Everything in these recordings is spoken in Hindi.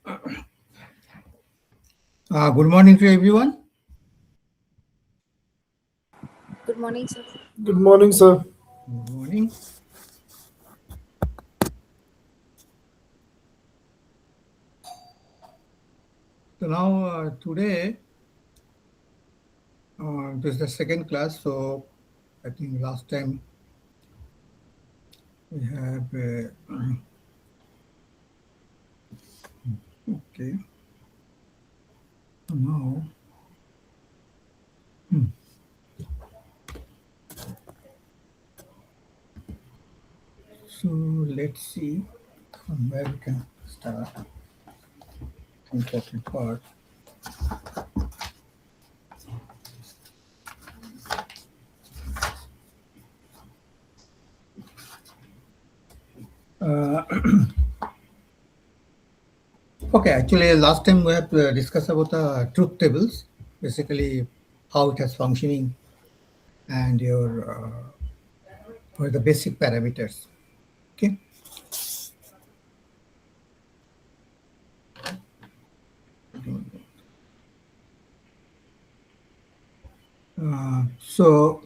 Good morning to everyone. Good morning, sir. Good morning, sir. Good morning. So now today, this is the second class. So I think last time we have okay. Now, so let's see from where we can start. Important part. Uh, okay, actually, last time we have discussed about the truth tables, basically how it has functioning and your what are the basic parameters. Okay. So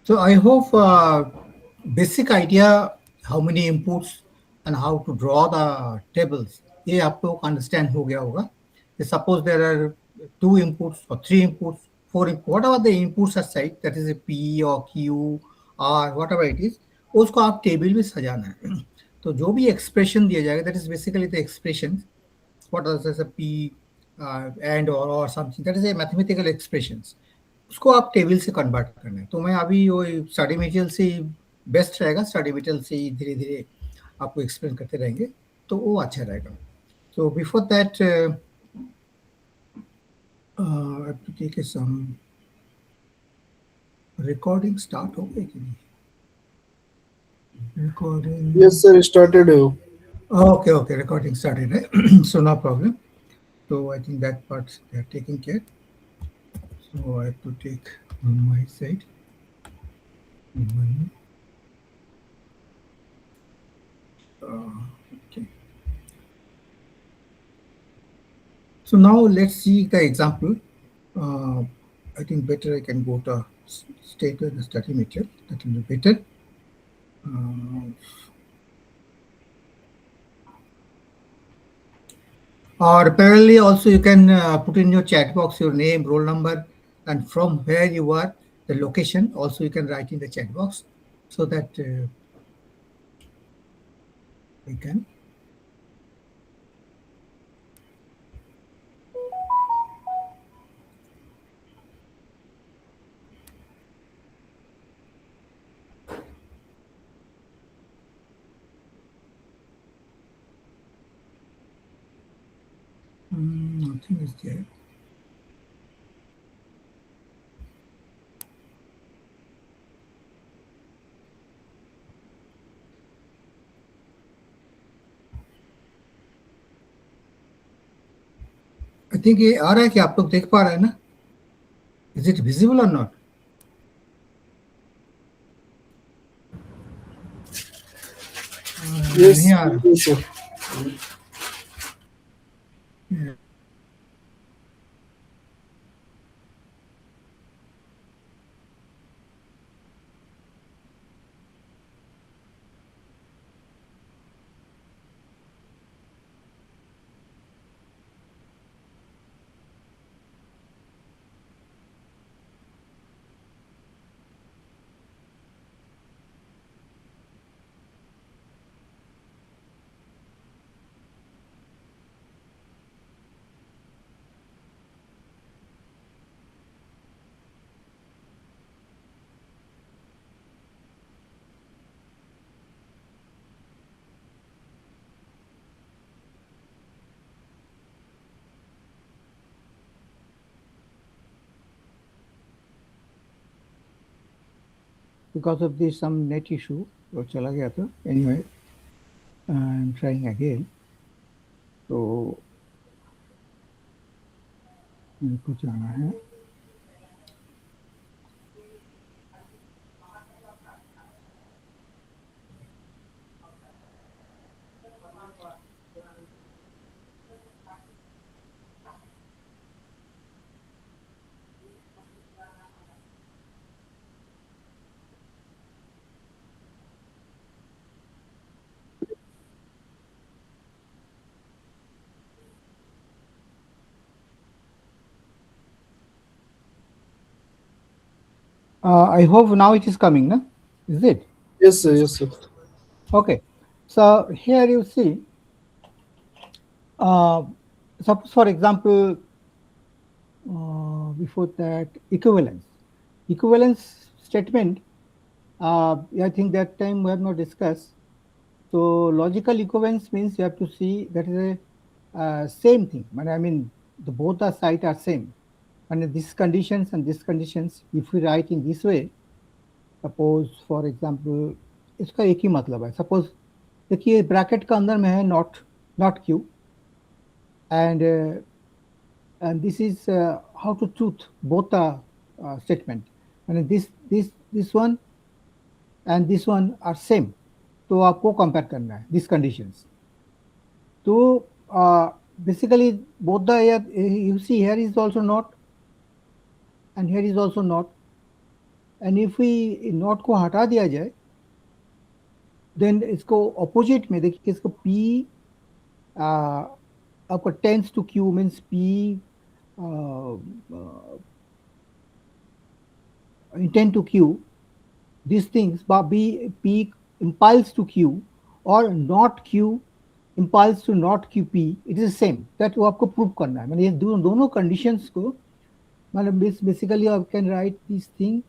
So I hope basic idea how many inputs and how to draw the tables ये आप लोग understand हो गया होगा. Suppose there are two inputs or three inputs, four inputs, whatever the inputs are said, that is a P or Q or whatever it is, उसको आप टेबल में सजाना है. तो जो भी एक्सप्रेशन दिया जाएगा, that is basically the expression. What else is a P and or something, that is a mathematical expressions. उसको आप टेबल से कन्वर्ट करना है. तो मैं अभी वो स्टडी मटेरियल से बेस्ट रहेगा, स्टडी मटेरियल से ही धीरे धीरे आपको एक्सप्लेन करते रहेंगे तो वो अच्छा रहेगा. So before that, I have to take some recording start हो गई कि नहीं? Recording. Yes, sir. Started. Okay, recording started, right? So no problem. So I think that part they are taking care. So I have to take on my side. One. Okay. So now let's see the example. I think better I can go to state with the study material. That will be better. Or parallelly also you can put in your chat box your name, roll number, and from where you are, the location also you can write in the chat box so that we can. Nothing is there. I think ये आ रहा है कि आप लोग देख पा रहे हैं ना? Is it visible or not? Yes, नहीं आ रहा. yes, sir. because of this some net issue तो चला गया था. Anyway, I'm trying again. तो मेरे को जाना है. I hope now it is coming, no? Is it? Yes, sir. Yes, sir. Okay. So here you see, suppose for example, before that equivalence. Equivalence statement, I think that time we have not discussed. So logical equivalence means you have to see that is a same thing. I mean, the both the sides are same. And these conditions and these conditions, if we write in this way, suppose for example, इसका एक ही मतलब है. Suppose देखिए ब्रैकेट का अंदर में है not q, and this is how to truth both the statement. And this one and this one are same. तो आपको compare करना है these conditions. तो basically both the you see here is also not and here is also not. And if we not को हटा दिया जाए, then इसको opposite में देखिए इसको P आपका tends to Q means P intend to Q. These things P impulse to Q or not Q impulse to not QP. It is the same. That वो आपको prove करना है. मैंने ये दोनों conditions को मतलब basically I can write this thing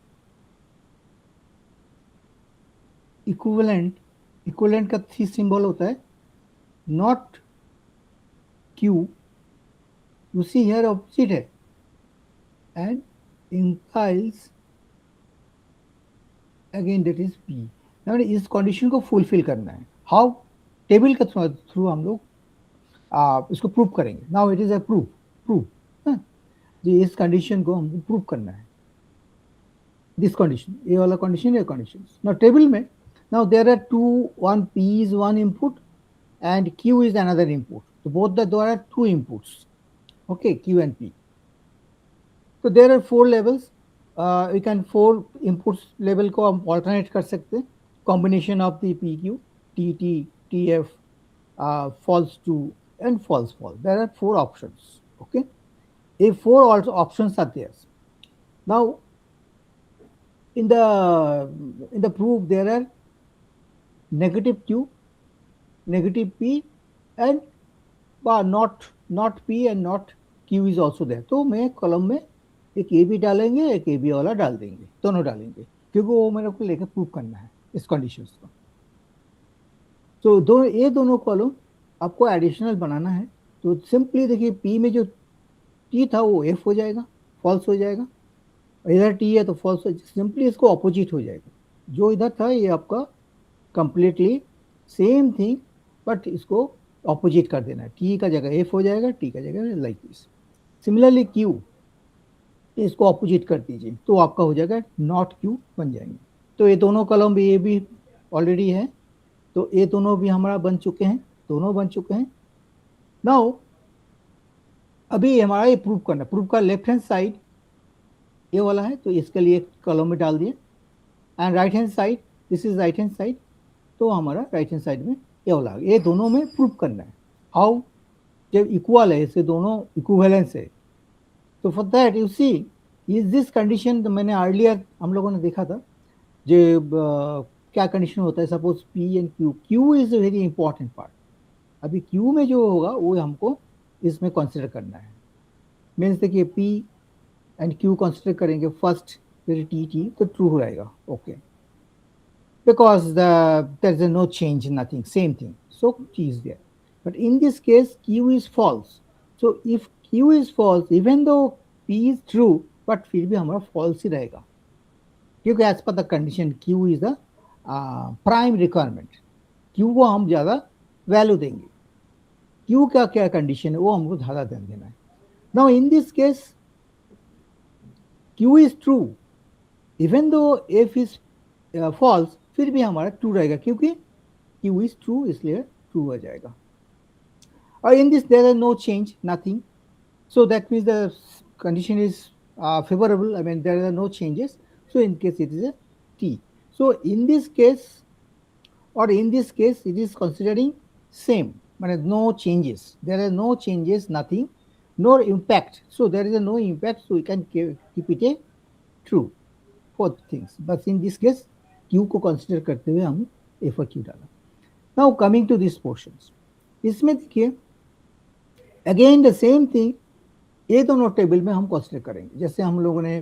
equivalent का 3 symbol होता है not Q, you see here opposite है and implies again that is P. now इस condition को fulfill करना है. How? टेबल के थ्रू हम लोग इसको प्रूव करेंगे. Now it is a proof जी इस कंडीशन को हमको प्रूव करना है. दिस कंडीशन ये वाला कंडीशन ये कंडीशन. नाउ टेबल में now there are two one P is one input and Q is another input. तो both the there are two inputs. Okay Q and P. तो there are 4 levels. We can 4 inputs level को हम ऑल्टरनेट कर सकते हैं. Combination of the PQ TT TF false to and false. There are 4 options. Okay, if 4 also options are there. Now in the proof there are negative Q, negative P, and not P and not Q is also there. तो मैं कॉलम में एक A भी डालेंगे एक A B वाला डाल देंगे. दोनों डालेंगे क्योंकि वो मेरे को लेकर प्रूव करना है इस कंडीशंस को. तो ये दोनों कॉलम आपको एडिशनल बनाना है. तो सिंपली देखिए P में जो T था वो F हो जाएगा, फॉल्स हो जाएगा. इधर T है तो फॉल्स हो. सिंपली इसको ऑपोजिट हो जाएगा. जो इधर था ये आपका कंप्लीटली सेम थिंग बट इसको ऑपोजिट कर देना है. T का जगह F हो जाएगा, T का जगह लाइक दिस. सिमिलरली Q इसको ऑपोजिट कर दीजिए तो आपका हो जाएगा नॉट Q बन जाएंगे. तो ये दोनों कॉलम भी ये भी ऑलरेडी है. तो ये दोनों भी हमारा बन चुके हैं. दोनों बन चुके हैं. नाउ अभी हमारा ये प्रूव करना. प्रूव का लेफ्ट हैंड साइड ये वाला है तो इसके लिए कॉलम में डाल दिए. And right hand side this is right hand side. तो हमारा राइट हैंड साइड में ये वाला ये दोनों में प्रूव करना है. हाउ? जब इक्वल है इससे दोनों इक्विवेलेंस है. तो for that you see is this condition. मैंने अर्लियर हम लोगों ने देखा था जो क्या कंडीशन होता है. Suppose P and Q is a very important part. अभी Q में जो होगा वो हमको इसमें कंसिडर करना है. मीन्स देखिए P एंड Q कंसिडर करेंगे फर्स्ट फिर T तो ट्रू हो जाएगा. Okay because there is no change nothing same thing so T is there. But in this case Q is false. So if Q is false even though P is true but फिर भी हमारा फॉल्स ही रहेगा. क्योंकि as per the condition Q is the prime requirement, Q को हम ज़्यादा वैल्यू देंगे, क्यू का क्या कंडीशन है वो हमको ज़्यादा ध्यान देना है. Now in this case Q is true even though F is false, फिर भी हमारा ट्रू रहेगा क्योंकि क्यू इज ट्रू, इसलिए ट्रू हो जाएगा. और in this there are no change, nothing, so that means the condition is favorable. I mean there are no changes, so in case it is a T. So in this case or in this case it is considering same, but no changes, there are no changes, nothing, no impact, so there is a no impact, so we can keep it a true for things. But in this case Q को consider करते हुए हम A for Q डाला. Now coming to these portions, इसमें देखिए again the same thing, ये दोनों टेबल में हम कंसीडर करेंगे. जैसे हम लोगों ने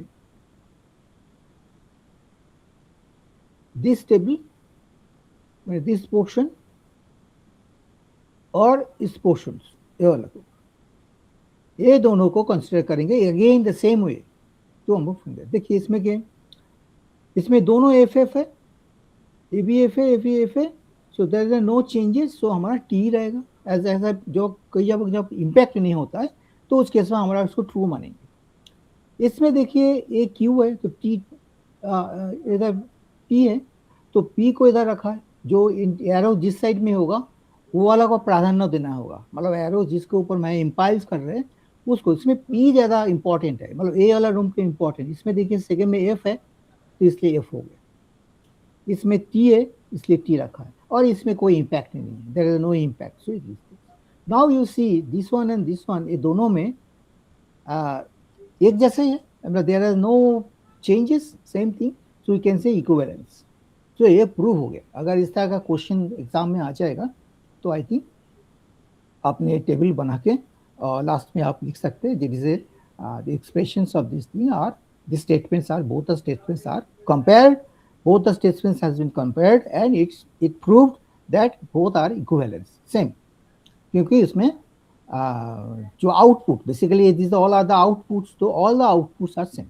दिस टेबल में दिस पोर्शन और इस पोर्शन, ये वाला को, ये दोनों को कंसीडर करेंगे अगेन द सेम वे. तो हम लोग देखिए इसमें क्या, इसमें दोनों एफ एफ है, ए बी एफ है, एफ ई एफ है, so there is no changes, सो हमारा टी रहेगा. ऐसा जो कई जब इम्पैक्ट नहीं होता है तो उस केस में हमारा उसको ट्रू मानेंगे. इसमें देखिए ये क्यू है तो टी इधर पी है, तो पी को इधर रखा है, जो एरो जिस साइड में होगा वो वाला को प्राधान्य देना होगा, मतलब एरो जिसके ऊपर मैं इम्पाइल्स कर रहे हैं उसको. इसमें पी ज़्यादा इंपॉर्टेंट है, मतलब ए वाला रूम पे इंपॉर्टेंट. इसमें देखिए सेकेंड में एफ है तो इसलिए एफ हो गया, इसमें टी है इसलिए टी रखा है, और इसमें कोई इम्पैक्ट नहीं है, there is no impact. So now you see this one and this one, ये दोनों में एक जैसे है, मतलब there are no changes, same thing, so you can say equivalence. तो ये प्रूव हो गया. अगर इस तरह का क्वेश्चन एग्जाम में आ जाएगा तो आई थिंक आपने टेबल बना के लास्ट में आप लिख सकते हैं this is the expressions of this thing or this statements are both the statements are compared, both the statements has been compared and it proved that both are equivalent, same. क्योंकि इसमें जो output basically this all are the outputs, तो all the outputs are same.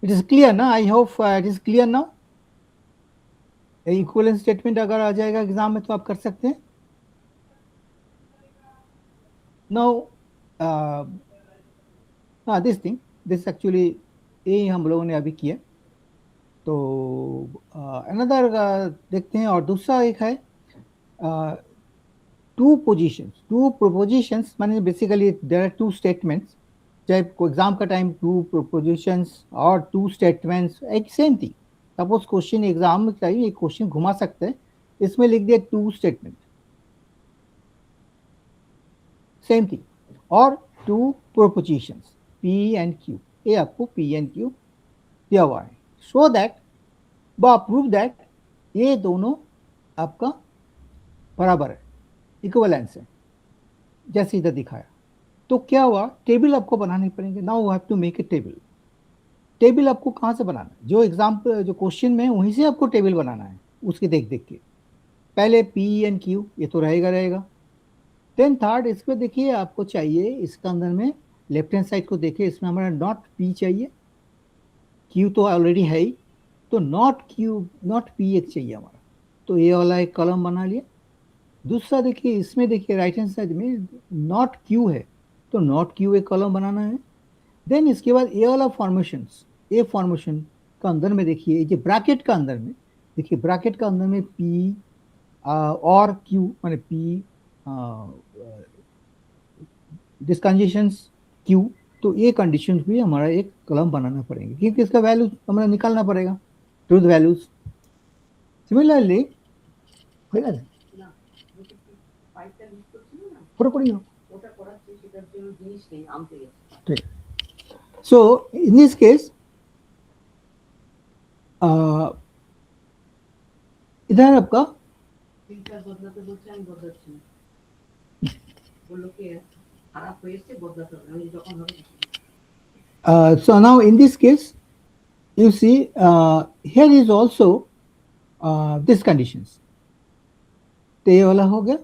It is clear ना? I hope it is clear now. Equivalence statement अगर आ जाएगा एग्जाम में तो आप कर सकते हैं. Now this thing, this actually ये हम लोगों ने अभी किया. तो अनदर देखते हैं, और दूसरा एक है टू प्रोपोजिशंस, माने basically there are two statements, चाहे एग्जाम का टाइम टू प्रोपोजिशंस और टू स्टेटमेंट्स एक same thing. Suppose question exam में चाहिए, एक क्वेश्चन घुमा सकते हैं, इसमें लिख दिया टू स्टेटमेंट, सेम थिंग, और two propositions P and Q, ये आपको पी एंड क्यू दिया हुआ है. सो दैट प्रूव दैट ये दोनों आपका बराबर है, इक्विवेलेंस है, जैसे इधर दिखाया. तो क्या हुआ, टेबल आपको बनाने पड़ेंगे. Now you have to make a table. Table आपको कहाँ से बनाना है, जो एग्जाम जो क्वेश्चन में वहीं से आपको टेबल बनाना है, उसके देख देख के. पहले पी एंड क्यू ये तो रहेगा. देन थर्ड, इस पर देखिए आपको चाहिए, इसके अंदर में लेफ्ट हैंड साइड को देखिए, इसमें हमारा नॉट पी चाहिए, क्यू तो ऑलरेडी है ही, तो नॉट पी एक चाहिए हमारा. तो ये वाला एक कॉलम बना लिया. दूसरा देखिए, इसमें देखिए राइट हैंड साइड में नॉट क्यू है, तो नॉट क्यू एक कॉलम बनाना है. देन इसके बाद ये वाला फॉर्मेशंस, ए फॉर्मेशन का अंदर में देखिए, ये ब्रैकेट का अंदर में देखिए, ब्रैकेट का अंदर में पी और क्यू, माने पी डिस्कंजेशंस क्यू, तो ये कंडीशंस भी हमारा एक कॉलम बनाना पड़ेंगे, क्योंकि इसका वैल्यू हमें निकालना पड़ेगा, truth values. Similarly so in this case इधर आपका so now in this case you see here is also this conditions. तो ये वाला हो गया,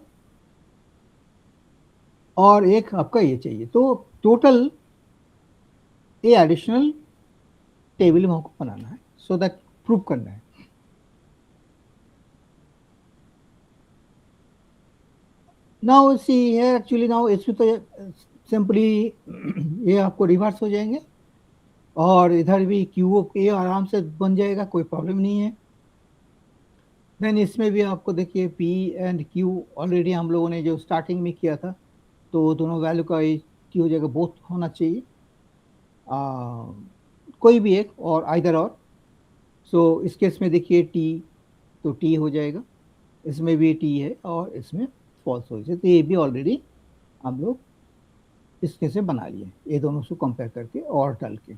और एक आपका ये चाहिए. तो टोटल ये एडिशनल टेबल में हमको बनाना है, सो दैट प्रूव करना है। Now see here actually now इसमें तो सिंपली ये आपको रिवर्स हो जाएंगे और इधर भी क्यू ये आराम से बन जाएगा, कोई प्रॉब्लम नहीं है। देन इसमें भी आपको देखिए पी एंड क्यू ऑलरेडी हम लोगों ने जो स्टार्टिंग में किया था, तो दोनों वैल्यू का की हो जाएगा, बोथ होना चाहिए, कोई भी एक और आइदर और। सो इस केस में देखिए टी, तो टी हो जाएगा, इसमें भी टी है और इसमें फॉल्स हो जाए, तो ये भी ऑलरेडी हम लोग इस केस में बना लिए, ये दोनों से कंपेयर करके और डाल के,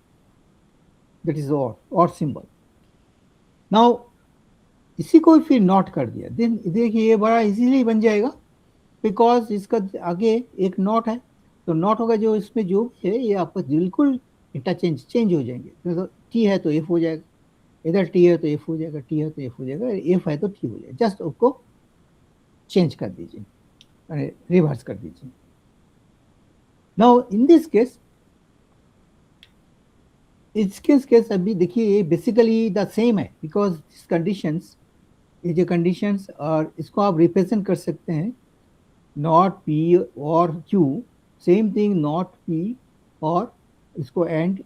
दैट इज और सिंबल। नाउ इसी को फिर नॉट कर दिया, देन देखिए ये बड़ा इजीली बन जाएगा, बिकॉज इसका आगे एक नॉट है, तो नॉट होगा जो इसमें जो है ये आपका बिल्कुल चेंज हो जाएंगे। तो टी है तो एफ हो जाएगा, इधर टी है तो एफ हो जाएगा, टी है तो एफ हो जाएगा, एफ है तो टी हो जाएगा, जस्ट उसको चेंज कर दीजिए, रिवर्स कर दीजिए। नाउ इन दिस केस, इसके केस अभी देखिए ये बेसिकली द सेम है, बिकॉज दिस कंडीशंस, ये जो कंडीशंस और इसको आप रिप्रेजेंट कर सकते हैं नॉट पी और Q, same thing not P और इसको एंड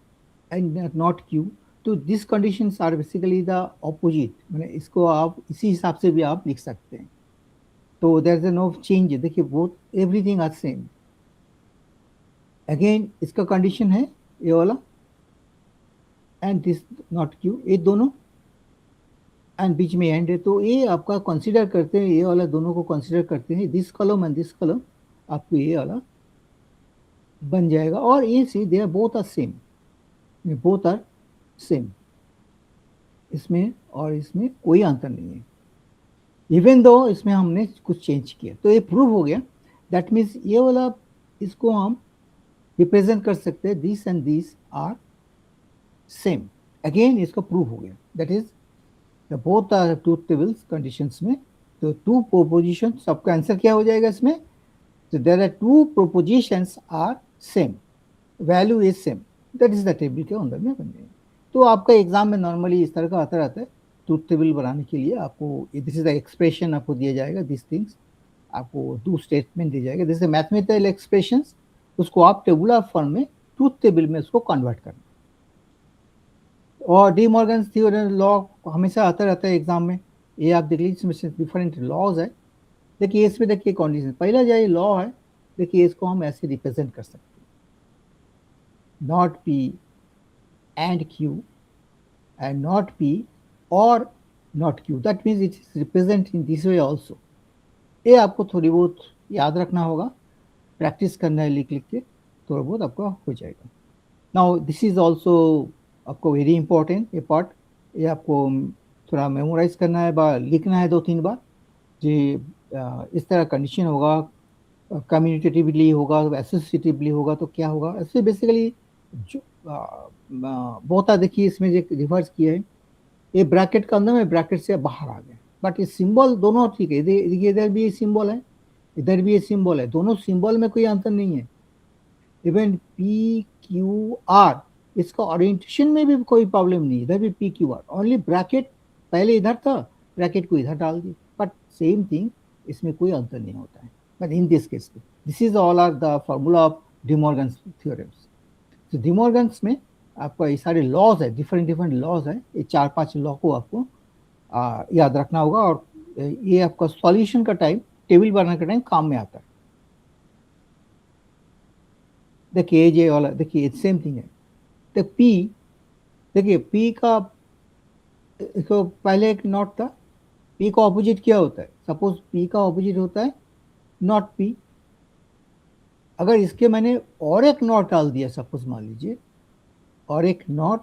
नॉट क्यू, तो this conditions are basically the opposite, मैंने इसको आप इसी हिसाब से भी आप लिख सकते हैं। तो देयर इज नो चेंज, देखिए both everything are same. Again इसका कंडीशन है ये वाला एंड दिस नॉट क्यू, ये दोनों एंड बीच में एंड है, तो ये आपका कंसीडर करते हैं, ये वाला दोनों को कंसीडर करते हैं, this column and this column आपको ये वाला बन जाएगा। और ये see they are both are same, both are same, इसमें और इसमें कोई अंतर नहीं है, इवन दो इसमें हमने कुछ चेंज किया, तो ये प्रूव हो गया। दैट मीन्स ये वाला इसको हम रिप्रेजेंट कर सकते हैं, this and this are same, again इसका प्रूव हो गया, that is the both are truth tables conditions में। तो टू प्रोपोजिशन, सबका आंसर क्या हो जाएगा इसमें, तो there are two propositions are same, value is same, that is the table के अंदर में बन जाएगा। तो आपका एग्जाम में नॉर्मली इस तरह का आता रहता है, ट्रूथ टेबल बनाने के लिए आपको दिस इज द एक्सप्रेशन आपको दिया जाएगा, दिस थिंग्स आपको दो स्टेटमेंट दिया जाएगा, दिस इज मैथमेटिकल एक्सप्रेशंस, उसको आप टेबुलर फॉर्म में ट्रूथ टेबल में उसको कन्वर्ट करना। और डी मॉर्गन थ्योरम लॉ हमेशा आता रहता है एग्जाम में, ये आप देख लीजिए, इसमें डिफरेंट लॉज है। देखिए इसमें देखिए कंडीशन, पहला जो लॉ है देखिए इसको हम ऐसे रिप्रेजेंट कर सकते हैं, not P and Q and not P और not Q, that means it is represent in this way also. ये आपको थोड़ी बहुत याद रखना होगा, प्रैक्टिस करना है, लिख लिख के थोड़ा बहुत आपका हो जाएगा। नाउ दिस इज ऑल्सो आपको वेरी इंपॉर्टेंट ये पार्ट, ये आपको थोड़ा मेमोराइज करना है, लिखना है 2-3 बार जी। इस तरह कंडीशन होगा, कम्युनिटेटिवली होगा, एसोसिएटिवली होगा, तो क्या होगा, ऐसे बेसिकली जो बहुत देखिए इसमें जो रिवर्स किया है, ये ब्रैकेट का अंदर में ब्रैकेट से बाहर आ गया, बट ये सिंबल दोनों ठीक है, देखिए इधर भी ये सिंबल है, इधर भी ये सिंबल है, दोनों सिंबल में कोई अंतर नहीं है। इवन पी क्यू आर, इसका ओरिएंटेशन में भी कोई प्रॉब्लम नहीं, इधर भी P Q R, only bracket पहले इधर था, ब्रैकेट को इधर डाल दी, बट सेम थिंग, इसमें कोई अंतर नहीं होता है। But in this case this is all are the formula of De Morgan's theorems. तो डी मॉर्गन्स में आपका ये सारे लॉज है, डिफरेंट लॉज है, ये 4-5 लॉ को आपको याद रखना होगा, और ये आपका सॉल्यूशन का टाइम, टेबल बनाने का टाइम काम में आता है। देखिए ये वाला देखिए सेम थिंग है, तो पी देखिए पी का इसको पहले एक नॉट था, पी का ऑपोजिट क्या होता है, सपोज पी का ऑपोजिट होता है नॉट पी, अगर इसके मैंने और एक नॉट डाल दिया, सपोज मान लीजिए, और एक नॉट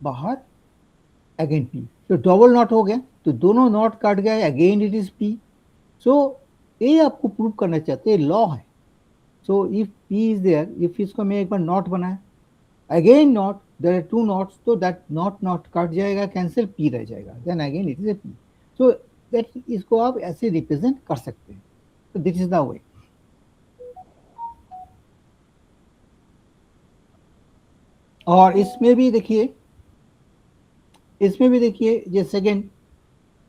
बाहर, अगेन पी, तो डबल नॉट हो गया, तो दोनों नॉट काट गया, again it is P. So ये आपको प्रूव करना चाहते हैं, लॉ है। So if P is there, if इसको मैं एक बार नॉट बनाया, again not, there are 2 nots, तो दैट नॉट कट जाएगा, कैंसिल, पी रह जाएगा, then again it is a P. So that इसको आप ऐसे रिप्रेजेंट कर सकते हैं, तो दिस इज द वे। और इसमें भी देखिए इसमें भी देखिए ये सेकेंड,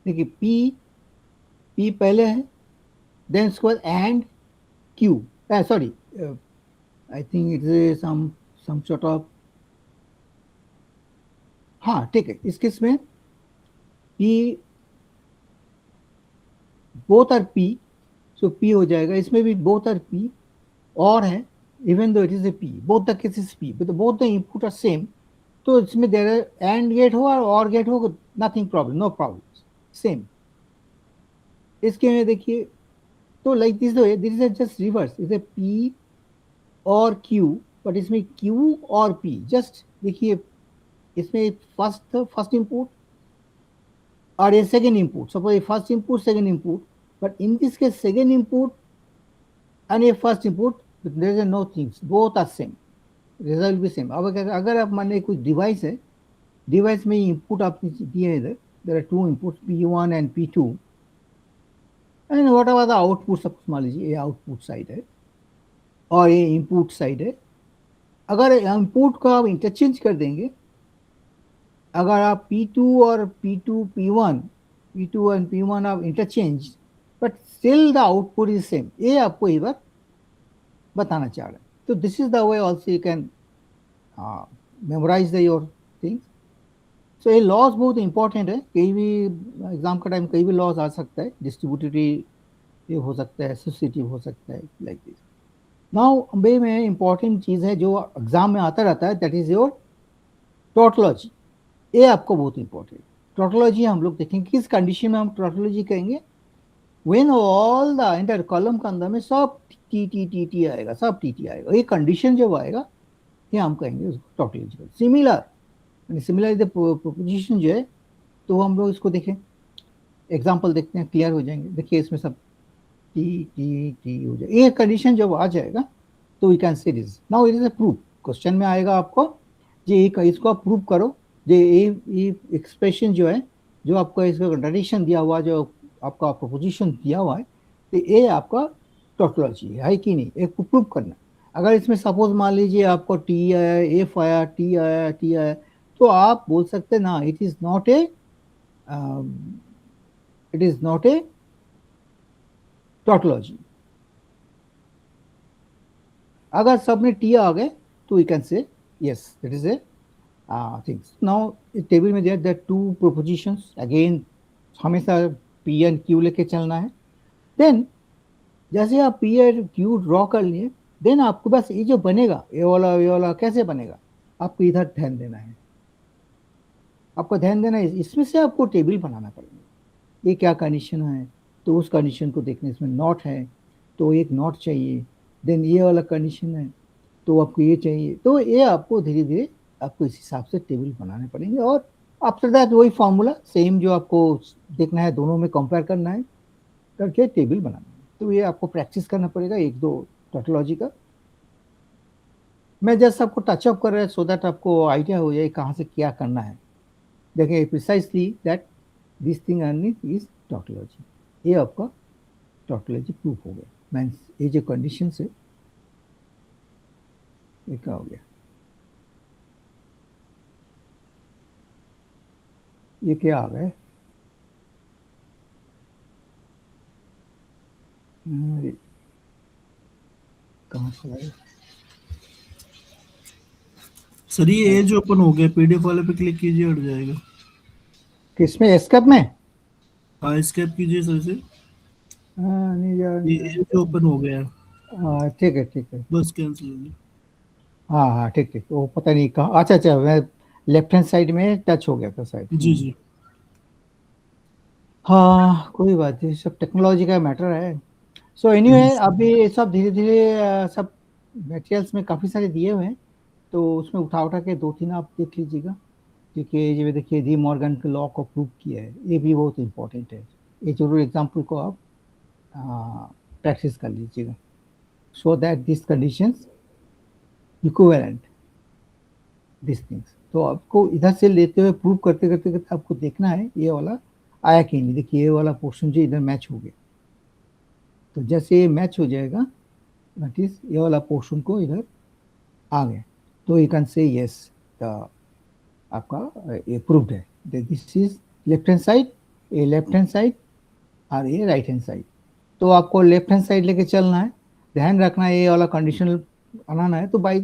देखिए पी पहले है, देन उसके बाद and Q, sorry I think it is some sort of, हाँ ठीक है, इस केस में P both are P, so P हो जाएगा, इसमें भी बोथ आर पी और है, even though it is a P, both the cases P, but both the input are same, तो इसमें देर एंड गेट हो और गेट हो, nothing problem, no problem, same. इसके में देखिए, तो like this this is just reverse, is a P और क्यू, बट इसमें क्यू और पी, जस्ट देखिए इसमें फर्स्ट इनपुट और ये second input, suppose first input second input, but in this case second input and a first input, there is no things, both are same, result will be same। अब अगर आप मान लीजिए कुछ डिवाइस है, डिवाइस में इनपुट आपने दिया है इधर, there are two input P1 and P2 and what our the output, सब मान लीजिए ये आउटपुट साइड है और ये इनपुट साइड है। अगर इनपुट को आप इंटरचेंज कर देंगे, अगर आप P2 और P2 एंड P1 आप interchange, but still the output is same, ये आपको एक बार बताना चाह रहे हैं। तो this is the way also you can memorize the your things. So ये लॉज बहुत इंपॉर्टेंट है, कहीं भी एग्जाम का टाइम कहीं भी लॉज आ सकता है, डिस्ट्रीब्यूटिव हो सकता है, एसोसिएटिव हो सकता है, लाइक दिस। नाउ अम्बे में इंपॉर्टेंट चीज़ है जो एग्जाम में आता रहता है, दैट इज योर टोटोलॉजी। ये आपको बहुत इंपॉर्टेंट, टोटोलॉजी हम लोग देखेंगे किस कंडीशन में हम टोटोलॉजी कहेंगे, when all the entire column के अंदर में सब टी आएगा, सब टी आएगा, ये कंडीशन जब आएगा ये हम कहेंगे उसको टोटोलॉजी। सिमिलर द प्रोपोजिशन जो है, तो हम लोग इसको देखें, एग्जाम्पल देखते हैं, क्लियर हो जाएंगे। देखिए इसमें सब टी हो जाए, ये कंडीशन जब आ जाएगा तो we can say this. Now it is a proof, question में आएगा आपको जी इसको आप प्रूव करो, ये एक्सप्रेशन जो है, जो आपको इसका कंट्राडिक्शन दिया हुआ, जो आपका प्रोपोजिशन दिया हुआ है, तो ये आपका टोटोलॉजी है कि नहीं, एक प्रूव करना। अगर इसमें सपोज मान लीजिए आपको टी आया, एफ आया, टी आया, तो आप बोल सकते ना it is not a tautology. अगर सब में टी आ गए तो we can say yes that is a things. Now table में देयर टू प्रोपोजिशंस, अगेन हमेशा पी एंड क्यू लेके चलना है। देन जैसे आप पी एंड क्यू ड्रॉ कर लिए, देन आपको बस ये जो बनेगा, ये वाला कैसे बनेगा, आपको इधर ध्यान देना है, आपको ध्यान देना है, इसमें से आपको टेबल बनाना पड़ेगा। ये क्या कंडीशन है, तो उस कंडीशन को देखने, इसमें नॉट है तो एक नॉट चाहिए, देन ये वाला कंडीशन है तो आपको ये चाहिए, तो ये आपको धीरे धीरे आपको इस हिसाब से टेबल बनाने पड़ेंगे। और आफ्टर दैट वही फॉर्मूला सेम जो आपको देखना है, दोनों में कंपेयर करना है, करके टेबल बनाना है। तो ये आपको प्रैक्टिस करना पड़ेगा एक दो टोटोलॉजी का। मैं जस्ट आपको टचअप कर रहा है सो दैट आपको आइडिया हो जाए कहाँ से क्या करना है। देखिए precisely that this thing earning is tautology, ये आपका टोटोलॉजी प्रूफ हो गया। मीन्स ये जो कंडीशन है ये क्या हो गया, ये क्या आ गया, कहाँ से आया, सर ये एज ओपन हो गया, पीडीएफ वाले पे क्लिक कीजिए हट जाएगा। किसमें, एस्केप में? हाँ एस्केप कीजिए सर से, हाँ नहीं यार, ये एज ओपन हो गया, ठीक है, बस कैंसिल हो गया। हाँ ठीक, वो पता नहीं कहाँ, अच्छा मैं लेफ्ट हैंड साइड में टच हो गया था शायद। जी हाँ कोई बात नहीं, सब टेक्नोलॉजी का मैटर है। सो एनीवे अभी ये सब धीरे धीरे सब मटेरियल्स में काफ़ी सारे दिए हुए हैं, तो उसमें उठा के दो तीन आप देख लीजिएगा, क्योंकि ये देखिए डी मॉर्गन के लॉ को प्रूव किया है, ये भी बहुत इंपॉर्टेंट है। ये जरूर एग्जाम्पल को आप प्रैक्टिस कर लीजिएगा, so that this conditions equivalent this things. तो आपको इधर से लेते हुए प्रूव करते करते आपको देखना है ये वाला आया कि नहीं। देखिए ये वाला पोर्शन जो इधर मैच हो गया, तो जैसे ये मैच हो जाएगा दैट इज ये वाला पोर्शन को इधर आ गया, तो यू कैन से यस आपका ये प्रूव्ड है। This is left hand side, A left hand side और ये राइट हैंड साइड। तो आपको लेफ्ट हैंड साइड लेके चलना है, ध्यान रखना है ये वाला कंडीशनल बनाना है। तो बाई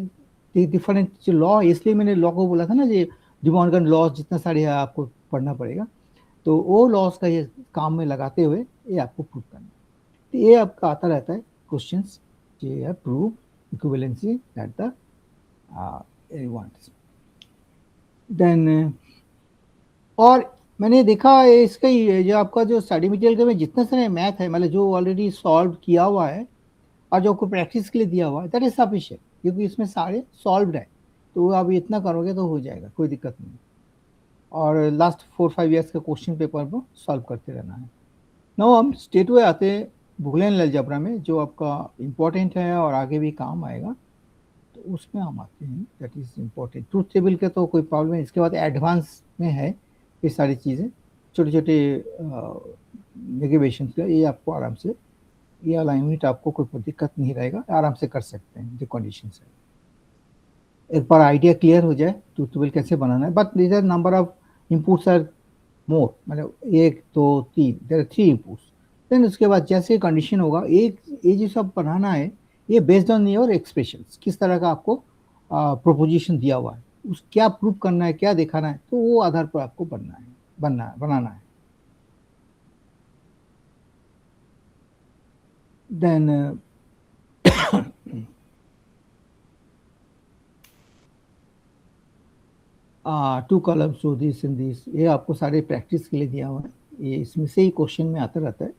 डिफरेंट जो लॉ, इसलिए मैंने लॉ को बोला था ना, ये डिमॉर्गन लॉज जितना सारे है आपको पढ़ना पड़ेगा। तो वो लॉस का ये काम में लगाते हुए ये आपको प्रूव करना है। तो ये आपका आता रहता है क्वेश्चंस, ये है prove equivalency that the wants. Then और मैंने देखा है इसका ये जो आपका जो स्टडी मटेरियल के में जितने सारे मैथ है, मतलब जो ऑलरेडी सॉल्व किया हुआ है और जो आपको प्रैक्टिस के लिए दिया हुआ है, दैट इज सफिशिएंट, क्योंकि इसमें सारे सॉल्व्ड है। तो आप इतना करोगे तो हो जाएगा, कोई दिक्कत नहीं। और लास्ट 4-5 ईयर्स का क्वेश्चन पेपर को सॉल्व करते रहना है। नाउ हम स्टेट वे आते हैं बुलियन अलजेब्रा में, जो आपका इम्पोर्टेंट है और आगे भी काम आएगा। तो उसमें हम आते हैं, that is important. Truth table का तो कोई प्रॉब्लम है, इसके बाद एडवांस में है ये सारी चीज़ें, छोटे छोटे नेगेवेशन का। ये आपको आराम से, ये वाला यूनिट आपको कोई दिक्कत नहीं रहेगा, आराम से कर सकते हैं जो कंडीशन है। एक बार आइडिया क्लियर हो जाए ट्रूथ टेबल कैसे बनाना है, but there number of inputs are more, मतलब 1 2 3, देयर आर 3 इनपुट्स। देन उसके बाद जैसे कंडीशन होगा, एक ये जो सब बनाना है ये बेस्ड ऑन योर एक्सप्रेशंस, किस तरह का आपको प्रोपोजिशन दिया हुआ है, उस क्या प्रूव करना है, क्या दिखाना है, तो वो आधार पर आपको बनाना है। Then two columns to this in this, ये आपको सारे प्रैक्टिस के लिए दिया हुआ है, ये इसमें से ही क्वेश्चन में आता रहता है।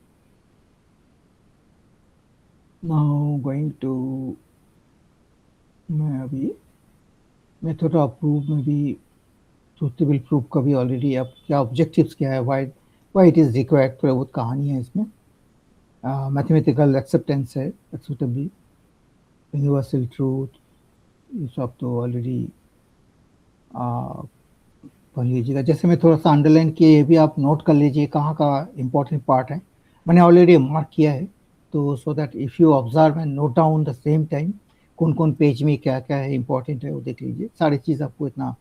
नाउ गोइंग टू, मैं थोड़ा प्रूव में भी ट्रूथ टेबल प्रूफ का भी ऑलरेडी, अब क्या ऑब्जेक्टिव्स क्या है, वाई इट इज रिक्वायर्ड, थोड़ा बहुत कहानी है इसमें। मैथमेटिकल एक्सेप्टेंस है, एक्सेप्टेबल, यूनिवर्सल ट्रूथ, ये सब तो ऑलरेडी पढ़ लीजिएगा। जैसे मैं थोड़ा सा अंडरलाइन किया, ये भी आप नोट कर लीजिए कहाँ का इम्पोर्टेंट पार्ट है, मैंने ऑलरेडी मार्क किया है। तो so that if you observe and note down the same time कौन कौन पेज में क्या क्या है इंपॉर्टेंट है, वो देख लीजिए। सारी चीज़ आपको इतना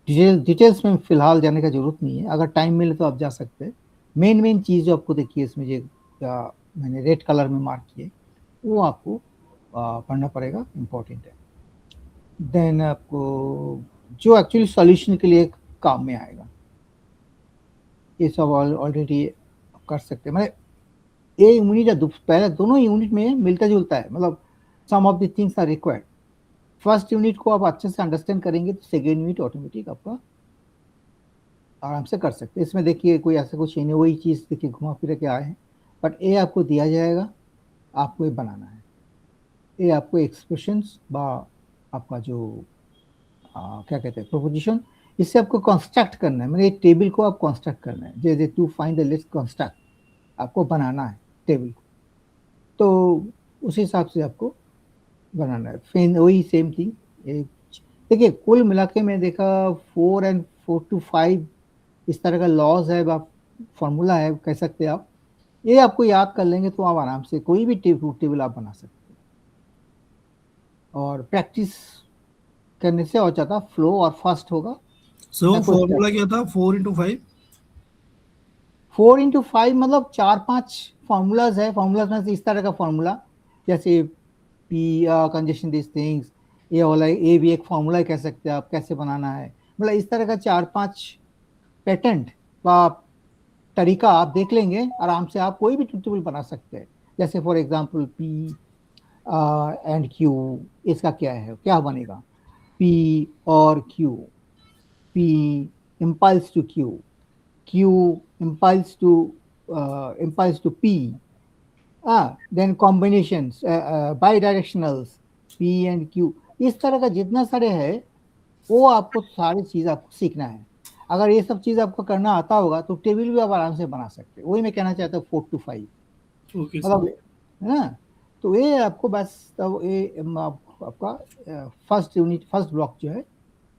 डिटेल्स में फिलहाल जाने का जरूरत नहीं है, अगर टाइम मिले तो आप जा सकते हैं। मेन चीज़ जो आपको देखिए इसमें जो मैंने रेड कलर में मार्क किए, वो आपको पढ़ना पड़ेगा, इम्पोर्टेंट है। देन आपको जो एक्चुअली सॉल्यूशन के लिए काम में आएगा, ये सब ऑलरेडी कर सकते हैं। मतलब ये यूनिट पहले दोनों यूनिट में मिलता जुलता है, मतलब some of the things are required. First unit को आप अच्छे से अंडरस्टैंड करेंगे तो सेकेंड यूनिट ऑटोमेटिक आपका आराम से कर सकते हैं। इसमें देखिए कोई ऐसा कुछ नहीं, वही चीज़ देखिए घुमा फिर के आए हैं, बट ये आपको दिया जाएगा, आपको ये बनाना है। ये आपको एक्सप्रेशंस बा आपका जो क्या कहते हैं प्रोपोजिशन, इससे आपको कंस्ट्रक्ट करना है, मतलब एक टेबल को आप कंस्ट्रक्ट करना है, जैसे to find the list construct, आपको बनाना है टेबल को। तो उस हिसाब से आपको बनाना है, फिर वही सेम थिंग। देखिए कुल मिला के मैं देखा 4 और 4 to 5 इस तरह का लॉज है, आप फॉर्मूला है कह सकते हैं आप। ये आपको याद कर लेंगे तो आप आराम से कोई भी टेबल आप बना सकते हैं, और प्रैक्टिस करने से और ज़्यादा फ्लो और फास्ट होगा। सो फॉर्मूला क्या था, 4x5? 4x5 मतलब 4-5 फार्मूलाज है। फार्मूलाज में से इस तरह का फार्मूला, जैसे पी कंजेशन दिस थिंग्स, ये वाला ये भी एक फार्मूला कह सकते हैं आप, कैसे बनाना है। मतलब इस तरह का 4-5 पेटेंट आप तरीका आप देख लेंगे, आराम से आप कोई भी टेबल बना सकते हैं। जैसे for example P and Q, इसका क्या है, क्या बनेगा, पी और Q, P impulse to Q, Q impulse to P, then combinations, bidirectionals, P and Q, इस तरह का जितना सारे है वो आपको सारी चीज़ आपको सीखना है। अगर ये सब चीज़ आपको करना आता होगा तो टेबल भी आप आराम से बना सकते हैं। वही मैं कहना चाहता हूँ 4 to 5, ओके मतलब है ना। तो ये आपको बस तब ये आपका फर्स्ट यूनिट, फर्स्ट ब्लॉक जो है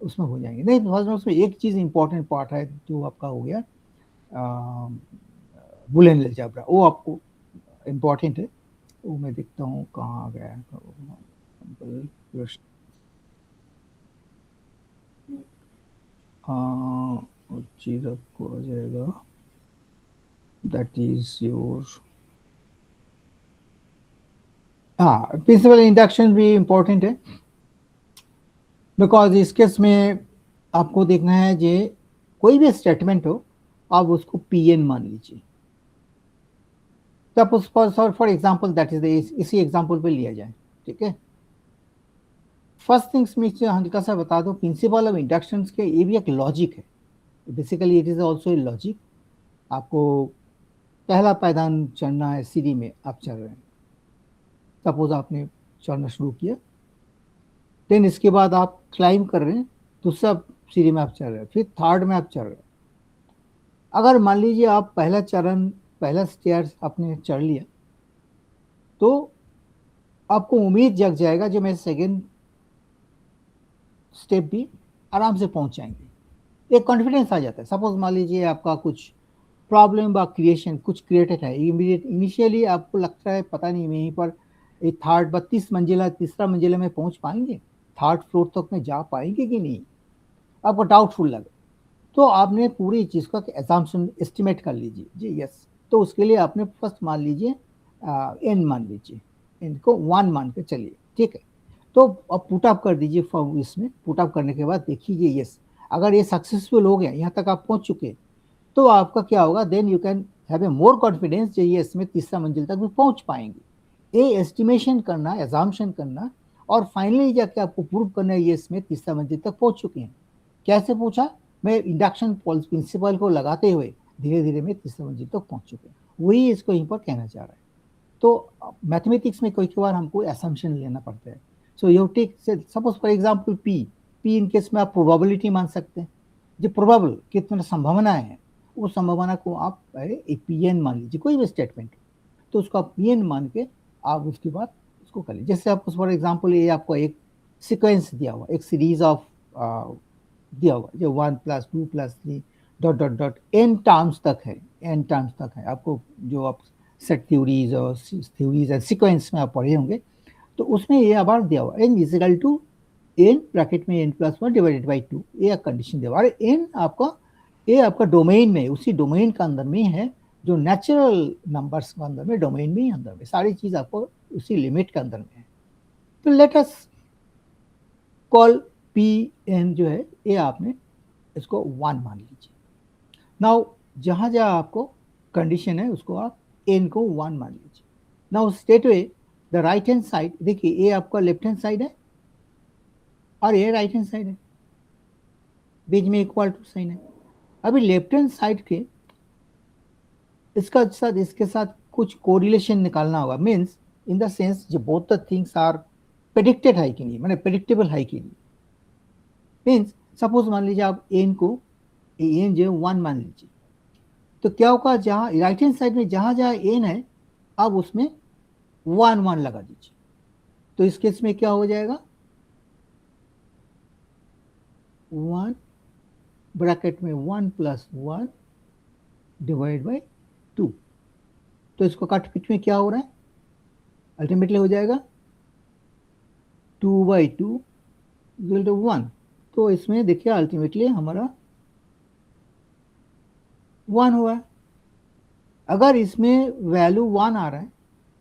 उसमें हो जाएंगे। नहीं, फर्स्ट ब्लॉक में एक चीज़ इंपॉर्टेंट पार्ट है जो आपका हो गया बुलियन अलजेब्रा, वो आपको इम्पोर्टेंट है। वो मैं देखता हूँ कहाँ आ गया है। और चीज आपको आ जाएगा, दैट इज योर। हाँ, प्रिंसिपल इंडक्शन भी इम्पोर्टेंट है, बिकॉज इस केस में आपको देखना है जे कोई भी स्टेटमेंट हो आप उसको पीएन मान लीजिए। Suppose for example that is इसी एग्जांपल पे लिया जाए, ठीक है। फर्स्ट थिंग्स में हल्का सा बता दो, प्रिंसिपल ऑफ इंडक्शन के ये भी एक लॉजिक है, basically it is also a logic. आपको पहला पायदान चढ़ना है, सीढ़ी में आप चढ़ रहे हैं, सपोज आपने चढ़ना शुरू किया, देन इसके बाद आप क्लाइम कर रहे हैं, दूसरा सीढ़ी में आप चढ़ रहे हैं, फिर थर्ड में आप चढ़ रहे हैं। अगर मान लीजिए आप पहला स्टेयर्स आपने चढ़ लिया, तो आपको उम्मीद जग जाएगा जो मैं सेकेंड स्टेप भी आराम से पहुंच जाएंगे, एक कॉन्फिडेंस आ जाता है। सपोज मान लीजिए आपका कुछ प्रॉब्लम बा क्रिएशन कुछ क्रिएटेड है, इनिशियली आपको लगता है पता नहीं मैं यहीं पर थर्ड 32 मंजिला तीसरा मंजिला में पहुंच पाएंगे, थर्ड फ्लोर तक में जा पाएंगे कि नहीं, आपको डाउटफुल लगे, तो आपने पूरी चीज़ का एजम्पशन एस्टिमेट कर लीजिए जी यस। तो उसके लिए आपने फर्स्ट मान लीजिए एन मान लीजिए, एन को 1 मान के चलिए, ठीक है। तो अब पुटअप कर दीजिए फॉर्म, इसमें पुटअप करने के बाद देखिए यस, अगर ये सक्सेसफुल हो गया, यहाँ तक आप पहुँच चुके, तो आपका क्या होगा, then you can have a more confidence जो ये इसमें तीसरा मंजिल तक भी पहुँच पाएंगे। ये एस्टिमेशन करना, एजम्पशन करना, और फाइनली जाके आपको प्रूव करना है ये इसमें तीसरा मंजिल तक पहुँच चुके हैं। कैसे पूछा, मैं इंडक्शन प्रिंसिपल को लगाते हुए धीरे धीरे में तीसरे मंजिल तक पहुंच चुके हैं, वही इसको यहीं पर कहना चाह रहा है। तो मैथमेटिक्स में कोई बार हमको असम्पशन लेना पड़ता है। So you take suppose for example P in case में आप प्रोबेबिलिटी मान सकते हैं, जो प्रोबेबल कितना संभावना है, उस संभावना को आप एक पीएन मान लीजिए, कोई भी स्टेटमेंट, तो उसको आप पीएन मान के आप उसके बाद उसको कर लीजिए। जैसे आपको फॉर एग्जाम्पल ये आपको एक सिक्वेंस दिया हुआ, एक सीरीज ऑफ दिया हुआ जो 1 + 2 + 3 dot dot dot n terms तक है, एन टर्म्स तक है। आपको जो आप सेट थ्योरीज और थ्योरीज एंड सीक्वेंस में आप पढ़े होंगे, तो उसमें ये आबार दिया हुआ n is equal to n bracket में n+1 डिवाइडेड बाई 2, ये कंडीशन दिया हुआ। एन आपका ये आपका डोमेन में, उसी डोमेन का अंदर में है, जो नेचुरल नंबर्स के अंदर में, डोमेन में ही अंदर में सारी चीज आपको उसी लिमिट के अंदर में है। तो let us call P n जो है ये आपने इसको 1 मान लीजिए। नाउ जहां जहां आपको कंडीशन है उसको आप एन को 1 मान लीजिए। Now straight way the right hand side, देखिए ये आपका लेफ्ट हैंड साइड है और ये राइट हैंड साइड है, बीच में इक्वल टू साइन है। अभी लेफ्ट हैंड साइड के इसके साथ कुछ कोरिलेशन निकालना होगा, मीन्स इन द सेंस जो both the things are predicted है कि नहीं, मैंने प्रेडिक्टेबल है कि नहीं। मीन्स सपोज मान लीजिए आप एन को एन जो 1 मान लीजिए, तो क्या होगा, जहां राइट हैंड साइड में जहां जहां एन है आप उसमें 1 लगा दीजिए। तो इस केस में क्या हो जाएगा, 1 ब्रैकेट में 1 + 1 डिवाइड बाई 2। तो इसको काट पीट में क्या हो रहा है, अल्टीमेटली हो जाएगा 2/2 इक्वल टू 1। तो इसमें देखिए अल्टीमेटली हमारा 1 हुआ है। अगर इसमें वैल्यू 1 आ रहा है,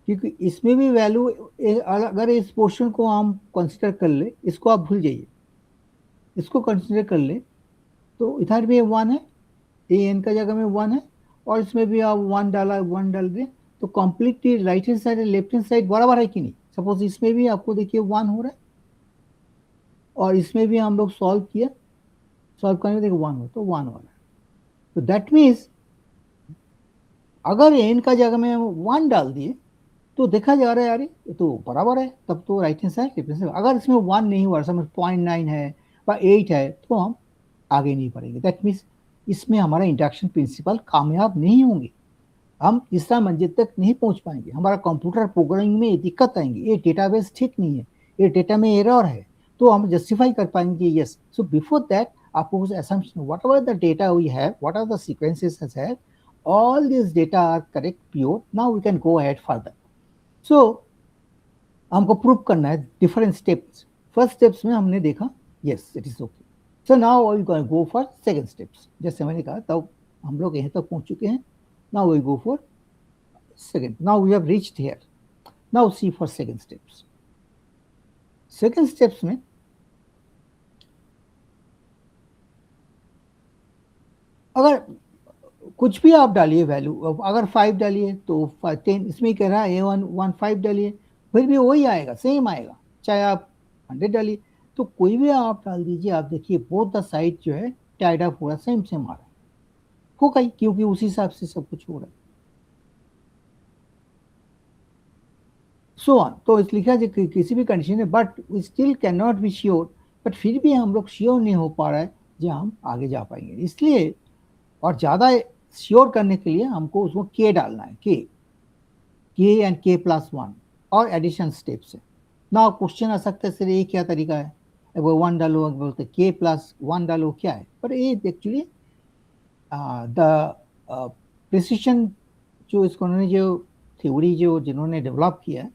क्योंकि इसमें भी वैल्यू, अगर इस पोर्शन को हम कंसिडर कर ले, इसको आप भूल जाइए, इसको कंसिडर कर ले, तो इधर भी 1 है, ए एन का जगह में 1 है, और इसमें भी आप 1 डाल दें, तो कंप्लीटली राइट हैंड साइड और लेफ्ट हैंड साइड बराबर है कि नहीं। सपोज इसमें भी आपको देखिए 1 हो रहा है, और इसमें भी हम लोग सॉल्व करने देखिए 1 हो, तो 1 हो रहा है। तो दैट मीन्स अगर एन का जगह में 1 डाल दिए तो देखा जा रहा है यार ये तो बराबर है, तब तो right hand side left hand side. अगर इसमें 1 नहीं हुआ, समझ 0.9 है या 8 है, तो हम आगे नहीं बढ़ेंगे। दैट मीन्स इसमें हमारा इंडक्शन प्रिंसिपल कामयाब नहीं होंगे, हम तीसरा मंजिल तक नहीं पहुंच पाएंगे, हमारा कंप्यूटर प्रोग्रामिंग में दिक्कत आएंगी, ये डेटाबेस ठीक नहीं है, ये डेटा में एरर है, तो हम जस्टिफाई कर पाएंगे यस। सो बिफोर दैट आपको कुछ assumption, whatever the data we have, what are the sequences has had, all these data are correct, pure, now we can go ahead further. So हमको प्रूव करना है डिफरेंट स्टेप्स। फर्स्ट स्टेप्स में हमने देखा yes it is okay, so now we can go for second steps. जैसे मैंने कहा तब हम लोग यहाँ तक पहुंच चुके हैं. Now we go for second. Now we have reached here. Now see for second steps. Second steps में अगर कुछ भी आप डालिए वैल्यू, अगर 5 डालिए तो 10, इसमें कह रहा है A115 डालिए, फिर भी वही आएगा, सेम आएगा. चाहे आप 100 डालिए, तो कोई भी आप डाल दीजिए. आप देखिए बोथ द साइड जो है टाइड अप हो रहा है, सेम सेम आ रहा है, होगा ही, क्योंकि उसी हिसाब से सब कुछ हो रहा है. So on. तो इस लिखा है कि किसी भी कंडीशन में, but we still can not be sure, but फिर भी हम लोग श्योर नहीं हो पा रहा है जो हम आगे जा पाएंगे. इसलिए और ज़्यादा श्योर करने के लिए हमको उसको के डालना है, के एंड के प्लस 1 और एडिशन स्टेप से. ना क्वेश्चन आ सकता है सर ये क्या तरीका है, वो 1 डालो, बोलते के प्लस 1 डालो, क्या है. पर ये एक्चुअली द प्रिसिशन जो इसको उन्होंने जो थ्योरी जो जिन्होंने डेवलप किया है,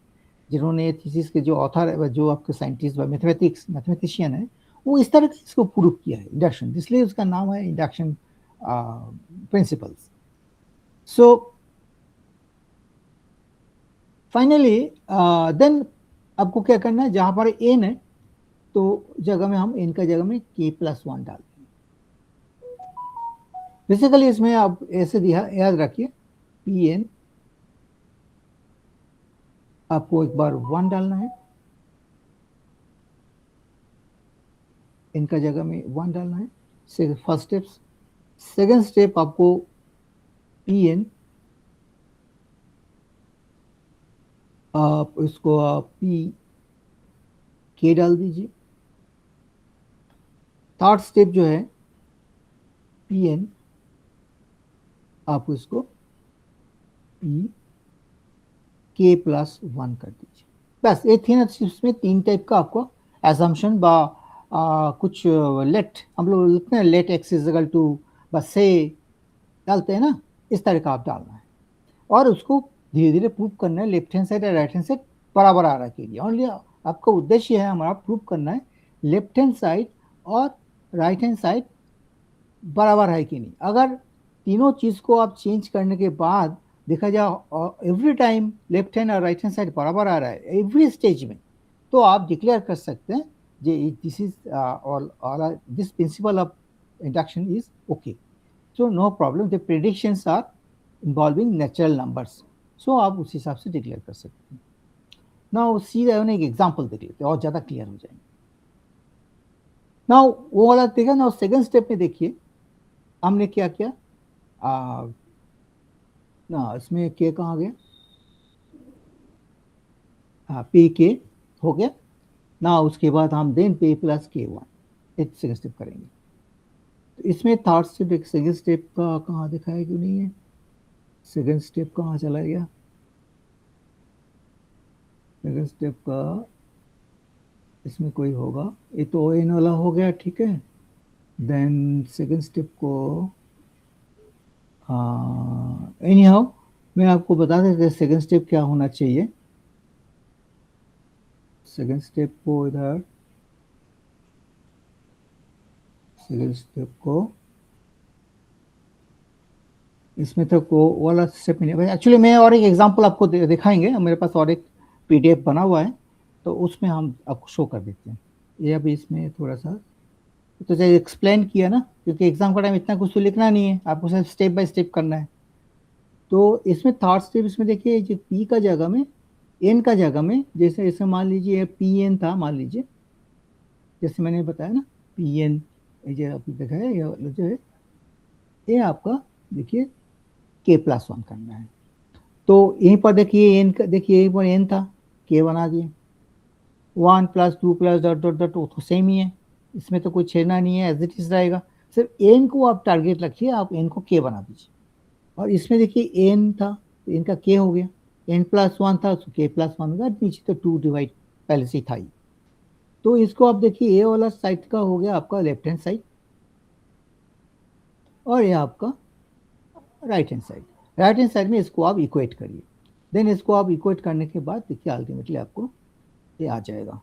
जिन्होंने थीसिस के जो ऑथर है, जो आपके साइंटिस्ट व मैथमेटिशियन है, वो इस तरह इसको प्रूव किया है, इंडक्शन. इसलिए उसका नाम है induction principles. So finally then आपको क्या करना है, जहां पर एन है तो जगह में हम एन का जगह में के प्लस 1 डालते हैं. बेसिकली इसमें आप ऐसे दिया, याद रखिए पी एन आपको एक बार 1 डालना है, इनका जगह में 1 डालना है. First steps. सेकेंड स्टेप आपको पी एन, आप इसको आप पी के डाल दीजिए. थर्ड स्टेप जो है पी एन, आप इसको पी के प्लस 1 कर दीजिए. बस ये तीन स्टेप्स में 3 टाइप का आपको एजम्पशन बा कुछ लेट, हम लोग लिखते हैं let x is equal to बस से डालते हैं ना, इस तरह का आप डालना है. और उसको धीरे धीरे प्रूव करना है लेफ्ट हैंड साइड और राइट हैंड साइड बराबर आ रहा के लिए. ओनली आपका उद्देश्य है हमारा प्रूव करना है लेफ्ट हैंड साइड और राइट हैंड साइड बराबर है कि नहीं. अगर तीनों चीज़ को आप चेंज करने के बाद देखा जाए एवरी टाइम लेफ्ट हैंड और राइट हैंड साइड बराबर आ रहा है एवरी स्टेज में, तो आप डिक्लेयर कर सकते हैं this is this principle of induction is okay. So no problem, the predictions are involving natural numbers. So आप उस हिसाब से डिक्लेयर कर सकते हैं. नाउ सीधा एक एग्जांपल देख लेते हैं और ज़्यादा क्लियर हो जाएंगे. नाउ वो वाला देखा. नाउ सेकंड स्टेप में देखिए हमने क्या किया, ना इसमें के कहाँ गया, पी के हो गया ना. उसके बाद हम देन पे प्लस के 1 एक सेकंड स्टेप करेंगे. तो इसमें थर्ड स्टेप, एक सेकंड स्टेप का कहाँ दिखाया क्यों नहीं है, सेकंड स्टेप कहाँ चला गया, सेकंड स्टेप का इसमें कोई होगा, ये तो एन वाला हो गया, ठीक है. देन सेकंड स्टेप को एनी हाउ मैं आपको बता देता सेकंड स्टेप क्या होना चाहिए. सेकंड स्टेप को इधर, सेकंड स्टेप को इसमें तक वो वाला स्टेप नहीं. एक्चुअली मैं और एक एग्जांपल आपको दिखाएंगे, मेरे पास और एक पीडीएफ बना हुआ है तो उसमें हम आपको शो कर देते हैं. ये अभी इसमें थोड़ा सा तो जैसे एक्सप्लेन किया ना, क्योंकि एग्जाम का टाइम इतना कुछ तो लिखना नहीं है, आपको सिर्फ स्टेप बाय स्टेप करना है. तो इसमें थर्ड स्टेप इसमें देखिए जो पी का जगह में एन का जगह में, जैसे इसे मान लीजिए पी एन था, मान लीजिए जैसे मैंने बताया ना पी एन, जो आपने देखा है ये जो है ये आपका देखिए के प्लस 1 करना है. तो यहीं पर देखिए एन का, देखिए यहीं पर एन था, के बना दिए, 1 plus 2 plus dot dot dot, वो तो सेम ही है, इसमें तो कोई छेड़ना नहीं है, एज इट इज रहेगा. सिर्फ एन को आप टारगेट रखिए, आप एन को के बना दीजिए. और इसमें देखिए एन था तो एन का के हो गया, एन प्लस 1 था तो के प्लस 1 होगा, नीचे तो 2 डिवाइड पहले से था ही. तो इसको आप देखिए ए वाला साइड का हो गया आपका लेफ्ट हैंड साइड और ये आपका right hand side. Right hand side में इसको आप इक्वेट करिए. देन इसको आप इक्वेट करने के बाद देखिए अल्टीमेटली आपको ये आ जाएगा.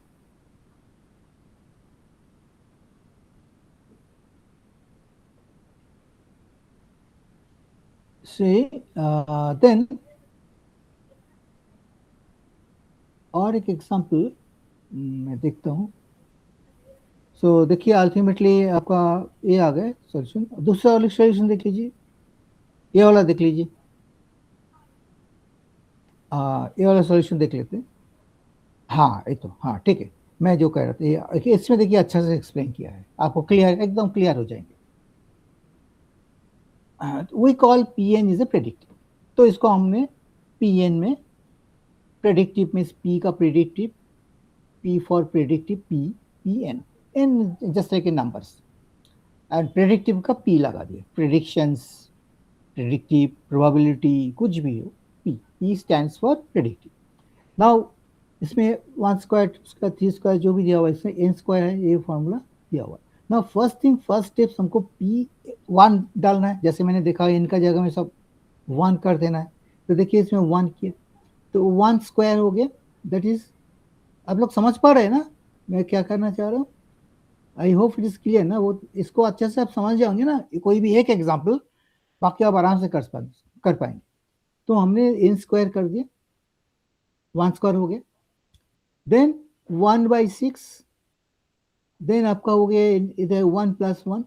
से देन और एक एग्जांपल मैं देखता हूँ। सो देखिए अल्टीमेटली आपका ये आ गया सॉल्यूशन। दूसरा वाला सॉल्यूशन देख लीजिए, ये वाला देख लीजिए। ये वाला सॉल्यूशन देख लेते हैं। हाँ ये तो हाँ ठीक है, मैं जो कह रहा था इसमें देखिए अच्छा से एक्सप्लेन किया है, आपको क्लियर एकदम क्लियर हो जाएंगे। We call P n is a predictive, तो इसको हमने पी एन में प्रेडिक्टिव में पी का predictive, P for predictive P, P n, n just like a numbers, and predictive का पी लगा दिया, प्रेडिक्शंस, प्रेडिक्टिव, प्रोबेबिलिटी, कुछ भी हो, P, P stands for predictive. Now इसमें 1 स्क्वायर 2 स्क्वायर 3 स्क्वायर जो भी दिया हुआ है, इसमें n स्क्वायर है, ये फॉर्मूला दिया हुआ है। Now first thing first step हमको p1 डालना है, जैसे मैंने देखा n का जगह में सब 1 कर देना है। तो देखिए इसमें 1 किया तो 1 स्क्वायर हो गया, दैट इज, आप लोग समझ पा रहे हैं ना मैं क्या करना चाह रहा हूँ? आई होप इट इज क्लियर ना, वो इसको अच्छे से आप समझ जाओगे ना, कोई भी एक एग्जाम्पल, बाकी आप आराम से कर पाएंगे। तो हमने n स्क्वायर कर दिया, 1 स्क्वायर हो गया, देन 1/6, देन आपका हो गया इधर 1 + 1,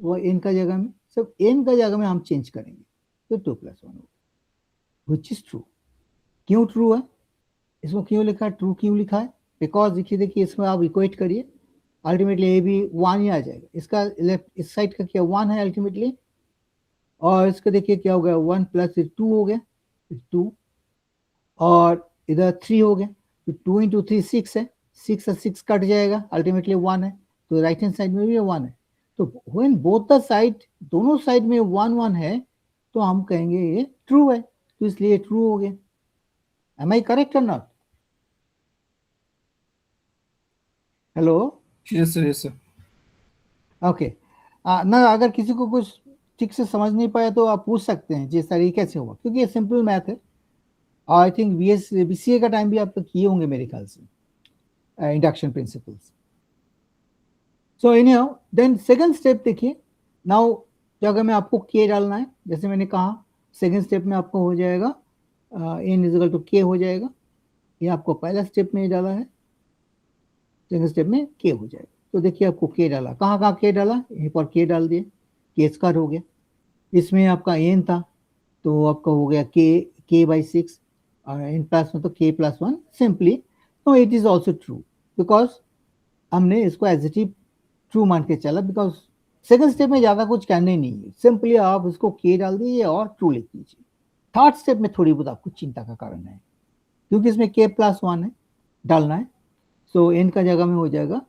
वो n का जगह में, सब n का जगह में हम चेंज करेंगे, तो 2 + 1 होगा, विच इज ट्रू। क्यों ट्रू है, इसको क्यों लिखा है, ट्रू क्यों लिखा है? बिकॉज देखिए इसमें आप इक्वेट करिए, अल्टीमेटली ये भी 1 ही आ जाएगा, इसका लेफ्ट इस साइड का क्या 1 है अल्टीमेटली, और इसका देखिए क्या हो गया 1 + 2 हो गया 2, और इधर 3 हो गया, तो 2 × 3 6 है, 6 से 6 कट जाएगा, अल्टीमेटली 1 है, तो राइट हैंड साइड में भी 1 है। तो व्हेन बोथ द साइड, दोनों साइड में 1 1 है, तो हम कहेंगे ये ट्रू है, तो इसलिए ट्रू हो गया। एम आई करेक्ट और not? Hello, Yes, sir. Yes, sir. Okay. ना अगर किसी को कुछ ठीक से समझ नहीं पाया तो आप पूछ सकते हैं जिस तरीके से हुआ, क्योंकि ये सिंपल मैथ है। आई थिंक बीसीए का टाइम भी आप तो किए होंगे मेरे ख्याल से, इंडक्शन प्रिंसिपल्स। सो एनीहाउ देन सेकंड स्टेप देखिए, नाउ जगह में आपको के डालना है, जैसे मैंने कहा सेकंड स्टेप में आपको हो जाएगा n = k हो जाएगा, ये आपको पहला स्टेप में डाला है, सेकंड स्टेप में के हो जाएगा। तो देखिए आपको के डाला, कहाँ कहाँ के डाला, यहीं पर के डाल दिए, के स्क्वायर हो गया, इसमें आपका n था तो आपका हो गया k/6, और n प्लस में तो k + 1 सिंपली, तो it is also true, because हमने इसको एज इट इज ट्रू मान के चला, बिकॉज सेकंड स्टेप में ज्यादा कुछ करने नहीं है, सिंपली आप इसको के डाल दीजिए और ट्रू लिख दीजिए। थर्ड स्टेप में थोड़ी बहुत आपको चिंता का कारण है, क्योंकि इसमें k + 1 है डालना है, सो n का जगह में हो जाएगा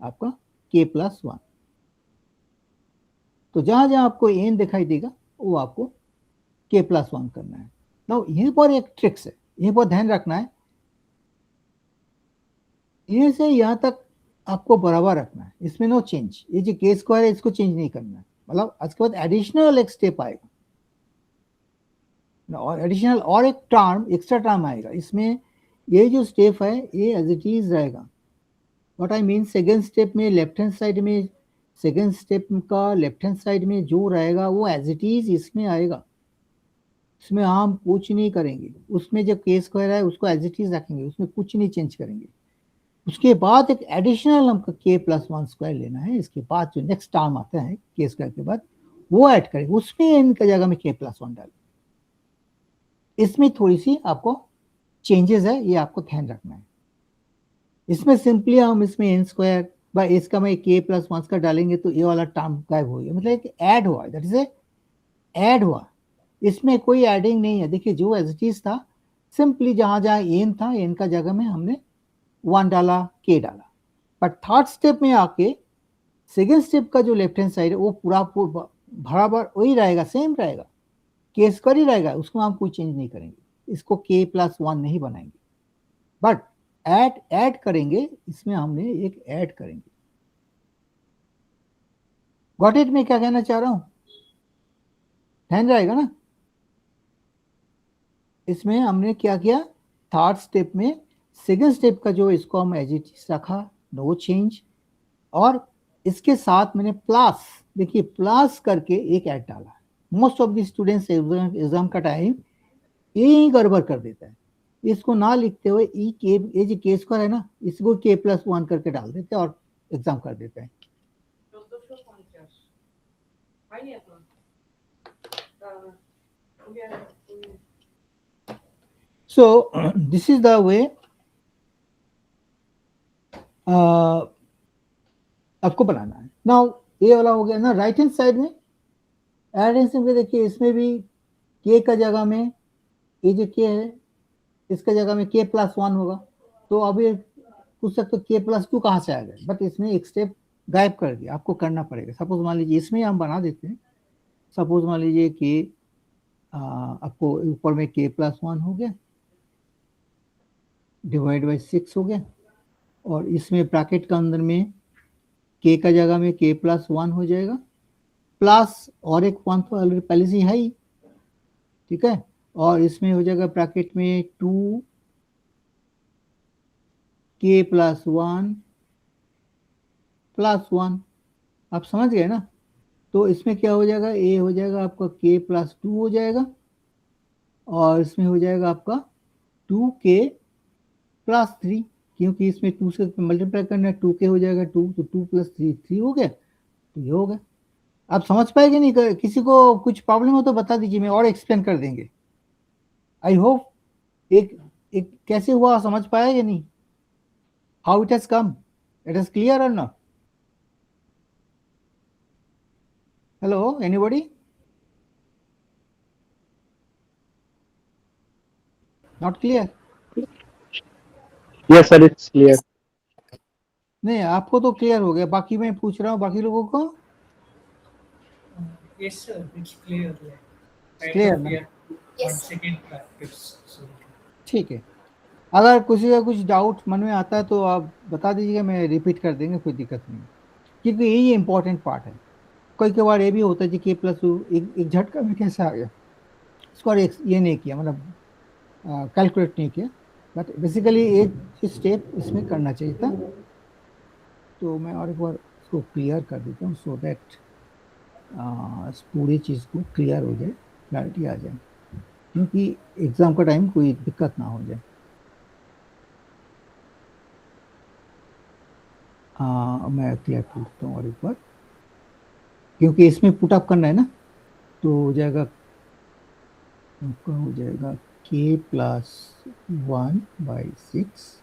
आपका k + 1। तो जहां जहां आपको n दिखाई देगा वो आपको k + 1 करना है। नाउ यहीं पर एक ट्रिक्स है, यहीं पर ध्यान रखना है, ये से यहाँ तक आपको बराबर रखना है, इसमें नो चेंज, ये जो k स्क्वायर है इसको चेंज नहीं करना है, मतलब उसके बाद एडिशनल एक स्टेप आएगा और एडिशनल और एक टर्म एक्स्ट्रा टर्म आएगा, इसमें ये जो स्टेप है ये एज इट इज रहेगा। What I mean, second step में लेफ्ट हैंड साइड में, सेकेंड स्टेप का लेफ्ट हैंड साइड में जो रहेगा वो एज इट इज इसमें आएगा, इसमें हम कुछ नहीं करेंगे, उसमें जो के स्क्वायर है उसको एज इट इज रखेंगे, उसमें कुछ नहीं चेंज करेंगे। उसके बाद एक एडिशनल हमको k + 1 स्क्वायर लेना है, इसके बाद जो नेक्स्ट टर्म आता है के स्क्वायर के बाद वो ऐड करेंगे, उसमें n का जगह में k + 1 डालेंगे। इसमें थोड़ी सी आपको चेंजेस है, ये आपको ध्यान रखना है। इसमें सिंपली हम इसमें n स्क्वायर बाय इसका में k + 1 का डालेंगे तो ये वाला टर्म गायब हो गया, मतलब एक ऐड हुआ, दैट इज ऐड हुआ, इसमें कोई एडिंग नहीं है। देखिए जो एज इट इज था, सिंपली जहां जहां n था n का जगह में हमने 1 डाला, k डाला। बट थर्ड स्टेप में आके सेकेंड स्टेप का जो लेफ्ट हैंड साइड है वो पूरा बराबर वही रहेगा, सेम रहेगा, k स्क्वायर ही रहेगा, उसको हम कोई चेंज नहीं करेंगे, इसको k + 1 नहीं बनाएंगे, बट ऐड करेंगे, इसमें हमने एक ऐड करेंगे। Got it? में क्या कहना चाह रहा हूं, ध्यान रहेगा ना? इसमें हमने क्या किया, थर्ड स्टेप में सेकेंड स्टेप का जो इसको हम एज इट इज रखा, नो चेंज, और इसके साथ मैंने प्लस, देखिए प्लस करके एक ऐड डाला, most of the students exam का टाइम यही गड़बड़ कर देता है। इसको ना लिखते हुए ई के, ये जो के स्क्वायर है ना, इसको के प्लस 1 करके डाल देते हैं और एग्जाम कर देते हैं। So this is the way आपको बनाना है। नाउ ये वाला हो गया ना। राइट हैंड साइड में एडिशन में देखिए, इसमें भी के का जगह में ये जो के है, इसका जगह में के प्लस 1 होगा। तो अभी पूछ सकते हो के प्लस 2 कहाँ से आ गए, बट इसमें एक स्टेप गायब कर दिया, आपको करना पड़ेगा। सपोज मान लीजिए इसमें हम बना देते हैं। सपोज मान लीजिए कि आपको ऊपर में के प्लस 1 हो गया डिवाइड बाई 6 हो गया, और इसमें ब्रैकेट का अंदर में के का जगह में के प्लस 1 हो जाएगा, प्लस और एक 1 तो ऑलरेडी पहले से है ही, ठीक है। और इसमें हो जाएगा ब्रैकेट में 2 के प्लस 1 प्लस 1। आप समझ गए ना। तो इसमें क्या हो जाएगा, ए हो जाएगा आपका के प्लस 2 हो जाएगा, और इसमें हो जाएगा आपका 2k प्लस 3, क्योंकि इसमें 2 से मल्टीप्लाई करना है, 2k हो जाएगा 2, तो 2 प्लस 3 3 हो गया। तो ये हो गया। आप समझ पाएंगे नहीं? किसी को कुछ प्रॉब्लम हो तो बता दीजिए, मैं और एक्सप्लेन कर देंगे। आई होप एक एक कैसे हुआ समझ पाया या नहीं? How it has come, it is clear और not? Hello, anybody? Not clear? Yes, sir, it's clear. नहीं, आपको तो क्लियर हो गया, बाकी मैं पूछ रहा हूँ बाकी लोगों को। Yes, sir, it's clear. Right Clear, now we na? are Yes, on sir. second practice. So ठीक है। अगर किसी का कुछ डाउट मन में आता है तो आप बता दीजिएगा, मैं रिपीट कर देंगे, कोई दिक्कत नहीं, क्योंकि यही इंपॉर्टेंट पार्ट है। कई कई बार ये भी होता है कि के प्लस एक झटका में कैसे आ गया, इसको और ये नहीं किया, मतलब कैलकुलेट नहीं किया, बट बेसिकली एक स्टेप इसमें करना चाहिए था। तो मैं और एक बार इसको क्लियर कर देता हूँ, सो दैट पूरी चीज़ को क्लियर हो जाए, क्लैरिटी आ जाए, क्योंकि एग्ज़ाम का टाइम कोई दिक्कत ना हो जाए। मैं क्लियर पूछता हूँ और एक बार, क्योंकि इसमें पुटअप करना है ना, तो हो जाएगा आपका, हो जाएगा के प्लस 1/6,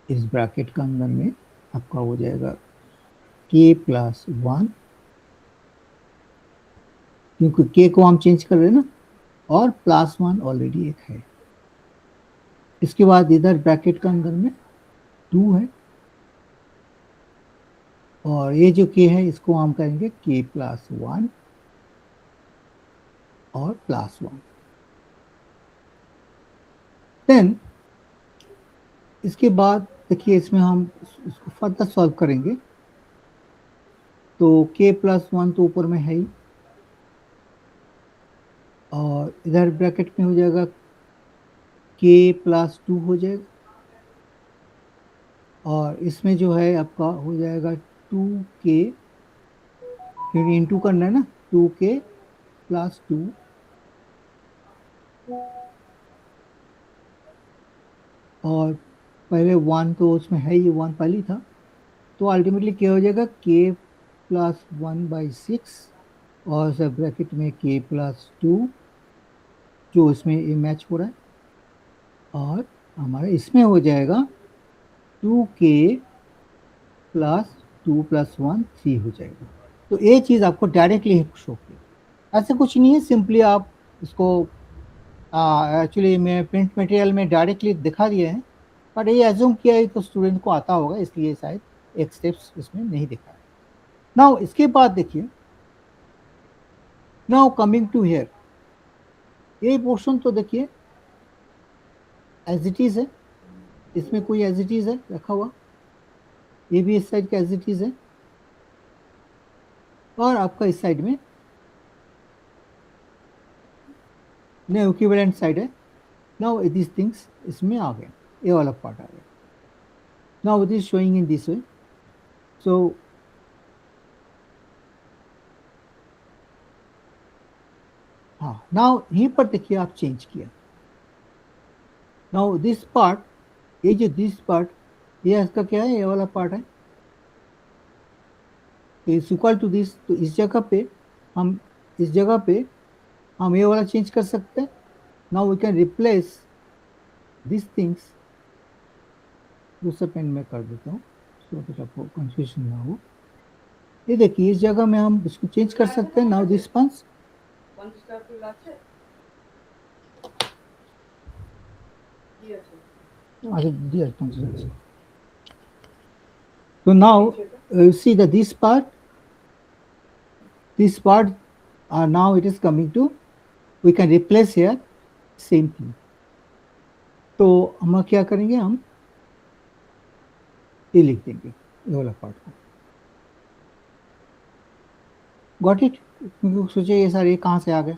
इस ब्रैकेट का अंदर में आपका हो जाएगा के प्लस 1, क्योंकि के को हम चेंज कर रहे हैं ना, और प्लस 1 ऑलरेडी एक है। इसके बाद इधर ब्रैकेट का अंदर में 2 है, और ये जो के है इसको हम करेंगे के प्लस 1 और प्लस 1। देन इसके बाद देखिए, इसमें हम इसको फर्दर सॉल्व करेंगे। तो के प्लस 1 तो ऊपर में है ही, और इधर ब्रैकेट में हो जाएगा के प्लस 2 हो जाएगा, और इसमें जो है आपका हो जाएगा 2k, क्योंकि इंटू करना है ना, 2k प्लस 2, और पहले 1 तो उसमें है ही, 1 पहले ही था, तो अल्टीमेटली क्या हो जाएगा के प्लस 1/6, और सब ब्रैकेट में के प्लस 2, जो इसमें ये मैच हो रहा है, और हमारा इसमें हो जाएगा 2k प्लस 2 प्लस 1 3 हो जाएगा। तो ये चीज़ आपको डायरेक्टली शो किया, ऐसे कुछ नहीं है, सिंपली आप इसको एक्चुअली मैं प्रिंट मटेरियल में डायरेक्टली दिखा दिए हैं, बट ये एज्यूम किया है तो स्टूडेंट को आता होगा, इसलिए शायद एक स्टेप्स इसमें नहीं दिखा है। नाउ इसके बाद देखिए, नाउ कमिंग टू हियर, ये पोर्शन तो देखिए एज इट इज है, इसमें कोई एज इट इज है रखा हुआ, ये भी इस साइड का एज इट इज है, और आपका इस साइड में नए इक्विवेलेंट साइड है। नाउ दिस थिंग्स इसमें आ गए, ये वाला पार्ट आ गया। Now it is showing in this way, so हाँ, नाउ यहीं पर देखिए आप चेंज किया। नाउ दिस पार्ट, ये जो दिस पार्ट, ये इसका क्या है, ये वाला पार्ट है, इज इक्वल टू दिस। तो इस जगह पे हम इस जगह पे हम ये वाला चेंज कर सकते हैं। Now we can replace this things. दूसरा पेन में कर देता हूँ तो आपको कंफ्यूजन ना हो। ये देखिए इस जगह में हम इसको चेंज कर सकते हैं। Now this punch, dear punch. So now you see that this part now it is coming to, we can replace here same thing. तो हम क्या करेंगे, हम ये लिख देंगे ये वाला पार्ट को। Got it? क्योंकि सोचे ये सारे कहाँ से आ गए,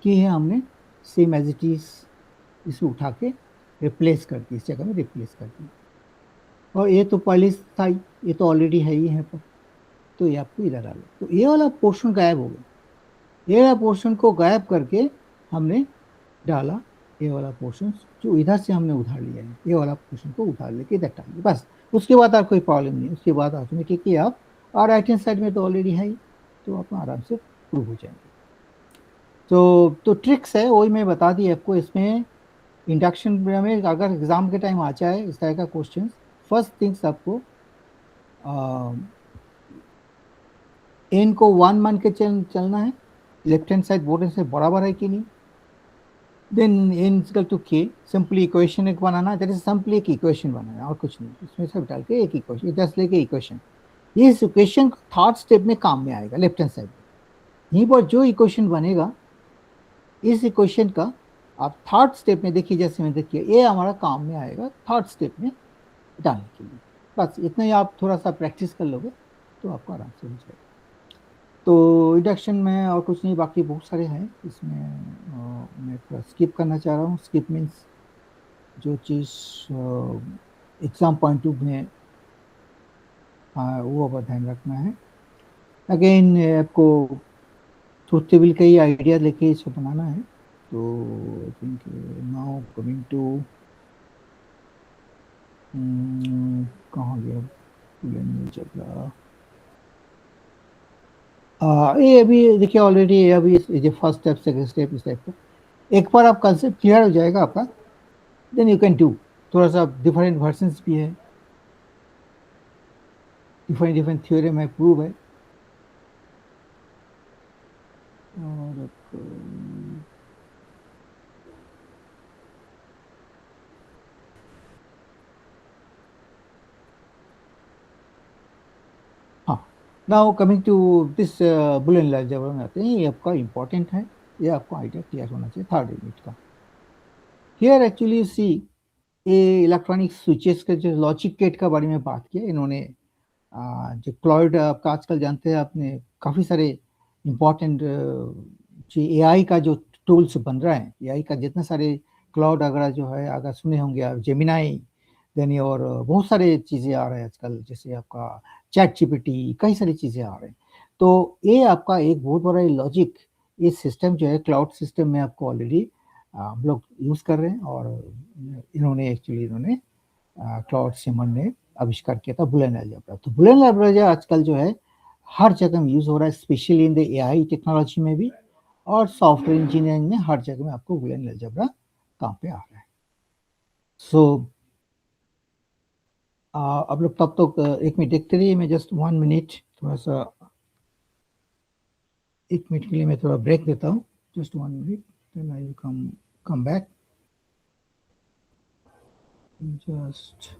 कि है हमने सेम एज इट इज इसे उठा के रिप्लेस कर दी, इस जगह में रिप्लेस कर दी। और ये तो पहले था ही, ये तो ऑलरेडी है ही यहाँ पर, तो ये आपको इधर डालो। तो ये वाला पोर्शन गायब हो गया। ये वाला पोर्शन को गायब करके हमने डाला ये वाला पोर्शन जो इधर से हमने उधार लिया है, ये वाला पोर्शन को उधार लेके इधर डाल दिया, बस। उसके बाद आप कोई प्रॉब्लम नहीं, उसके बाद ऑटोमेटिकली आप, और राइट हैंड साइड में तो ऑलरेडी है ही, तो आप आराम से प्रूव हो जाएंगे। तो ट्रिक्स है वही मैं बता दी आपको। इसमें इंडक्शन में अगर एग्जाम के टाइम आ जाए इस तरह का क्वेश्चन, फर्स्ट थिंग्स आपको एन को 1 मान के चलना है, लेफ्ट हैंड साइड बोर्ड से बराबर है कि नहीं। देन एन इक्वल टू के, सिंपली इक्वेशन एक बनाना, दैट इज सिंपली एक इक्वेशन बनाना और कुछ नहीं, इसमें सब डाल के एक इक्वेशन, जस्ट लेके इक्वेशन। ये इक्वेशन थर्ड स्टेप में काम में आएगा, लेफ्ट हैंड साइड में। यहीं पर जो इक्वेशन बनेगा, इस इक्वेशन का आप थर्ड स्टेप में देखिए, जैसे मैं देखिए ये हमारा काम में आएगा थर्ड स्टेप में डालने के लिए। बस इतना ही आप थोड़ा सा प्रैक्टिस कर लोगे तो आपको आराम से हो जाएगा। तो इंडक्शन में और कुछ नहीं, बाकी बहुत सारे हैं इसमें। मैं थोड़ा स्किप करना चाह रहा हूँ। स्किप मीन्स जो चीज़ एग्ज़ाम पॉइंट ऑफ में वो पर ध्यान रखना है। अगेन आपको ट्रुथ टेबल का ही आइडिया लेके इसको बनाना है। तो I think now coming to कहाँ गया चला, ये अभी देखिए ऑलरेडी अभी ये फर्स्ट स्टेप सेकंड स्टेप इस टाइप का। एक बार आप कंसेप्ट क्लियर हो जाएगा आपका, देन यू कैन डू। थोड़ा सा डिफरेंट वर्जन्स भी है, डिफरेंट थ्योरम है, प्रूव है। और हाँ, now coming to this Boolean algebra में आते हैं। ये आपका इम्पोर्टेंट है, ये आपको आइडिया क्लियर होना चाहिए थर्ड यूनिट का। हियर एक्चुअली यू सी ये इलेक्ट्रॉनिक स्विचेस के जो लॉजिक गेट का बारे में बात किया इन्होंने। जो क्लाउड आपका आजकल जानते हैं आपने, काफ़ी सारे इम्पोर्टेंट जो एआई का जो टूल्स बन रहा है, एआई का जितने सारे क्लाउड वगैरह जो है, अगर सुने होंगे आप, जेमिनाई, देन और बहुत सारे चीज़ें आ रहे हैं आजकल, जैसे आपका चैट जीपीटी, कई सारी चीज़ें आ रहे हैं। तो ये आपका एक बहुत बड़ा लॉजिक, ये सिस्टम जो है क्लाउड सिस्टम में आपको ऑलरेडी हम लोग यूज़ कर रहे हैं। और इन्होंने क्लाउड सिमन ने आविष्कार किया था बुलियन अलजेब्रा। तो बुलियन अलजेब्रा आजकल जो है हर जगह में यूज़ हो रहा है, specially in the AI technology में भी, और सॉफ्टवेयर इंजीनियरिंग में हर जगह में आपको बुलियन अलजेब्रा काम पे आ रहा है। सो अब लोग तब तक एक मिनट देखते रहिए, मैं जस्ट 1 मिनट थोड़ा सा 1 मिनट के लिए मैं थोड़ा ब्रेक देता हूँ, just 1 minute, then I will come back. Just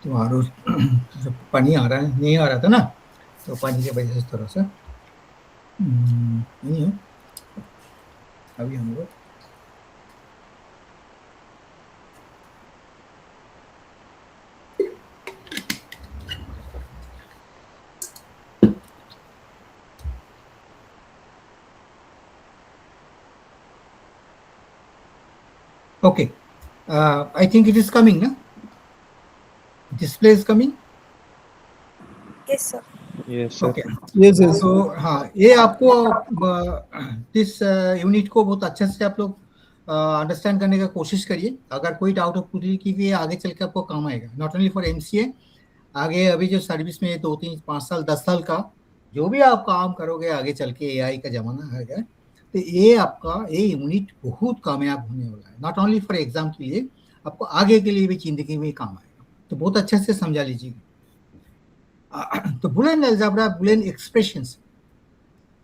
तो आर जब पानी आ रहा है, नहीं आ रहा था ना, तो पानी की वजह से थोड़ा सा नहीं है। अभी हम लोग okay. I think it is coming, na? Display is coming. Yes, sir. Yes, sir. Okay. Yes, yes. तो हाँ, ये आपको इस यूनिट को बहुत अच्छे से आप लोग अंडरस्टैंड करने का कोशिश करिए। अगर कोई डाउट हो पूरी कीजिए, आगे चल के आपको काम आएगा, नॉट ओनली फॉर एमसीए, आगे अभी जो सर्विस में 2 3 5 साल 10 साल का जो भी आप काम करोगे आगे चल के, एआई का जमाना आएगा, तो ये आपका ये यूनिट बहुत कामयाब होने वाला है, नॉट ओनली फॉर एग्जाम के लिए, आपको आगे के लिए भी जिंदगी में काम आएगा। तो बहुत अच्छे से समझा लीजिए। तो बुलियन अलजेब्रा, बुलियन एक्सप्रेशंस,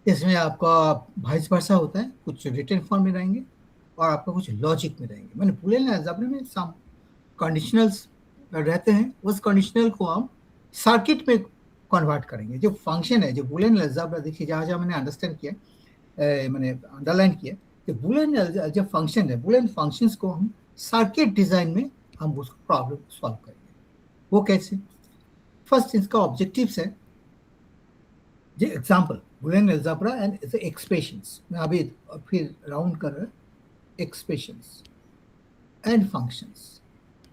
इसमें आपका वाइस वर्सा होता है, कुछ रिटन फॉर्म में रहेंगे और आपका कुछ लॉजिक में रहेंगे। मैंने बुलियन अलजेब्रा में सम कंडीशनल्स रहते हैं, उस कंडीशनल को हम सर्किट में कन्वर्ट करेंगे। जो फंक्शन है, जो बुलियन अलजेब्रा, देखिए जहाँ जहाँ मैंने अंडरस्टैंड किया, मैंने अंडरलाइन किया, तो बुलियन जो फंक्शन है, बुलियन फंक्शंस को हम सर्किट डिजाइन में हम उसको प्रॉब्लम सॉल्व करेंगे। वो कैसे? फर्स्ट इसका ऑब्जेक्टिव्स है, जो example Boolean algebra and expressions, मैं अभी फिर राउंड कर रहा हूं, एक्सप्रेशंस एंड फंक्शंस।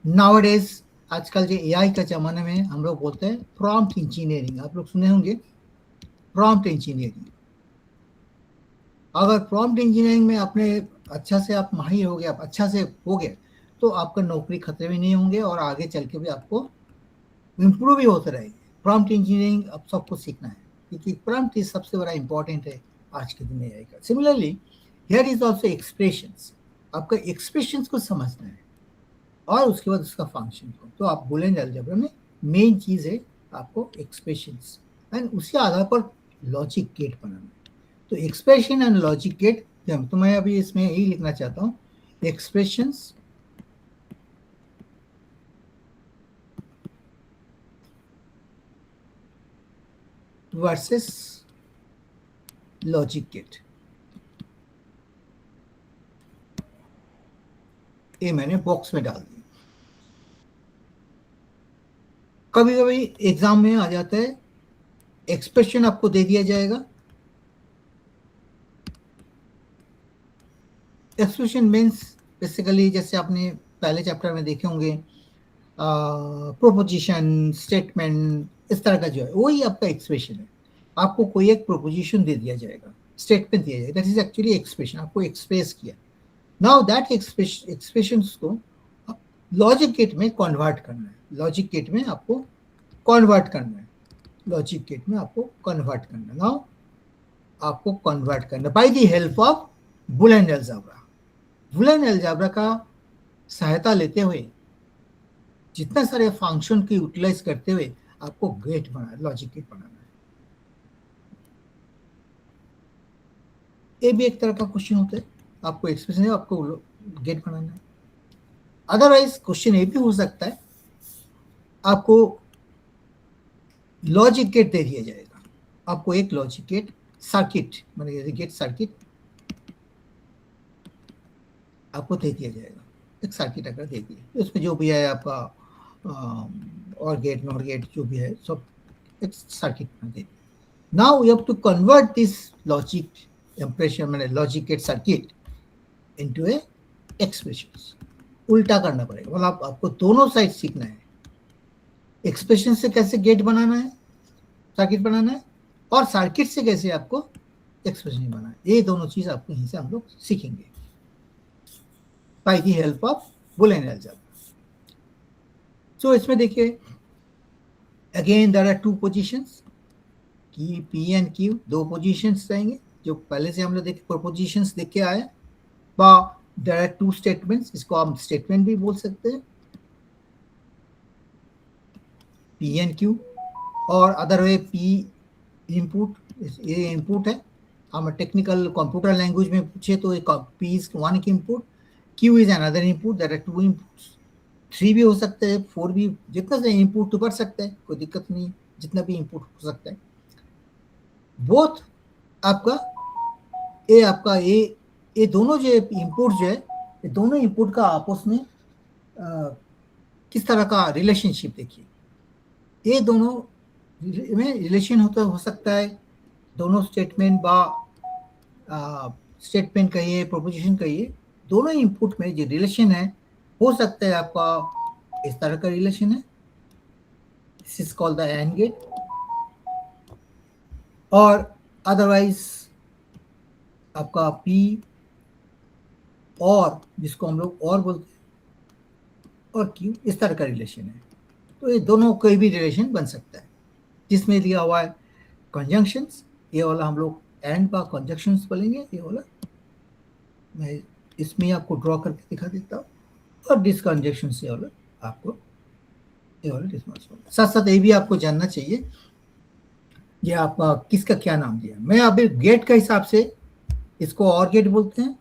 नाउअडेज, आजकल जो एआई का जमाने में हम लोग बोलते हैं प्रॉम्प्ट इंजीनियरिंग, आप लोग सुने होंगे प्रॉम्प्ट इंजीनियरिंग। अगर प्रॉम्प्ट इंजीनियरिंग में अपने अच्छा से आप माहिर हो गए, आप अच्छा से हो गए, तो आपका नौकरी खतरे में नहीं होंगे और आगे चल के भी आपको इम्प्रूव भी होते रहेंगे। प्रॉम्प्ट इंजीनियरिंग अब सबको सीखना है, क्योंकि प्रॉम्प्ट इज सबसे बड़ा इंपॉर्टेंट है आज के दिन में एआई का। Similarly here is also expressions, आपका एक्सप्रेशंस को समझना है और उसके बाद उसका फंक्शन को। तो आप बुलियन अलजेब्रा में मेन चीज है आपको एक्सप्रेशंस एंड उसके आधार पर लॉजिक गेट बनाना है। तो एक्सप्रेशन एंड लॉजिक गेट, तो मैं अभी इसमें यही लिखना चाहता हूँ, एक्सप्रेशंस वर्सेस लॉजिक गेट। ये मैंने बॉक्स में डाल दिया। कभी कभी एग्जाम में आ जाता है, एक्सप्रेशन आपको दे दिया जाएगा, एक्सप्रेशन मीन्स बेसिकली जैसे आपने पहले चैप्टर में देखे होंगे, प्रोपोजिशन, स्टेटमेंट, इस तरह का जो है वही आपका एक्सप्रेशन है। आपको कोई एक प्रोपोजिशन दे दिया जाएगा, स्टेटमेंट दिया जाएगा, दैट इज एक्चुअली एक्सप्रेशन, आपको एक्सप्रेस किया। नाउ दैट एक्सप्रेशंस को लॉजिक गेट में कन्वर्ट करना है, लॉजिक गेट में आपको कन्वर्ट करना है, लॉजिक गेट में आपको कन्वर्ट करना है। नाउ आपको कन्वर्ट करना bye the help of Boolean algebra. Boolean algebra का सहायता लेते हुए, जितना सारे फंक्शन को यूटिलाइज करते हुए आपको गेट बनाना, लॉजिक गेट बनाना है। ये भी एक तरह का क्वेश्चन होता है, आपको एक्सप्रेशन है, आपको गेट बनाना है। अदरवाइज क्वेश्चन ये भी हो सकता है, आपको लॉजिक गेट दे दिया जाएगा, आपको एक लॉजिक गेट सर्किट, मतलब गेट सर्किट आपको दे दिया जाएगा, एक सर्किट अगर दे दिया, उसमें जो भी है आपका और गेट नॉट गेट जो भी है सब एक सर्किट में दे दिया। Now you have to convert this logic impression, मैंने logic gate circuit into a expressions. उल्टा करना पड़ेगा, मतलब आपको दोनों साइड सीखना है, एक्सप्रेशन से कैसे गेट बनाना है, सर्किट बनाना है, और सर्किट से कैसे आपको एक्सप्रेशन बनाना है। ये दोनों चीज आपको यहीं से हम लोग सीखेंगे by the help of Boolean algebra. So इसमें देखिए again there are two positions, की पी एंड क्यू, दो पोजीशंस रहेंगे जो पहले से हम लोग देखे, प्रोपोजिशंस देख के आए। देयर आर टू स्टेटमेंट्स, इसको हम स्टेटमेंट भी बोल सकते हैं, पी एंड क्यू, और अदर वे पी इनपुट, ये इनपुट है। हम टेक्निकल कंप्यूटर लैंग्वेज में पूछे तो P is one input, Q is another input, there are two inputs, 3 भी हो सकते हैं, 4 भी, जितना से इनपुट तो कर सकते हैं, कोई दिक्कत नहीं, जितना भी इनपुट हो सकता है। बोथ आपका ए ये दोनों जो इनपुट जो है, ये दोनों इनपुट का आपस में किस तरह का रिलेशनशिप देखिए। ये दोनों में रिलेशन होता हो सकता है, दोनों स्टेटमेंट बा स्टेटमेंट कहिए, प्रोपोजिशन कहिए, दोनों इनपुट में जो रिलेशन है हो सकता है आपका इस तरह का रिलेशन है, this is called the and gate, और अदरवाइज आपका पी और जिसको हम लोग और बोलते हैं और क्यू, इस तरह का रिलेशन है। तो ये दोनों कोई भी रिलेशन बन सकता है जिसमें लिया हुआ है कंजंक्शंस। ये वाला हम लोग एंड का कंजंक्शंस बोलेंगे, ये वाला मैं इसमें आपको ड्रॉ करके दिखा देता हूँ, और डिसकंजंक्शन से वाला आपको ये वाला रिस्पॉन्स होगा। साथ साथ ये भी आपको जानना चाहिए ये आपका किसका क्या नाम दिया। मैं अभी गेट का हिसाब से इसको और गेट बोलते हैं,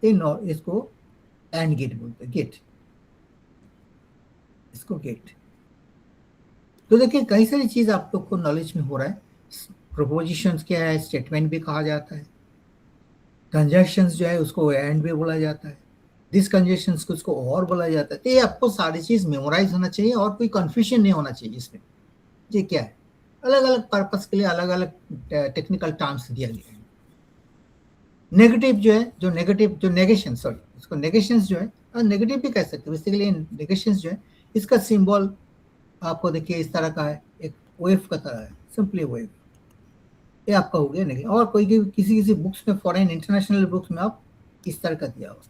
इसको एंड गेट बोलते हैं, गेट, इसको गेट। तो देखिए कई सारी चीज आप लोग को नॉलेज में हो रहा है। प्रोपोजिशंस क्या है, स्टेटमेंट भी कहा जाता है, कंजंक्शंस जो है उसको एंड भी बोला जाता है, डिसकंजंक्शंस को उसको और बोला जाता है। तो ये आपको सारी चीज मेमोराइज होना चाहिए और कोई कंफ्यूजन नहीं होना चाहिए इसमें। ये क्या है, अलग अलग पर्पस के लिए अलग अलग टेक्निकल टर्म्स दिया गया है। नेगेटिव जो है, जो नेगेशन, सॉरी इसको नेगेशंस जो है, और नेगेटिव भी कह सकते हैं बेसिकली। नेगेशंस जो है इसका सिंबल आपको देखिए इस तरह का है, एक वेव का तरह है, सिंपली वेव। ये आपका हो गया नेगेटिव। और कोई किसी बुक्स में, फॉरेन इंटरनेशनल बुक्स में आप इस तरह का दिया हुआ,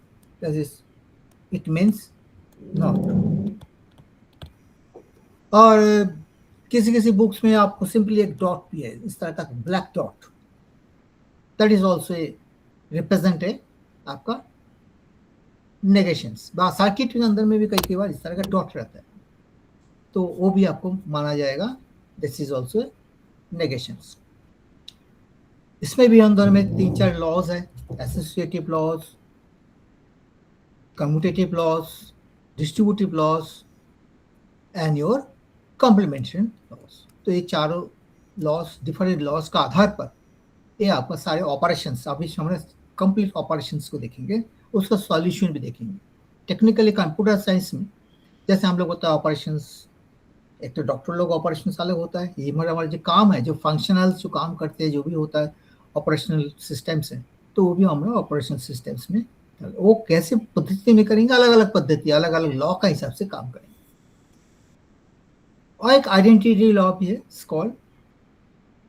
इट मीन्स नॉट। और किसी बुक्स में आपको सिंपली एक डॉट भी है, इस तरह का black dot, that is also represent है आपका नेगेशंस। सर्किट के अंदर में भी कई बार इस तरह का डॉट रहता है, तो वो भी आपको माना जाएगा, दिस इज ऑल्सो नेगेशंस। इसमें भी अंदर में 3-4 लॉज है, associative laws, commutative laws, distributive laws and your complementation laws. तो ये चारों लॉज, डिफरेंट लॉज का आधार पर ये आपका सारे ऑपरेशंस, अभी हमने कंप्लीट ऑपरेशंस को देखेंगे, उसका सॉल्यूशन भी देखेंगे। टेक्निकली कंप्यूटर साइंस में जैसे हम लोग होता है ऑपरेशंस, एक तो डॉक्टर लोग ऑपरेशंस अलग होता है, ये हमारा जो काम है, जो फंक्शनल जो काम करते हैं, जो भी होता है ऑपरेशनल सिस्टम्स है, तो वो भी हम लोग ऑपरेशनल सिस्टम्स में वो कैसे पद्धति में करेंगे, अलग अलग पद्धति, अलग अलग लॉ का हिसाब से काम करेंगे। और एक आइडेंटिटी लॉ भी है, called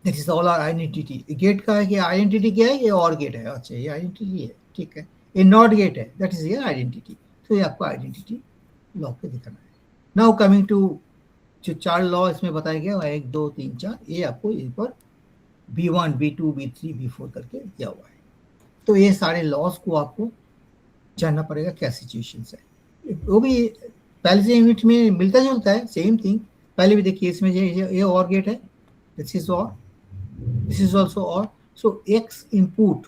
that is all are identity. Gate का है कि आइडेंटिटी क्या है, ये और गेट है, अच्छा ये आइडेंटिटी है, ठीक है, ये नॉट गेट है, दैट इज ये आइडेंटिटी। तो ये आपको आइडेंटिटी लॉ पे दिखाना है। नाउ कमिंग टू जो 4 लॉ इसमें बताया गया, 1 2 3 4, ये आपको यहीं पर B1 B2 B3 B4 करके दिया हुआ है। तो ये सारे लॉस को आपको जानना पड़ेगा क्या सिचुएशन है। वो भी पहले से यूनिट में मिलता जुलता है, सेम थिंग। पहले भी देखिए इसमें ये और गेट है, this is or, this is also or. So x input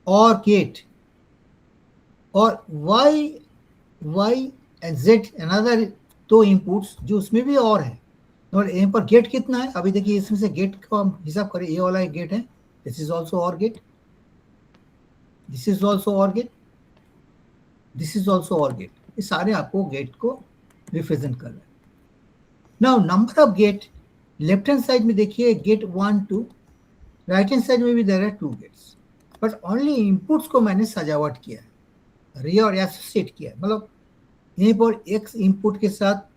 or gate, or y and z another 2 inputs जो उसमें भी और है। और यहाँ पर गेट कितना है, अभी देखिए इसमें से गेट को हम हिसाब करें, ये वाला एक गेट है, this is also or gate, this is also or gate, this is also or gate. ये सारे आपको गेट को रिप्रेजेंट कर रहे हैं। Now number of gate, left hand side में देखिए गेट 1 2, राइट हैंड साइड में भी there are 2 gates, but only inputs को मैंने सजावट किया है, रियर एसोसिएट किया है। मतलब यहीं पर एक्स इनपुट के साथ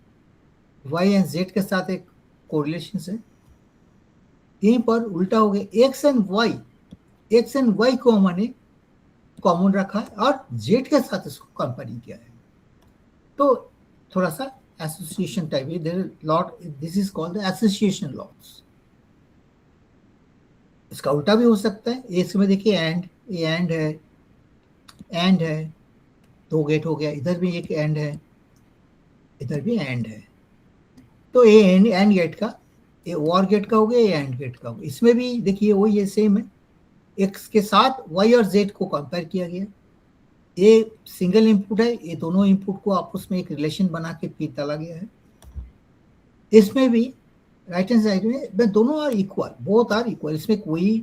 वाई एंड जेड के साथ एक कोरिलेशन है, यहीं पर उल्टा हो गया, एक्स एंड वाई को मैंने कॉमन रखा है और जेड के साथ इसको कंपेयरिंग किया है। तो थोड़ा सा एसोसिएशन टाइप है, there lot, this is called the association laws. इसका उल्टा भी हो सकता है, इसमें देखिए एंड, ये एंड है, 2 गेट हो गया, इधर भी एक एंड है, इधर भी एंड है। तो ये एंड गेट का, ये और गेट का हो गया, ये एंड गेट का हो गया। इसमें भी देखिए वही ये सेम है, एक्स के साथ वाई और जेड को कंपेयर किया गया। ये सिंगल इनपुट है, ये दोनों इनपुट को आपस में एक रिलेशन बना के फिर डाला गया है। इसमें भी राइट हैंड साइड में दोनों are equal, both are equal, इसमें कोई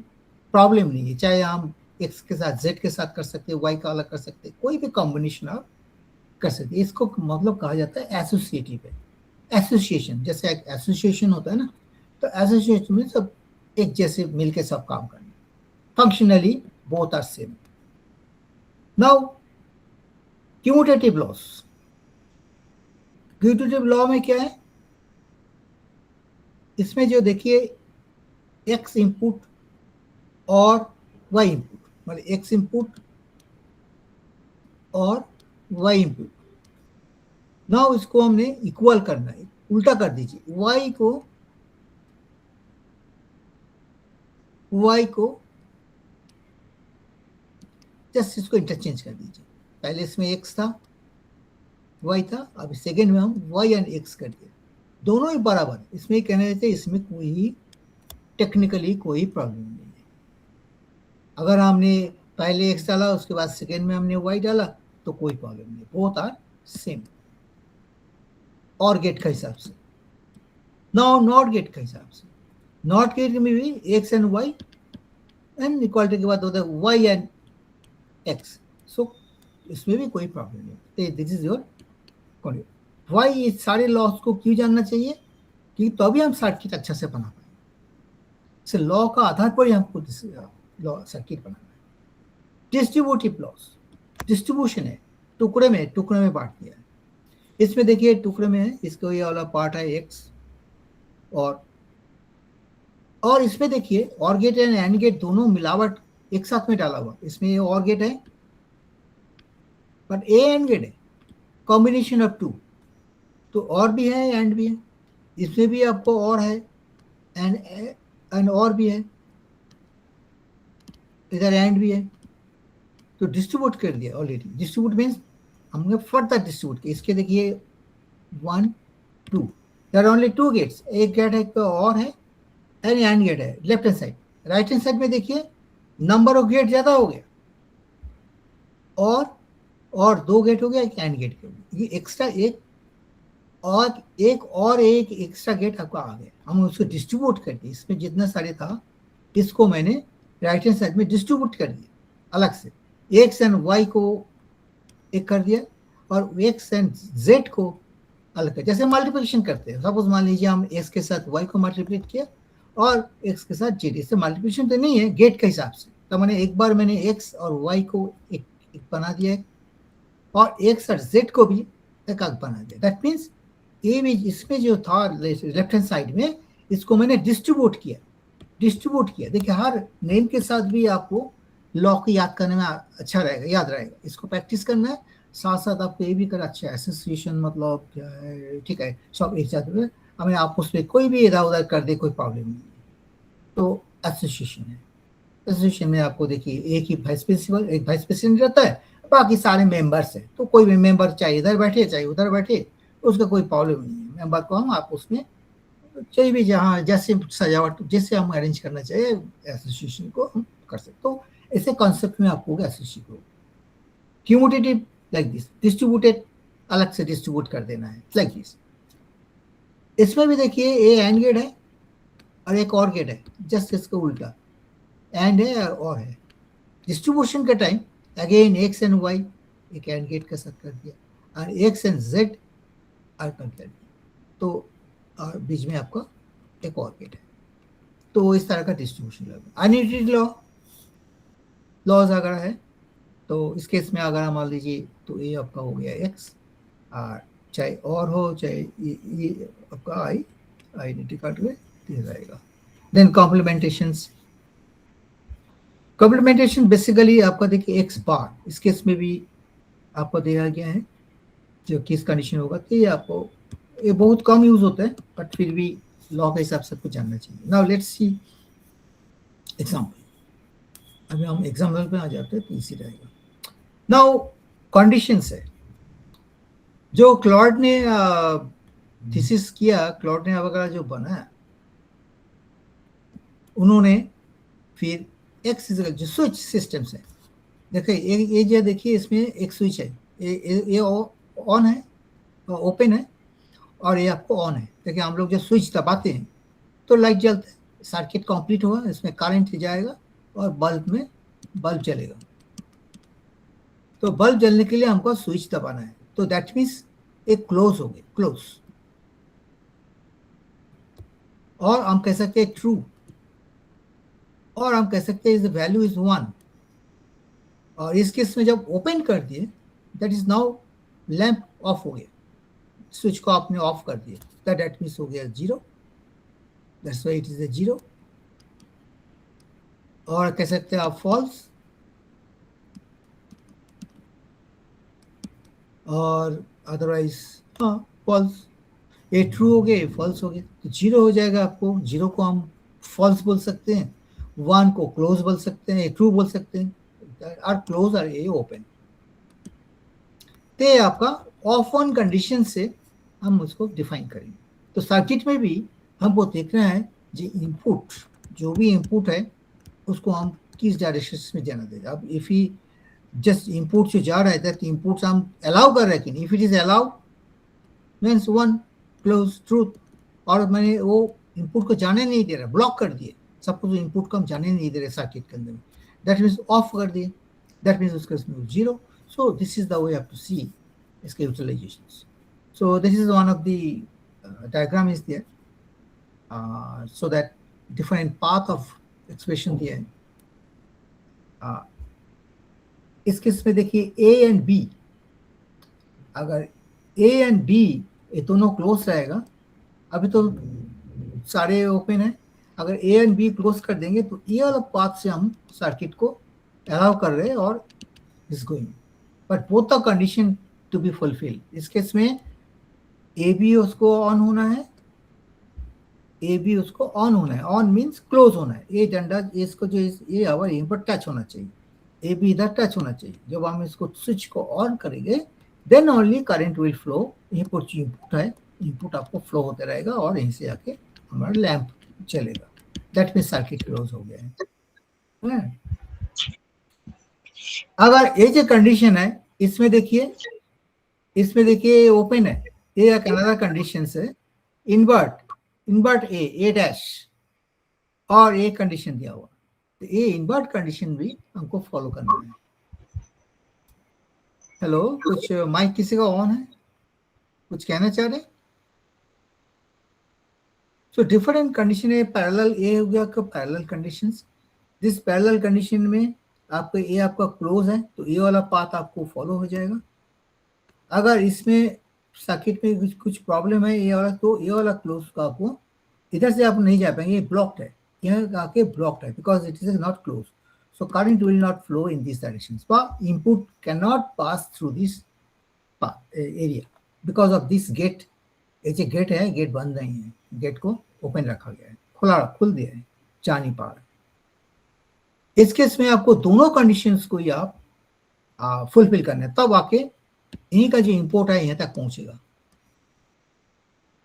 प्रॉब्लम नहीं है। चाहे हम एक्स के साथ जेड के साथ कर सकते हैं, वाई का अलग कर सकते हैं, कोई भी कॉम्बिनेशन आप कर सकते हैं। इसको मतलब कहा जाता है एसोसिएटिव है, एसोसिएशन। जैसे एक एसोसिएशन होता है ना, तो एसोसिएशन में सब एक जैसे मिलके सब काम करना, functionally both are same. Now commutative laws, commutative law में क्या है, इसमें जो देखिए एक्स इनपुट और वाई इनपुट, मतलब एक्स इनपुट और वाई इनपुट, नाउ इसको हमने इक्वल करना है, उल्टा कर दीजिए, वाई को जस्ट इसको इंटरचेंज कर दीजिए। पहले इसमें एक्स था, वाई था, अभी सेकेंड में हम वाई एंड एक्स कर दिए, दोनों ही बराबर। इसमें कहना चाहते हैं इसमें कोई टेक्निकली कोई प्रॉब्लम नहीं है। अगर हमने पहले एक्स डाला, उसके बाद सेकेंड में हमने वाई डाला, तो कोई प्रॉब्लम नहीं, बोथ आर सेम। और गेट का हिसाब से, नाउ नॉट गेट का हिसाब से, नॉट गेट में भी x and y and equality के बाद होता है वाई एंड एक्स, सो इसमें भी कोई प्रॉब्लम नहीं। This is your concept. Why ये सारे लॉस को क्यों जानना चाहिए, क्योंकि तभी हम सर्किट अच्छा से बना पाएंगे। इस लॉ का आधार पर ही हमको लॉ सर्किट बनाना है। डिस्ट्रीब्यूटिव लॉस, डिस्ट्रीब्यूशन है, टुकड़े में बांट दिया है। इसमें देखिए टुकड़े में है, इसको ये वाला पार्ट है एक्स, और इसमें देखिए or gate and and gate दोनों मिलावट एक साथ में डाला हुआ। इसमें ये और गेट है, बट ए एंड गेट है, कॉम्बिनेशन ऑफ टू, तो और भी है एंड भी है। इसमें भी आपको और है एंड और भी है, इधर एंड भी है, तो डिस्ट्रीब्यूट कर दिया ऑलरेडी। डिस्ट्रीब्यूट मीन्स हमने फर्दर डिस्ट्रीब्यूट किया। इसके देखिए 1 2, देयर आर ओनली 2 गेट्स, एक गेट है तो और है एंड गेट है left hand side. Right hand side में देखिए नंबर ऑफ गेट ज्यादा हो गया, और 2 गेट हो गया, एक एंड गेट हो गया, ये एक्स्ट्रा एक एक्स्ट्रा गेट आपका आ गया। हम उसको डिस्ट्रीब्यूट कर दिए, इसमें जितना सारे था इसको मैंने राइट हैंड साइड में डिस्ट्रीब्यूट कर दिया अलग से। एक्स एंड वाई को एक कर दिया और एक्स एंड जेड को अलग कर, जैसे मल्टीप्लिकेशन करते हैं। सपोज मान लीजिए हम एक्स के साथ वाई को मल्टीप्लीट किया और एक्स के साथ जेड, इससे मल्टीप्लिकेशन तो नहीं है, गेट के हिसाब से। तो एक बार मैंने एक्स और वाई को एक बना दिया और एक्स और जेड को भी एक बना दिया। दैट मीन्स ये भी इसमें जो था लेफ्ट हैंड साइड में, इसको मैंने डिस्ट्रीब्यूट किया। देखिए हर नेम के साथ भी आपको लॉ को याद करने में अच्छा रहेगा, याद रहेगा। इसको प्रैक्टिस करना है, साथ साथ आपको ये भी करना। अच्छा एसोसिएशन मतलब क्या है, ठीक है, सब एक साथ में हमें आप उसमें कोई भी इधर उधर कर दे, कोई प्रॉब्लम नहीं है। तो एसोसिएशन है, एसोसिएशन में आपको देखिए एक ही वाइस प्रिंसिपल, एक वाइस प्रेसिडेंट रहता है, बाकी सारे मेंबर्स हैं। तो कोई भी मेंबर चाहे इधर बैठे चाहे उधर बैठे, उसका कोई प्रॉब्लम नहीं है। मेंबर को हम आप उसमें चाहिए भी जहाँ जैसे सजावट जैसे हम अरेंज करना चाहिए एसोसिएशन को हम कर सकते। तो ऐसे कॉन्सेप्ट में आपको एसोसिएशन को क्यूमुटेटिव लाइक दिस, डिस्ट्रीब्यूटेड अलग से डिस्ट्रीब्यूट कर देना है लाइक दिस। इसमें भी देखिए ए एंड गेट है और एक और गेट है, जस्ट इसको उल्टा एंड है और है। डिस्ट्रीब्यूशन के time again x and y एक एंड गेट के साथ कर दिया और एक्स एंड जेड आर कर दिया, तो और बीच में आपका एक और गेट है। तो इस तरह का डिस्ट्रीब्यूशन लॉ। अनयूनिटी लॉज अगर है तो इस केस में अगर हम मान लीजिए तो ये आपका हो गया एक्स, और चाहे और हो चाहे ये आपका आइडेंटिटी काट में दिया जाएगा। देन कॉम्प्लीमेंटेशन बेसिकली आपका देखिए एक्स बार, इस केस में भी आपको दिया गया है जो किस कंडीशन होगा। तो ये आपको ये बहुत कम यूज होता है, बट फिर भी लॉ के हिसाब से आपको जानना चाहिए। Now let's see example. अभी हम एग्जाम्पल पे आ जाते हैं तो इसी रहेगा। नाउ कंडीशंस है जो क्लॉड ने थीसिस किया, क्लॉड ने वगैरह जो बनाया, उन्होंने फिर एक्स जो स्विच सिस्टम्स है, देखिए ये जो देखिए इसमें एक स्विच है, ये ऑन है, ओपन है, और ये आपको ऑन है। देखिए हम लोग जब स्विच दबाते हैं तो लाइट जलता है, सर्किट कंप्लीट हुआ, इसमें करंट जाएगा और बल्ब में बल्ब जलेगा। तो बल्ब जलने के लिए हमको स्विच दबाना है, तो दैट मीन्स एक क्लोज हो गया, क्लोज। और हम कह सकते हैं ट्रू, और हम कह सकते हैं इज वैल्यू इज 1। और इस केस में जब ओपन कर दिए, that is now lamp of हो गया, स्विच को आपने ऑफ कर दिया, तो दैट मीन्स हो गया 0, दैट्स व्हाई इट इज अ 0। और कह सकते हैं आप फॉल्स, और अदरवाइज हाँ फॉल्स। ये ट्रू हो गया, ये फॉल्स हो गया, तो 0 हो जाएगा। आपको 0 को हम फॉल्स बोल सकते हैं, 1 को क्लोज बोल सकते हैं, ट्रू बोल सकते हैं, आर क्लोज और ये ओपन। तो ये आपका ऑफ ऑन कंडीशन से हम उसको डिफाइन करेंगे। तो सर्किट में भी हमको देखना है जो इनपुट, जो भी इनपुट है उसको हम किस डायरेक्शन में जाना देंगे। अब इफ ही जस्ट इनपुट से जा रहा है, दैट इनपुट्स हम अलाउ कर रहे हैं कि नहीं। If it is allow means 1 close truth, और मैंने वो इनपुट को जाने नहीं दे रहा, ब्लॉक कर दिए, सपोज इनपुट को हम जाने नहीं दे रहे सर्किट के अंदर में, दैट मीन्स ऑफ कर दिए, दैट मीन्स उसका 0। So this is the way have to see इसके utilizations. So this is one of the diagram is there, so that different path of expression दिया है। इस केस में देखिए ए एंड बी, अगर ए एंड बी ये दोनों क्लोज रहेगा, अभी तो सारे ओपन है, अगर ए एंड बी क्लोज कर देंगे तो ये वाला पाथ से हम सर्किट को अलाउ कर रहे हैं और is going, but both the condition to be fulfil. इस केस में ए बी उसको ऑन होना है, ए बी उसको ऑन होना है, ऑन मीन्स क्लोज होना है, ये डंडा इसको जो ये आवर यहीं पर टच होना चाहिए, ए बी इधर टच होना चाहिए। जब हम इसको स्विच को ऑन करेंगे then only current will flow, यहीं पर जो इनपुट है इनपुट आपको फ्लो होते रहेगा और यहीं से आके हमारा लैंप चलेगा, दैट मीन्स सर्किट क्लोज हो गया है। अगर ये जो कंडीशन है इसमें देखिए, इसमें देखिए ओपन है, ये एक अनदर कंडीशन है, इन्वर्ट ए डैश, और ये कंडीशन दिया हुआ, तो ये इन्वर्ट कंडीशन भी हमको फॉलो करना है। हेलो, कुछ माइक किसी का ऑन है, कुछ कहना चाह रहे? सो डिफरेंट कंडीशन है, पैरेलल ए हो गया आपका parallel conditions. This parallel condition में आपका ए आपका क्लोज है तो ये वाला पाथ आपको फॉलो हो जाएगा। अगर इसमें सर्किट में कुछ प्रॉब्लम है ये वाला, तो ये वाला क्लोज का आपको इधर से आप नहीं जा पाएंगे, ये ब्लॉक्ड है, यहाँ आके ब्लॉक्ड है because it is not close, so current will not flow in these directions, but input cannot pass through this area because of this gate। ये जो गेट है, गेट बंद नहीं है, गेट को ओपन रखा गया है, खुल दिया है, जा नहीं पा रहा। इस केस में आपको दोनों कंडीशंस को ही आप फुलफिल करना है, तब आके यहीं का जो इनपुट है यहाँ तक पहुंचेगा।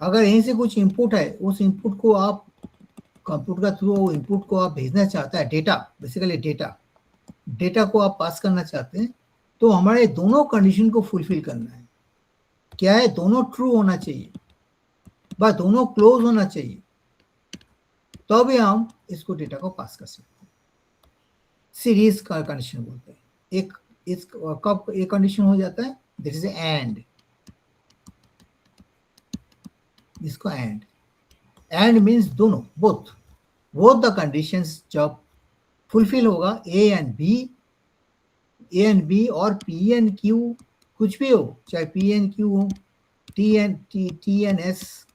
अगर यहीं से कुछ इनपुट है, उस इनपुट को आप कंप्यूटर का थ्रू इनपुट को आप भेजना चाहता है, डेटा बेसिकली डेटा को आप पास करना चाहते हैं, तो हमारे दोनों कंडीशन को फुलफिल करना है। क्या है, दोनों ट्रू होना चाहिए, बस दोनों क्लोज होना चाहिए, तो भी हम इसको डेटा को पास कर सकते हैं। सीरीज का कंडीशन बोलते हैं। एक इस कब एक कंडीशन हो जाता है, दिस इज एंड, इसको एंड मीन्स दोनों, बोथ द कंडीशंस जब फुलफिल होगा, ए एंड बी और पी एंड क्यू कुछ भी हो, चाहे पी एंड क्यू हो, T and S,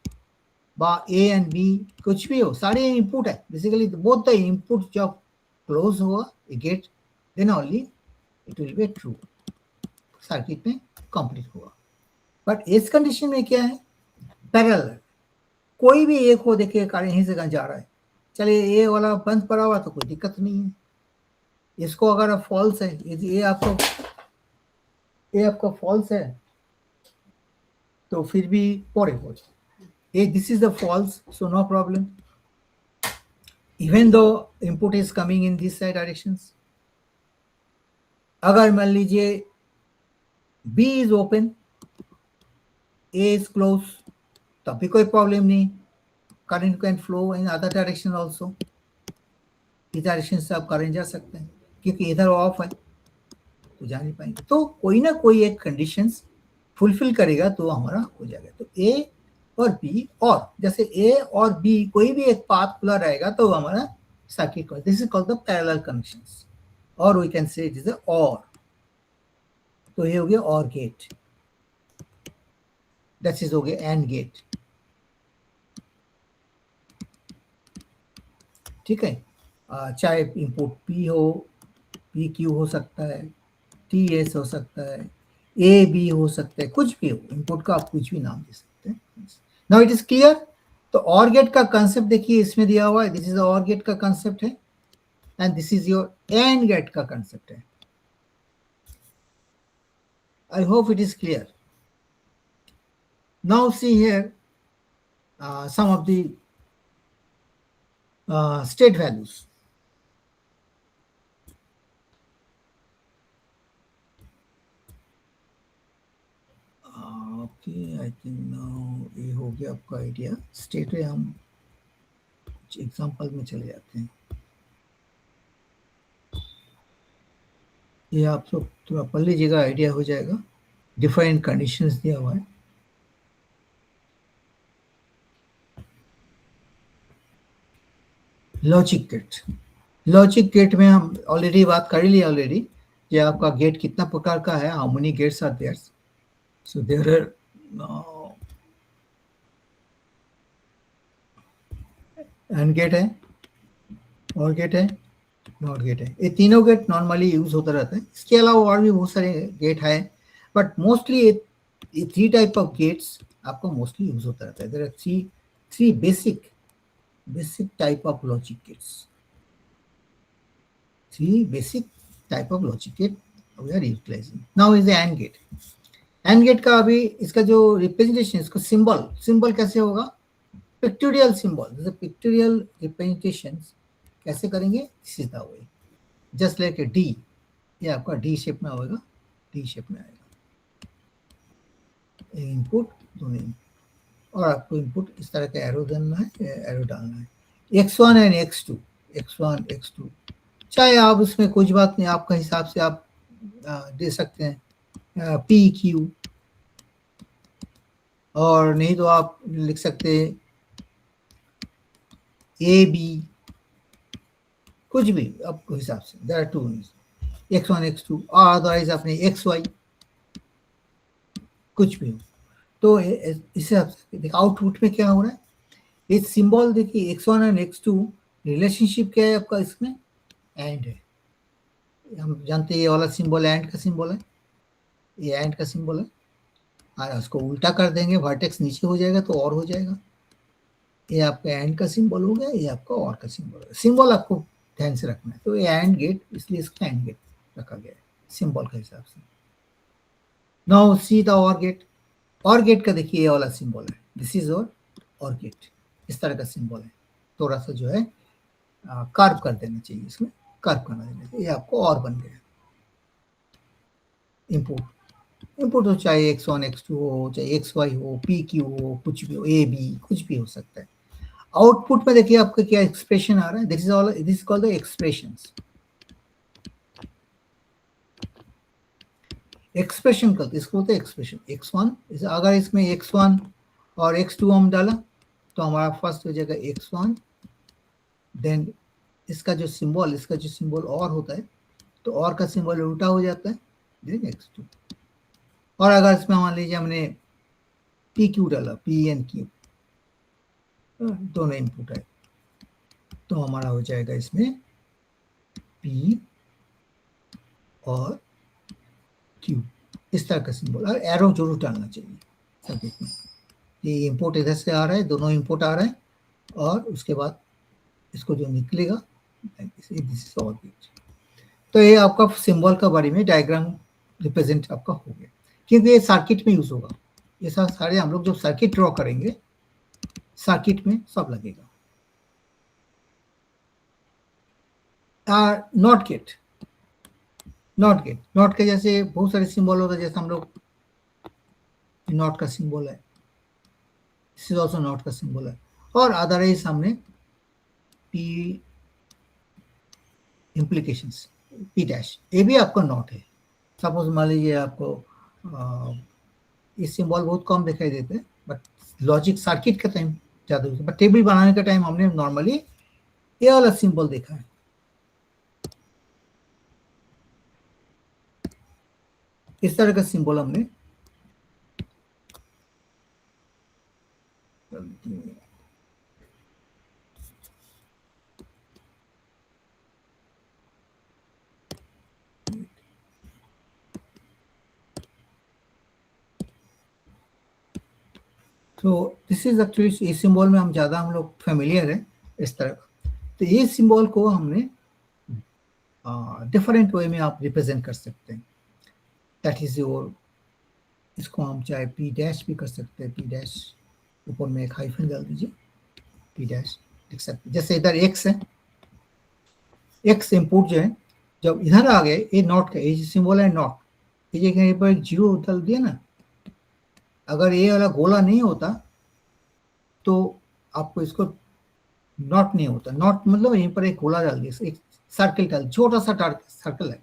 A and B कुछ भी हो, सारे इनपुट है बेसिकली, बोथ द इनपुट जब क्लोज होगा gate, then only it will be true, circuit में कंप्लीट होगा। बट इस कंडीशन में क्या है, पैरेलल, कोई भी एक हो, देखिए कार्य यहीं से कहाँ जा रहा है, चलिए ये वाला बंद पड़ा हुआ तो कोई दिक्कत नहीं है। इसको अगर फॉल्स है, ये आपका फॉल्स है तो फिर भी पड़े हो, ये this is the false, so no problem even though input is coming in this side directions. अगर मान लीजिए B is open, A is close, तब भी कोई प्रॉब्लम नहीं, current can flow in other direction also, इस डायरेक्शन से आप करंट जा सकते हैं। क्योंकि इधर ऑफ है तो जा नहीं पाएंगे। तो कोई ना कोई एक कंडीशंस फुलफिल करेगा तो हमारा हो जाएगा। तो ए और बी, और जैसे ए और बी कोई भी एक पाथ खुला रहेगा तो हमारा circuit, this is called the parallel connections, और we can say it is or. तो ये हो गया और गेट, दैट इज हो गया एंड गेट। ठीक है, चाहे इनपुट पी हो, पी क्यू हो सकता है, टी एस हो सकता है, ए बी हो सकता है, कुछ भी हो, इनपुट का आप कुछ भी नाम दे सकते हैं। Now it is clear. तो और गेट का कंसेप्ट देखिए इसमें दिया हुआ है, दिस इज और गेट का कंसेप्ट है, and this is your and gate का कंसेप्ट है। I hope it is clear. Now see here some of the state values. Okay, I think now ये हो गया आपका आइडिया। स्टेट में हम कुछ एग्जांपल में चले जाते हैं। ये आप सब थोड़ा पढ़ लीजिएगा, आइडिया हो जाएगा। डिफरेंट कंडीशंस दिया हुआ है। लॉजिक गेट, लॉजिक गेट में हम ऑलरेडी बात कर ली ऑलरेडी, कि आपका गेट कितना प्रकार का है, how many gates are there. So there are and gate है, और गेट है, नॉट गेट है। ये तीनों गेट नॉर्मली यूज होता रहता है। इसके अलावा और भी बहुत सारे गेट है, बट मोस्टली ये थ्री टाइप ऑफ गेट्स आपको मोस्टली यूज होता रहता है। There are three basic type of logic gates. Three basic type of logic gate we are utilizing. Now is the AND gate. AND gate का अभी इसका जो रिप्रेजेंटेशन, इसका सिंबल कैसे होगा? पिक्टोरियल सिंबल, जैसे पिक्टोरियल रिप्रेजेंटेशंस कैसे करेंगे? This is the way, just like A D, ये आपका डी शेप में होगा, डी शेप में आएगा। इनपुट दोनों, और आपको इनपुट इस तरह का एरो डालना है, एरो डालना है, x1 and x2, x1 x2, चाहे आप उसमें कुछ बात नहीं, आपका हिसाब से आप दे सकते हैं p q, और नहीं तो आप लिख सकते हैं a b, कुछ भी आपको हिसाब से। There are to x1 x2, और अदरवाइज अपने xy, कुछ भी हो। तो इस हिसाब से देखिए आउटपुट में क्या हो रहा है। ये सिंबल देखिए x1 और x2 रिलेशनशिप क्या है आपका, इसमें एंड है। हम जानते हैं ये वाला सिंबल एंड का सिंबल है, ये एंड का सिंबल है। और उसको उल्टा कर देंगे, वर्टेक्स नीचे हो जाएगा तो और हो जाएगा। ये आपका एंड का सिंबल हो गया, ये आपका और का सिंबल है। सिंबल आपको ध्यान से रखना है। तो ये एंड गेट, इसलिए इसका एंड गेट रखा गया है सिंबल के हिसाब से। नाउ सी द और गेट। और गेट का देखिए ये वाला सिंबल है, दिस इज और गेट, इस तरह का सिंबल है। थोड़ा सा जो है कार्व कर देना चाहिए, इसमें कार्व करना देना चाहिए। ये आपको और बन गया। इनपुट तो चाहे x1 x2 हो, चाहे xy हो, pq हो, कुछ भी हो, ab, कुछ भी हो सकता है। आउटपुट में देखिए आपका क्या एक्सप्रेशन आ रहा है, this is called the expressions. Expression करते, इसको बोलते हैं एक्सप्रेशन। x1, अगर इसमें x1 और x2 हम डाला तो हमारा फर्स्ट हो जाएगा x1, देन इसका जो सिंबल और होता है तो और का सिंबल उल्टा हो जाता है, देन x2। और अगर इसमें मान लीजिए हमने pq डाला, p and q दोनों इनपुट है, तो हमारा हो जाएगा इसमें p और q, इस तरह का सिंबल। और एरो जरूर डालना चाहिए सर्किट में। ये इंपोर्ट इधर से आ रहा है, दोनों इंपोर्ट आ रहा है, और उसके बाद इसको जो निकलेगा दिस इज और गेट। तो ये आपका सिंबल का बारे में डायग्राम रिप्रेजेंट आपका हो गया, क्योंकि ये सर्किट में यूज होगा। ये सारे हम लोग जब सर्किट ड्रॉ करेंगे, सर्किट में सब लगेगा। नॉट गेट, नॉट के जैसे बहुत सारे सिंबल होता है, जैसे हम लोग नॉट का सिंबल है, दिस इज आल्सो नॉट का सिंबल है। और अदरवाइज हमने p implications, पी डैश, ये भी आपका नॉट है। सपोज मान लीजिए आपको ये सिंबल बहुत कम दिखाई देते हैं, बट लॉजिक सर्किट के टाइम ज़्यादा होता है, बट टेबल बनाने के टाइम हमने नॉर्मली ये वाला सिंबल देखा है। इस तरह का सिंबल हमने तो दिस इज एक्चुअली, इस सिंबल में हम लोग फेमिलियर है इस तरह का। तो ये सिंबल को हमने डिफरेंट वे में आप रिप्रेजेंट कर सकते हैं। दैट इज योर, इसको हम चाहे पी डैश भी कर सकते हैं, पी डैश ऊपर में एक हाइफन डाल दीजिए, पी डैश लिख सकते हैं। जैसे इधर एक्स है, एक्स इनपुट जो है, जब इधर आ गए ये नॉट का, ये सिंबल है नॉट, ये कहीं पर जीरो डाल दिया ना, अगर ये वाला गोला नहीं होता तो आपको इसको नॉट नहीं होता। नॉट मतलब यहीं पर एक गोला डाल दिया, एक सर्कल डाल, छोटा सा सर्कल है,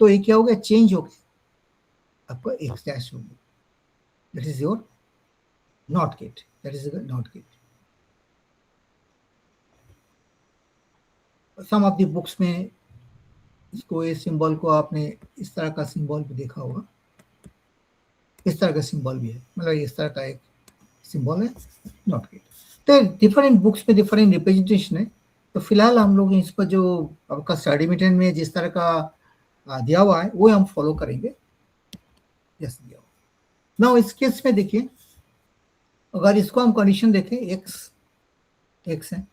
तो ये क्या हो गया, चेंज हो गया, आपको एक्स डैश हो गया। That is your not gate, that is not gate. Some of the books में इसको, ये सिंबल को आपने इस तरह का सिंबल भी देखा होगा, इस तरह का सिंबल भी है, मतलब इस तरह का एक सिंबल है नॉट गेट। तो डिफरेंट बुक्स में डिफरेंट रिप्रेजेंटेशन है। तो फिलहाल हम लोग इस पर जो आपका स्टडी मटेरियल में जिस तरह का दिया हुआ है वो हम फॉलो करेंगे, जैसे दिया हुआ। नाउ इस केस में देखिए, अगर इसको हम कंडीशन देखें, एक्स है,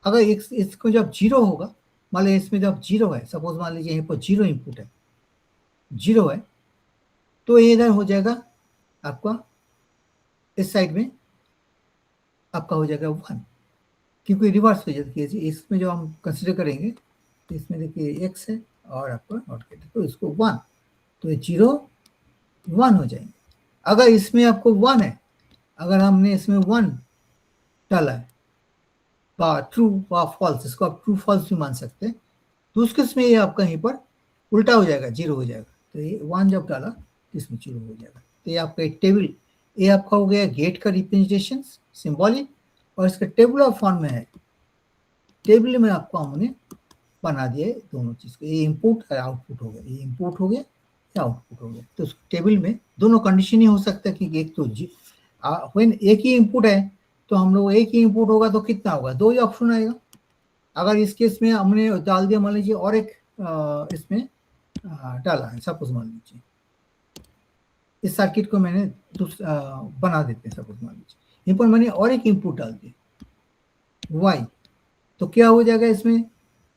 अगर एक्स इसको जब जीरो होगा, मान लीजिए इसमें जब जीरो है, सपोज मान लीजिए यहीं पर जीरो इनपुट है, जीरो है, तो ये इधर हो जाएगा आपका, इस साइड में आपका हो जाएगा 1, क्योंकि रिवर्स हो जाती है। इसमें जो हम कंसिडर करेंगे, इसमें देखिए एक्स है और आपका नॉट गेट, तो इसको 1, तो ये 0 1 हो जाएंगे। अगर इसमें आपको 1 है, अगर हमने इसमें 1 डाला है, ट्रू व फॉल्स, इसको आप ट्रू फॉल्स भी मान सकते हैं, तो उस केस में ये आपका यहीं पर उल्टा हो जाएगा, 0 हो जाएगा। तो ये 1 जब डाला तो इसमें 0 हो जाएगा। तो ये आपका एक टेबल, ये आपका हो गया गेट का रिप्रेजेंटेशन सिंबॉलिक, और इसका टेबल ऑफ फॉर्म में है, टेबल में आपको हमने बना दिया दोनों चीज को, ये इनपुट और आउटपुट हो गया, ये इनपुट हो गया, ये आउटपुट हो गया। तो उस टेबल में दोनों कंडीशन ही हो सकता है कि एक तो व्हेन एक ही इनपुट है, तो हम लोग एक ही इनपुट होगा तो कितना होगा, 2 ही ऑप्शन आएगा। अगर इस केस में हमने डाल दिया, मान लीजिए और एक इसमें डाला है, सपोज मान लीजिए इस सर्किट को मैंने बना देते हैं, सपोज मान लीजिए इनपुट मैंने और एक इनपुट डाल दिया वाई, तो क्या हो जाएगा इसमें,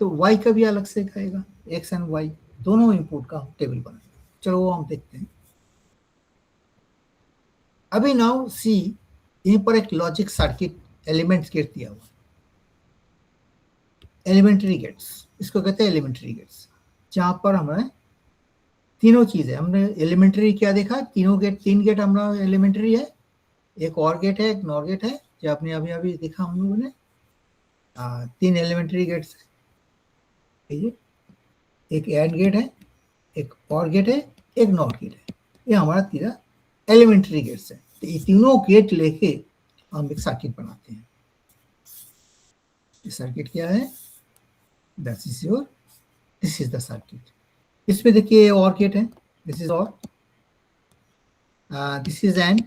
तो वाई का भी अलग से आएगा, एक्स एंड वाई दोनों इनपुट का टेबल बना। चलो वो हम देखते हैं। अभी नाउ सी, यहीं पर एक लॉजिक सर्किट एलिमेंट्स गेट दिया हुआ, एलिमेंट्री गेट्स, इसको कहते हैं एलिमेंट्री गेट्स, जहां पर हमें तीनों चीजें, हमने एलिमेंट्री क्या देखा, तीनों गेट, 3 गेट हमारा एलिमेंट्री है, एक और गेट है, एक नॉर गेट है, जो आपने अभी अभी देखा हम लोगों ने, 3 एलिमेंट्री गेट्स है, एक एंड गेट है, एक और गेट है, एक नॉट गेट है, ये हमारा 3 एलिमेंट्री गेट्स है। तो ये तीनों गेट लेके हम एक सर्किट बनाते हैं। ये सर्किट क्या है, दिस इज द सर्किट। इसमें देखिए और गेट है, this is or, this is and,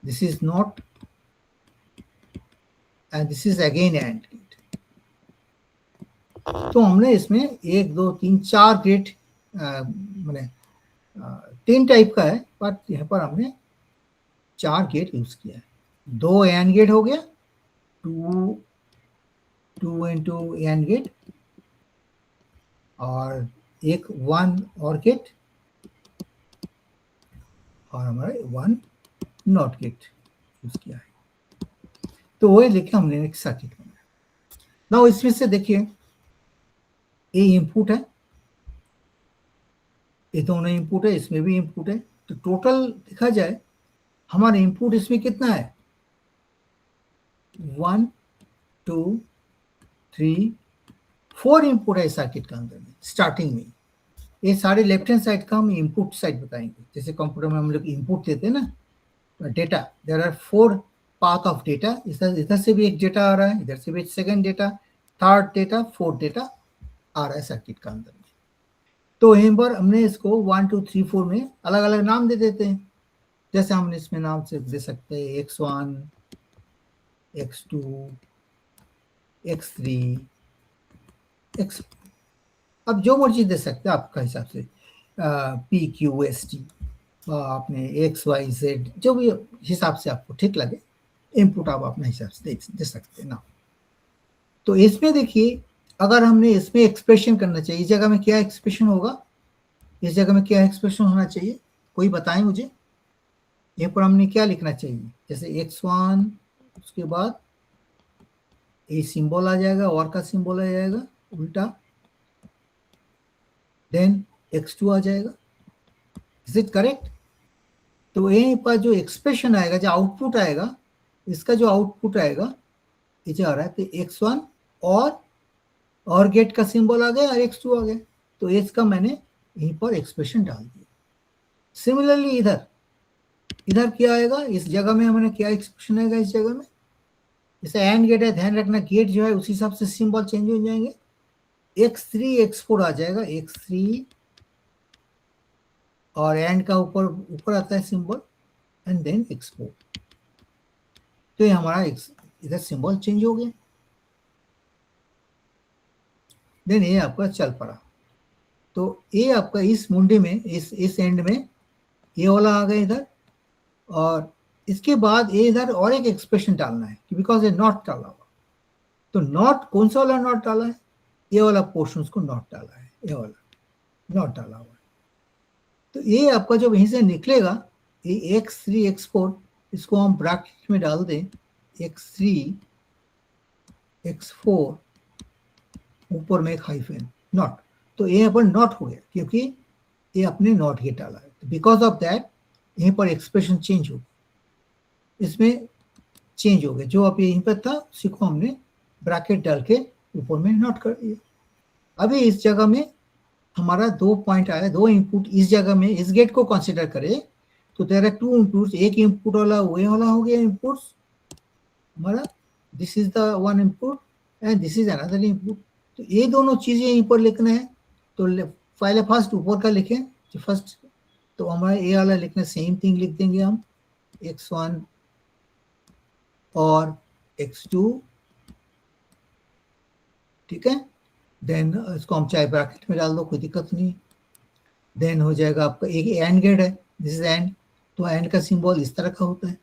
this is not, and this is again and gate. तो हमने इसमें 1 2 3 4 गेट, मैंने 3 टाइप का है, बट यहाँ पर हमने 4 गेट यूज किया है। 2 एंड गेट हो गया, 2 इंटू एंड गेट, और एक 1 और गेट, और हमारे 1 नॉट गेट यूज किया है। तो वो लेके हमने एक सर्किट बनाया। नाउ इसमें से देखिए, ये इनपुट है, ये दोनों इनपुट है, इसमें भी इनपुट है, तो टोटल देखा जाए हमारा इनपुट इसमें कितना है, 1 2 3 4 इनपुट है सर्किट के अंदर में स्टार्टिंग में। ये सारे लेफ्ट हैंड साइड का हम इनपुट साइड बताएंगे। जैसे कंप्यूटर में हम लोग इनपुट देते हैं ना data, there are 4 path of data. इधर से भी एक डेटा आ रहा है, इधर से भी second data, third data, fourth data आ रहा है सर्किट के अंदर में। तो यहीं पर हमने इसको 1 2 3 4 में अलग अलग नाम दे देते हैं। जैसे हमने इसमें नाम से दे सकते हैं X1, X2, X3, X, अब जो मर्जी दे सकते हैं आपका हिसाब से, PQST, आपने XYZ, जो भी हिसाब से आपको ठीक लगे इनपुट आप अपने हिसाब से दे सकते हैं ना। तो इसमें देखिए, अगर हमने इसमें एक्सप्रेशन करना चाहिए, इस जगह में क्या एक्सप्रेशन होगा, इस जगह में क्या एक्सप्रेशन होना चाहिए, कोई बताएं मुझे। यहाँ पर हमने क्या लिखना चाहिए, जैसे X1, उसके बाद ए सिंबल आ जाएगा, और का सिंबल आ जाएगा उल्टा, देन X2 आ जाएगा। Is it correct? तो यहीं पर जो एक्सप्रेशन आएगा, जो आउटपुट आएगा, इसका जो आउटपुट आएगा ये जो आ रहा है, तो X1 और गेट का सिंबल आ गया और X2 आ गया। तो इसका मैंने यहीं पर एक्सप्रेशन डाल दिया। सिमिलरली इधर क्या आएगा, इस जगह में हमारे क्या एक्सप्रेशन आएगा, इस जगह में जैसे एंड गेट है, ध्यान रखना गेट जो है उसी हिसाब से सिंबल चेंज हो जाएंगे। X3 X4 आ जाएगा, X3 और एंड का ऊपर आता है सिंबल, एंड देन X4। तो ये हमारा इधर सिंबल चेंज हो गया। देन ये आपका चल पड़ा। तो ये आपका इस मुंडे में, इस एंड में ये वाला आ गया इधर, और इसके बाद ये इधर और एक एक्सप्रेशन डालना है बिकॉज ये नॉट डाला हुआ। तो नॉट कौन सा वाला नॉट डाला है, ये वाला पोर्शन को नॉट डाला है, ये वाला नॉट डाला हुआ है। तो ये आपका जब यहीं से निकलेगा, ये X3 X4, इसको हम ब्रैकेट में डाल दें, X3 X4 ऊपर में एक हाइफन नॉट, तो ये पर नॉट हो गया क्योंकि ये अपने नॉट गेट डाला है। बिकॉज ऑफ दैट यहीं पर एक्सप्रेशन चेंज हो, इसमें चेंज हो गया। जो अब यहीं पर था उसी को हमने ब्रैकेट डाल के ऊपर में नॉट कर दिया। अभी इस जगह में हमारा 2 पॉइंट आया, 2 इनपुट इस जगह में, इस गेट को कंसीडर करें तो देयर आर 2 इनपुट्स। एक इनपुट वाला वो वाला हो गया इनपुट्स हमारा, this is the one input and this is another input. तो ये दोनों चीजें यहीं पर लिखना है। तो पहले फर्स्ट ऊपर का लिखें, जो फर्स्ट, तो हमारा ये वाला लिखना, सेम थिंग लिख देंगे हम, X1 और X2, ठीक है। देन इसको हम चाहे ब्रैकेट में डाल दो, कोई दिक्कत नहीं। देन हो जाएगा आपका एक एंड गेट है, दिस इज एंड, तो एंड का सिंबल इस तरह का होता है।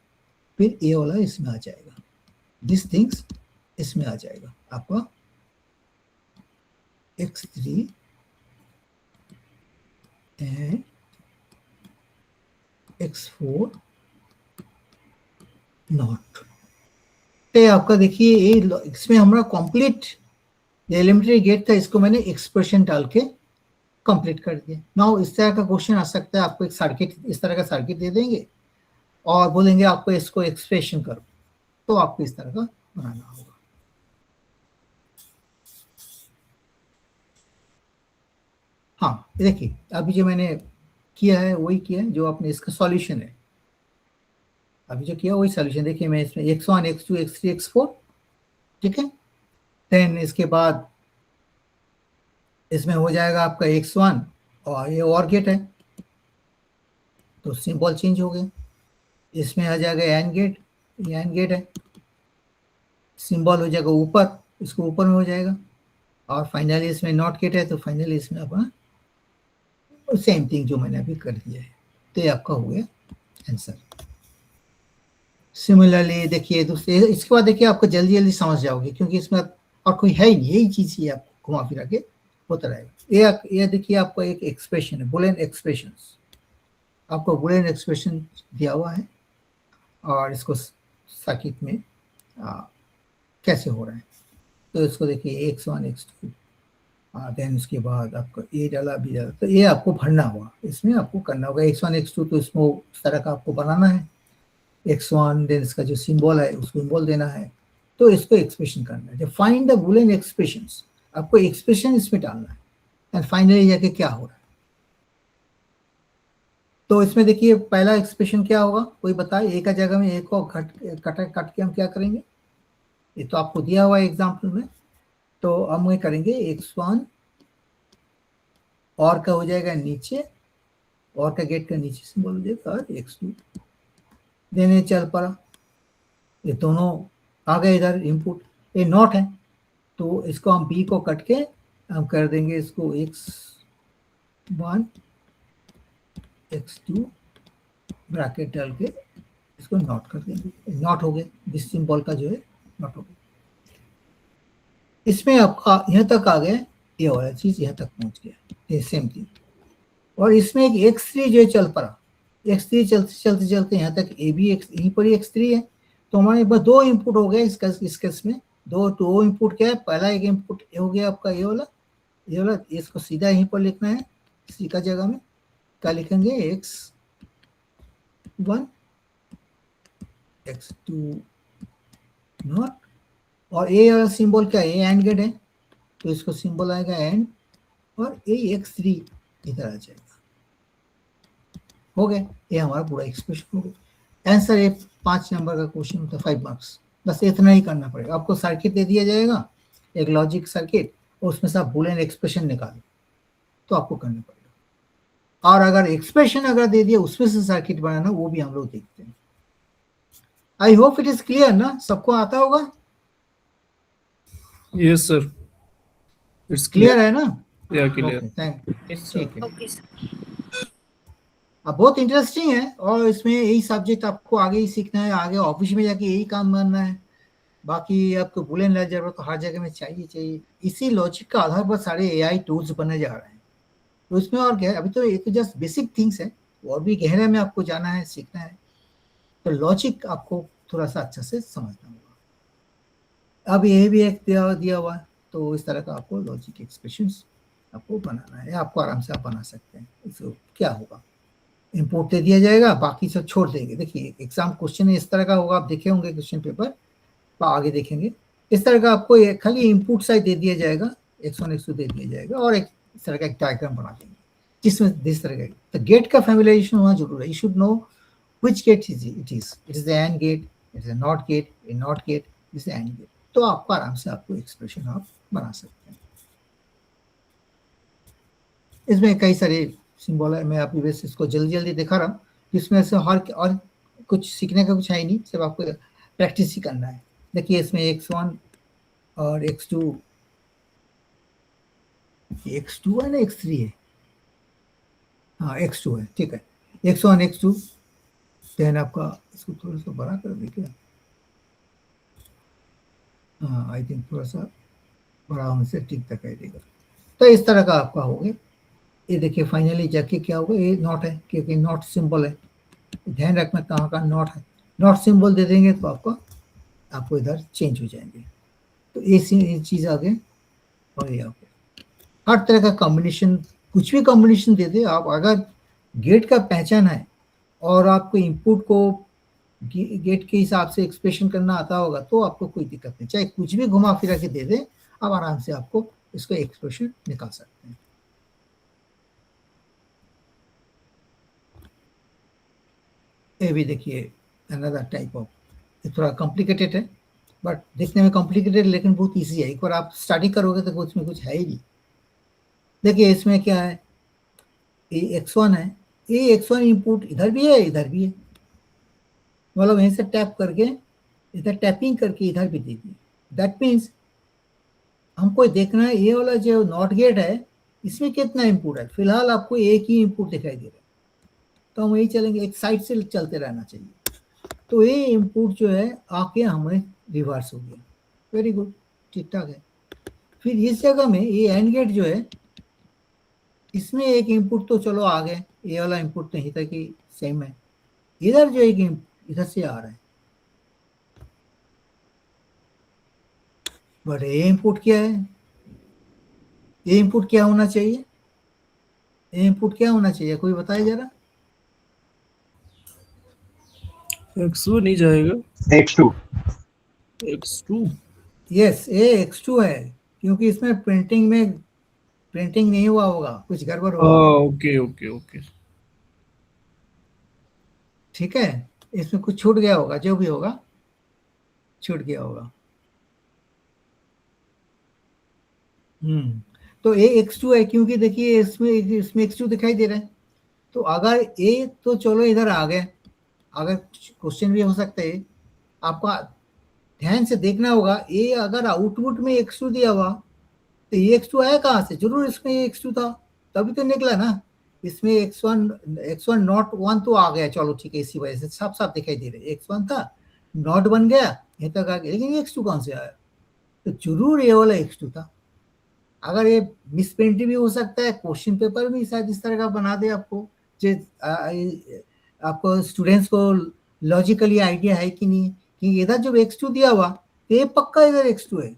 फिर ये वाला इसमें आ जाएगा, दिस थिंग्स इसमें आ जाएगा आपका X3 एंड X4 नॉट। तो आपका देखिए ये इसमें हमारा कंप्लीट एलिमेंट्री गेट था, इसको मैंने एक्सप्रेशन डाल के कंप्लीट कर दिया। नाउ इस तरह का क्वेश्चन आ सकता है, आपको एक सर्किट, इस तरह का सर्किट दे देंगे और बोलेंगे आपको इसको एक्सप्रेशन करो, तो आपको इस तरह का बनाना होगा। हाँ देखिए, अभी जो मैंने किया है वही किया है, जो आपने इसका सॉल्यूशन है, अभी जो किया वही सॉल्यूशन। देखिए मैं इसमें X1 X2 X3 X4, ठीक है। देन इसके बाद इसमें हो जाएगा आपका X1 और ये और गेट है, तो सिंबल चेंज हो गया। इसमें आ जाएगा एंड गेट, ये एंड गेट है, सिंबल हो जाएगा ऊपर, इसको ऊपर में हो जाएगा। और फाइनली इसमें नॉट गेट है, तो फाइनली इसमें अपना सेम थिंग जो मैंने अभी कर दिया है। तो ये आपका हो गया आंसर। सिमिलरली देखिए दूसरे, इसके बाद देखिए आपको जल्दी जल्दी समझ जाओगे क्योंकि इसमें और कोई है ही नहीं, यही चीज ही आपको घुमा फिरा के होता रहेगा। ये देखिए आपको एक एक्सप्रेशन है, बुलियन एक्सप्रेशंस, आपको बुलियन एक्सप्रेशन दिया हुआ है और इसको सर्किट में कैसे हो रहा है। तो इसको देखिए X1 X2, देन उसके बाद आपको ए डाला बी डाला, तो ये आपको भरना हुआ, इसमें आपको करना होगा। X1 X2 तो इसमें उस तरह का आपको बनाना है, X1 देन इसका जो सिंबल है उसको सिंबल देना है, तो इसको एक्सप्रेशन करना है। फाइंड द बुलियन एक्सप्रेशंस, आपको एक्सप्रेशन इसमें डालना है एंड फाइनली जाके क्या हो रहा है। तो इसमें देखिए पहला एक्सप्रेशन क्या होगा, कोई बताए, ए का जगह में ए को कट के हम क्या करेंगे, ये तो आपको दिया हुआ है एग्जाम्पल में। तो हम ये करेंगे x1 और का हो जाएगा नीचे, और का गेट का नीचे से बोल जाएगा, और x2 देने चल पड़ा, ये दोनों आ गए इधर इनपुट, ये नॉट है तो इसको हम b को कट के हम कर देंगे इसको x1 x2 ब्रैकेट डाल के इसको नॉट कर देंगे, नॉट हो गए, दिस सिंबल का जो है नॉट हो गया। इसमें आपका यहाँ तक आ गया, ये वाला चीज यहाँ तक पहुंच गया, ये सेम थिंग। और इसमें एक x3 जो है चल पड़ा, x3 चलते चलते चलते यहाँ तक ए भी यहीं पर ही x3 है, तो हमारे पास दो इनपुट हो गए इस केस में, दो इनपुट क्या है, पहला एक इनपुट हो गया आपका ये वाला, इसको सीधा यहीं पर लिखना है, सी का जगह में क्या लिखेंगे, x1 x2 नॉट, और ए वाला सिंबल क्या है, एंड गेट है तो इसको सिंबल आएगा एंड, और ए x3 इधर आ जाएगा, हो गया, ये हमारा पूरा एक्सप्रेशन हो गया। आंसर ये 5 नंबर का क्वेश्चन होता है, 5 मार्क्स, बस इतना ही करना पड़ेगा। आपको सर्किट दे दिया जाएगा, एक लॉजिक सर्किट, और उसमें से आप बुलियन एक्सप्रेशन निकालो तो आपको करना पड़ेगा, और अगर एक्सप्रेशन अगर दे दिया उसमें से सर्किट बनाना, वो भी हम लोग देखते हैं। आई होप इट इज क्लियर ना, सबको आता होगा, Yes, sir. It's clear clear. है ना? Yeah, clear. Okay thank you, Yes, sir. ठीक है। Okay sir. अब बहुत इंटरेस्टिंग है, और इसमें यही सब्जेक्ट आपको आगे ही सीखना है, आगे ऑफिस में जाके यही काम करना है। बाकी आपको बुलियन अलजेब्रा तो हर जगह में चाहिए। इसी लॉजिक का आधार पर सारे एआई टूल्स बने जा रहे हैं, तो इसमें और क्या है, अभी तो ये तो जस्ट बेसिक थिंग्स है, और भी गहरे में आपको जाना है, सीखना है, तो लॉजिक आपको थोड़ा सा अच्छा से समझना होगा। अब ये भी एक दिया हुआ है, तो इस तरह का आपको लॉजिक एक्सप्रेशंस आपको बनाना है, आपको आराम से आप बना सकते हैं। इसको क्या होगा, इनपुट दे दिया जाएगा, बाकी सब छोड़ देंगे। देखिए एग्जाम क्वेश्चन इस तरह का होगा, आप देखे होंगे क्वेश्चन पेपर, आगे देखेंगे, इस तरह का आपको खाली इनपुट साइड दे दिया जाएगा, x1 x2 दे दिया जाएगा, और एक इस तरह का एक डायग्राम बना देंगे जिसमें इस तरह का, तो गेट का फैमिलियराइजेशन होना जरूरी है। You should know which gate it is the and gate, it is a not gate, a not gate, is the and gate, तो आपको आराम से आपको एक्सप्रेशन आप बना सकते हैं। इसमें कई सारे सिंबल है, मैं अभी बस इसको जल्दी दिखा रहा हूँ, इसमें से हर और कुछ सीखने का कुछ है ही नहीं, सिर्फ आपको प्रैक्टिस ही करना है। देखिए इसमें x1 और x2 है ना, x3 है, हाँ x2 है, ठीक है, x1 x2, देन आपका इसको थोड़ा सा बड़ा कर देखिए, हाँ आई थिंक थोड़ा सा बड़ा होने से ठीक दिखाई देगा। तो इस तरह का आपका हो गया, ये देखिए फाइनली जाके क्या होगा, ये नॉट है क्योंकि नॉट सिंबल है, ध्यान रखना कहाँ का नॉट है, नॉट सिंबल दे देंगे तो आपको इधर चेंज हो जाएंगे, तो ये चीज़ आ गए, और ये आ गया। हर तरह का कॉम्बिनेशन, कुछ भी कॉम्बिनेशन दे दे आप, अगर गेट का पहचान है और आपको इनपुट को गेट के हिसाब से एक्सप्रेशन करना आता होगा, तो आपको कोई दिक्कत नहीं, चाहे कुछ भी घुमा फिरा के दे दे, आप आराम से आपको इसको एक्सप्रेशन निकाल सकते हैं। ये भी देखिए अनदर टाइप ऑफ, ये थोड़ा कॉम्प्लिकेटेड है, बट देखने में कॉम्प्लिकेटेड लेकिन बहुत इजी है, एक बार आप स्टडी करोगे तो उसमें कुछ है ही नहीं। देखिए इसमें क्या है, ये x1 है, ये x1 इनपुट इधर भी है, इधर भी है, मतलब वहीं से टैप करके इधर टैपिंग करके इधर भी दे दी। दैट मीन्स हमको देखना है ये वाला जो नॉट गेट है, इसमें कितना इनपुट है, फिलहाल आपको एक ही इनपुट दिखाई दे रहा है, तो हम यही चलेंगे, एक साइड से चलते रहना चाहिए। तो ये इनपुट जो है आके हमें रिवर्स हो गया, वेरी गुड, ठीक ठाक है। फिर इस जगह में ये एंड गेट जो है, इसमें एक इनपुट तो चलो आ गए, ये वाला इनपुट तो यहीं तक ही सेम है, इधर जो एक इधर से आ रहा है, बट ये इनपुट क्या है, ये इनपुट क्या होना चाहिए, ये इनपुट क्या होना चाहिए, कोई बताए जरा। x2 नहीं जाएगा, x2 x2 यस ये x2 है, क्योंकि इसमें प्रिंटिंग नहीं हुआ होगा, कुछ गड़बड़ होगा। Okay okay okay. ठीक है, इसमें कुछ छूट गया होगा, जो भी होगा छूट गया होगा। तो ए x2 है, क्योंकि देखिए इसमें इसमें x2 दिखाई दे रहा है। तो अगर ए, तो चलो इधर आ गए, अगर क्वेश्चन भी हो सकता है, आपका ध्यान से देखना होगा। ए अगर आउटपुट में x2 दिया हुआ, तो ये x2 आया कहाँ से? जरूर इसमें ये x2 था, तभी तो निकला ना। इसमें x1 नॉट 1 तो आ गया, चलो ठीक है, इसी वजह से साफ साफ दिखाई दे रहे, x1 था, नॉट बन गया, यहाँ तक आ गया, लेकिन x2 कहाँ से आया? तो जरूर ये वाला x2 था। अगर ये मिसप्रिंट भी हो सकता है, क्वेश्चन पेपर भी शायद इस तरह का बना दे आपको, जो आपको स्टूडेंट्स को लॉजिकली आइडिया है कि नहीं, कि इधर जब x2 दिया हुआ, तो ये पक्का इधर x2 है,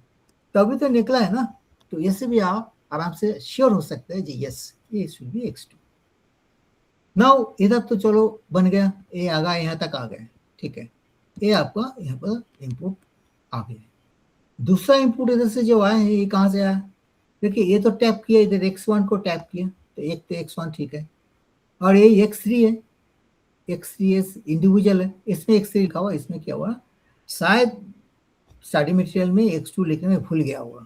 तभी तो निकला है ना। तो ऐसे भी आप आराम से श्योर हो सकते हैं जी, यस ये शुड बी x2। नाउ इधर तो चलो बन गया, ए आ गया, यहाँ तक आ गए, ठीक है, ये आपका यहाँ पर इनपुट आ गया। दूसरा इनपुट इधर से जो आया है, ये कहाँ से आया? देखिए ये तो टैप किया, इधर x1 को टैप किया, तो एक तो x1 ठीक है, और ये x3 है, x3 इंडिविजुअल है, इसमें x3 लिखा हुआ, इसमें क्या हुआ, शायद स्टडी मटेरियल में x2 लिखने में भूल गया होगा,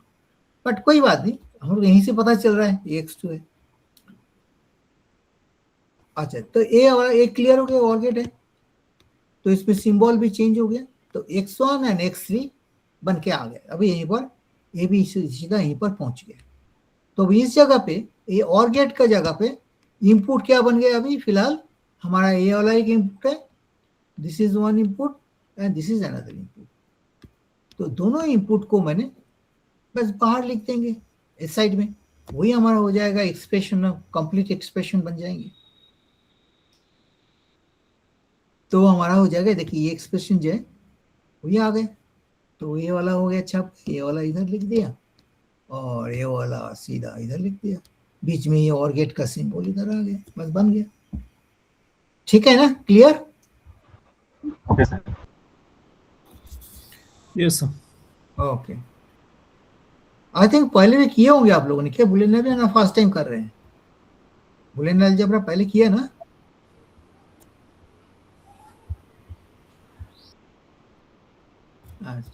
बट कोई बात नहीं, हम लोग यहीं से पता चल रहा है ये x2 है। अच्छा, तो ये वाला एक क्लियर हो गया, और गेट है, तो इसमें सिंबल भी चेंज हो गया, तो x1 एंड x3 बन के आ गए। अभी यहीं पर ये भी सीधा यहीं पर पहुंच गया। तो अभी इस जगह पे, ये और गेट का जगह पे इनपुट क्या बन गया? अभी फिलहाल हमारा ये वाला एक इनपुट है, this is one input and this is another input. तो दोनों इनपुट को मैंने बस बाहर लिख देंगे इस साइड में, वही हमारा हो जाएगा एक्सप्रेशन, कंप्लीट एक्सप्रेशन बन जाएंगे। तो हमारा हो जाएगा, देखिए ये एक्सप्रेशन जो है वही आ गए, तो ये वाला हो गया छप, ये वाला इधर लिख दिया, और ये वाला सीधा इधर लिख दिया, बीच में ये और गेट का सिंबल इधर आ गया, बस बन गया। ठीक है ना, clear? Okay sir. Yes sir. Okay, I think पहले भी किए होंगे आप लोगों ने, क्या बुलियन अलजेब्रा ना फर्स्ट टाइम कर रहे हैं? बुलियन अलजेब्रा पहले किया ना?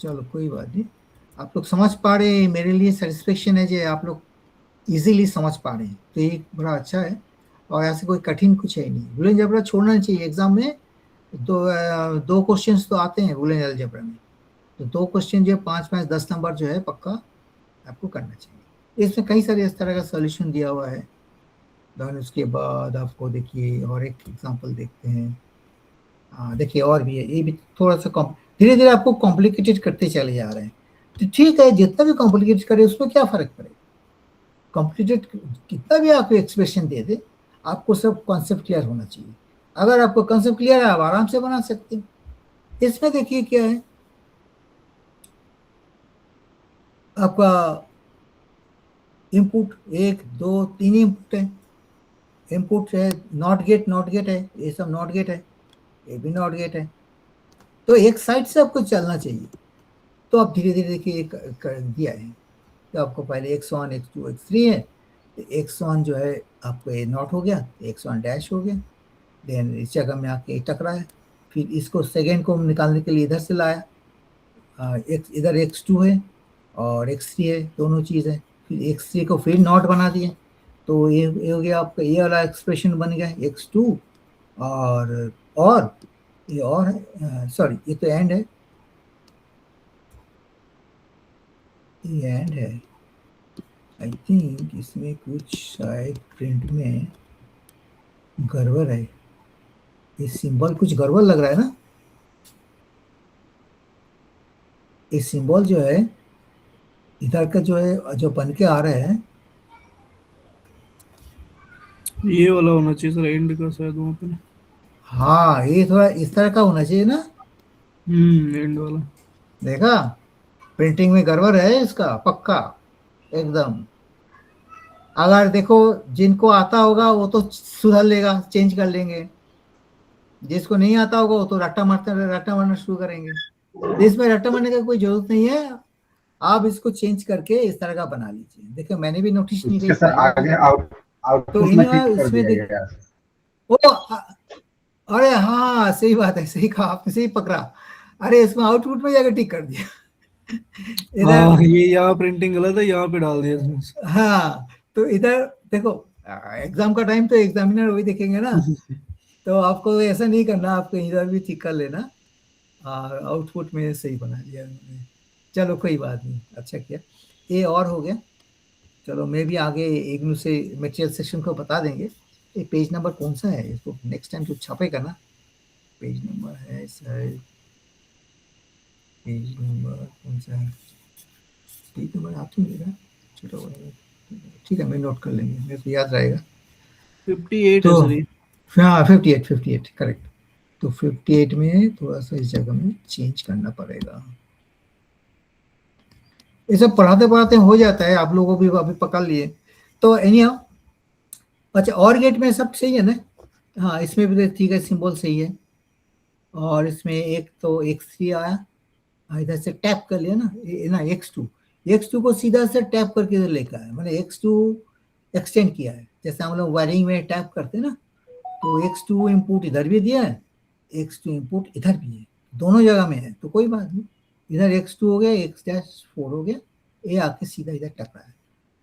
चलो कोई बात नहीं, आप लोग समझ पा रहे हैं, मेरे लिए सेटिस्फेक्शन है जो आप लोग इजीली समझ पा रहे हैं, तो ये बड़ा अच्छा है। और ऐसे कोई कठिन कुछ है नहीं, बुलियन अलजेब्रा छोड़ना नहीं चाहिए। एग्जाम में दो क्वेश्चंस तो आते हैं बुलियन अलजेब्रा में, तो 2 क्वेश्चन जो 5-5 10 नंबर जो है पक्का आपको करना चाहिए। इसमें कई सारे इस तरह का सॉल्यूशन दिया हुआ है। देन उसके बाद आपको देखिए और एक एग्जांपल देखते हैं। देखिए और भी है, ये भी थोड़ा सा धीरे धीरे आपको कॉम्प्लिकेटेड करते चले जा रहे हैं, तो ठीक है, जितना भी कॉम्प्लिकेटेड करे उसमें क्या फर्क पड़ेगा। कॉम्प्लिकेटेड कितना भी आपको एक्सप्रेशन दे दे, आपको सब कॉन्सेप्ट क्लियर होना चाहिए। अगर आपको कॉन्सेप्ट क्लियर है, आप आराम से बना सकते हैं। इसमें देखिए क्या है, आपका इनपुट 1 2 3 इनपुट है। इनपुट है नॉट गेट है, ये सब नॉट गेट है, ये भी नॉट गेट है। तो एक साइड से आपको चलना चाहिए। तो आप धीरे धीरे देखिए कर दिया है, तो आपको पहले x1 x2 x3 है, तो x1 जो है आपको ये नॉट हो गया, x1 डैश हो गया, देन इस जगह में आके टकरा है, फिर इसको सेकेंड को निकालने के लिए इधर से लाया, इधर x2 है और x3 है, दोनों चीज़ है, फिर x3 को फिर नॉट बना दिए, तो ये हो गया आपका, ये वाला एक्सप्रेशन बन गया x2, और ये और है, सॉरी ये तो एंड है, ये एंड है। आई थिंक इसमें कुछ शायद प्रिंट में गड़बड़ है, ये सिंबल कुछ गड़बड़ लग रहा है ना। ये सिंबल जो है इधर का जो है, जो बन के आ रहा है, ये वाला होना चाहिए सर, एंड का शायद वहाँ पे। हाँ ये थोड़ा इस तरह का होना चाहिए ना। एंड वाला। देखा, प्रिंटिंग में गड़बड़ है इसका पक्का एकदम। अगर देखो जिनको आता होगा वो तो सुधर लेगा, चेंज कर लेंगे, जिसको नहीं आता होगा वो तो रट्टा मारना शुरू करेंगे। तो इसमें रट्टा मारने का कोई जरूरत नहीं है, आप इसको चेंज करके इस तरह का बना लीजिए। देखिए मैंने भी नोटिस नहीं ठीक करी है सर, पहली बार। आगे तो आउटपुट में इन्हें ठीक कर इसमें दिया देख, गया। ओ अरे हाँ सही बात है, सही कहा आपने, सही पकड़ा। अरे इसमें आउटपुट में जाकर टिक कर दिया। इधर हाँ, ये यहाँ प्रिंटिंग गलत है, यहाँ पे डाल दिया इसमें। हाँ, तो इधर देखो, एग्जाम का टाइम तो एग्जामिनर वही देखेंगे ना, तो आपको ऐसा नहीं करना, आपको इधर भी ठीक कर लेना। आउटपुट में सही बना दिया उन्होंने। चलो कोई बात नहीं, अच्छा किया। ये और हो गया। चलो मैं भी आगे इग्नू से मटेरियल सेक्शन को बता देंगे। ये पेज नंबर कौन सा है, इसको नेक्स्ट टाइम तो छापेगा ना। पेज नंबर है सर, पेज नंबर कौन सा है, पेज नंबर आप ही मेरा छोटा बड़ा, ठीक है मैं नोट कर लेंगे, मेरे को याद रहेगा। 58 है तो सर ये। हाँ 58 करेक्ट। तो 58 में थोड़ा सा इस जगह में चेंज करना पड़ेगा। ये सब पढ़ाते पढ़ाते हो जाता है, आप लोगों को भी अभी पकड़ लिए। तो एनीहाउ, अच्छा और गेट में सब सही है ना? हाँ इसमें भी ठीक है, सिंबल सही है। और इसमें एक तो x3 आया, इधर से टैप कर लिया ना, ना x2 को सीधा से टैप करके इधर लेकर आया, मैंने x2 एक्सटेंड किया है। जैसे हम लोग वायरिंग में टैप करते हैं ना, तो x2 इनपुट इधर भी दिया है, x2 इनपुट इधर भी है, दोनों जगह में है, तो कोई बात नहीं। इधर x2 हो गया, x-4 हो गया, ये आके सीधा इधर टकरा है,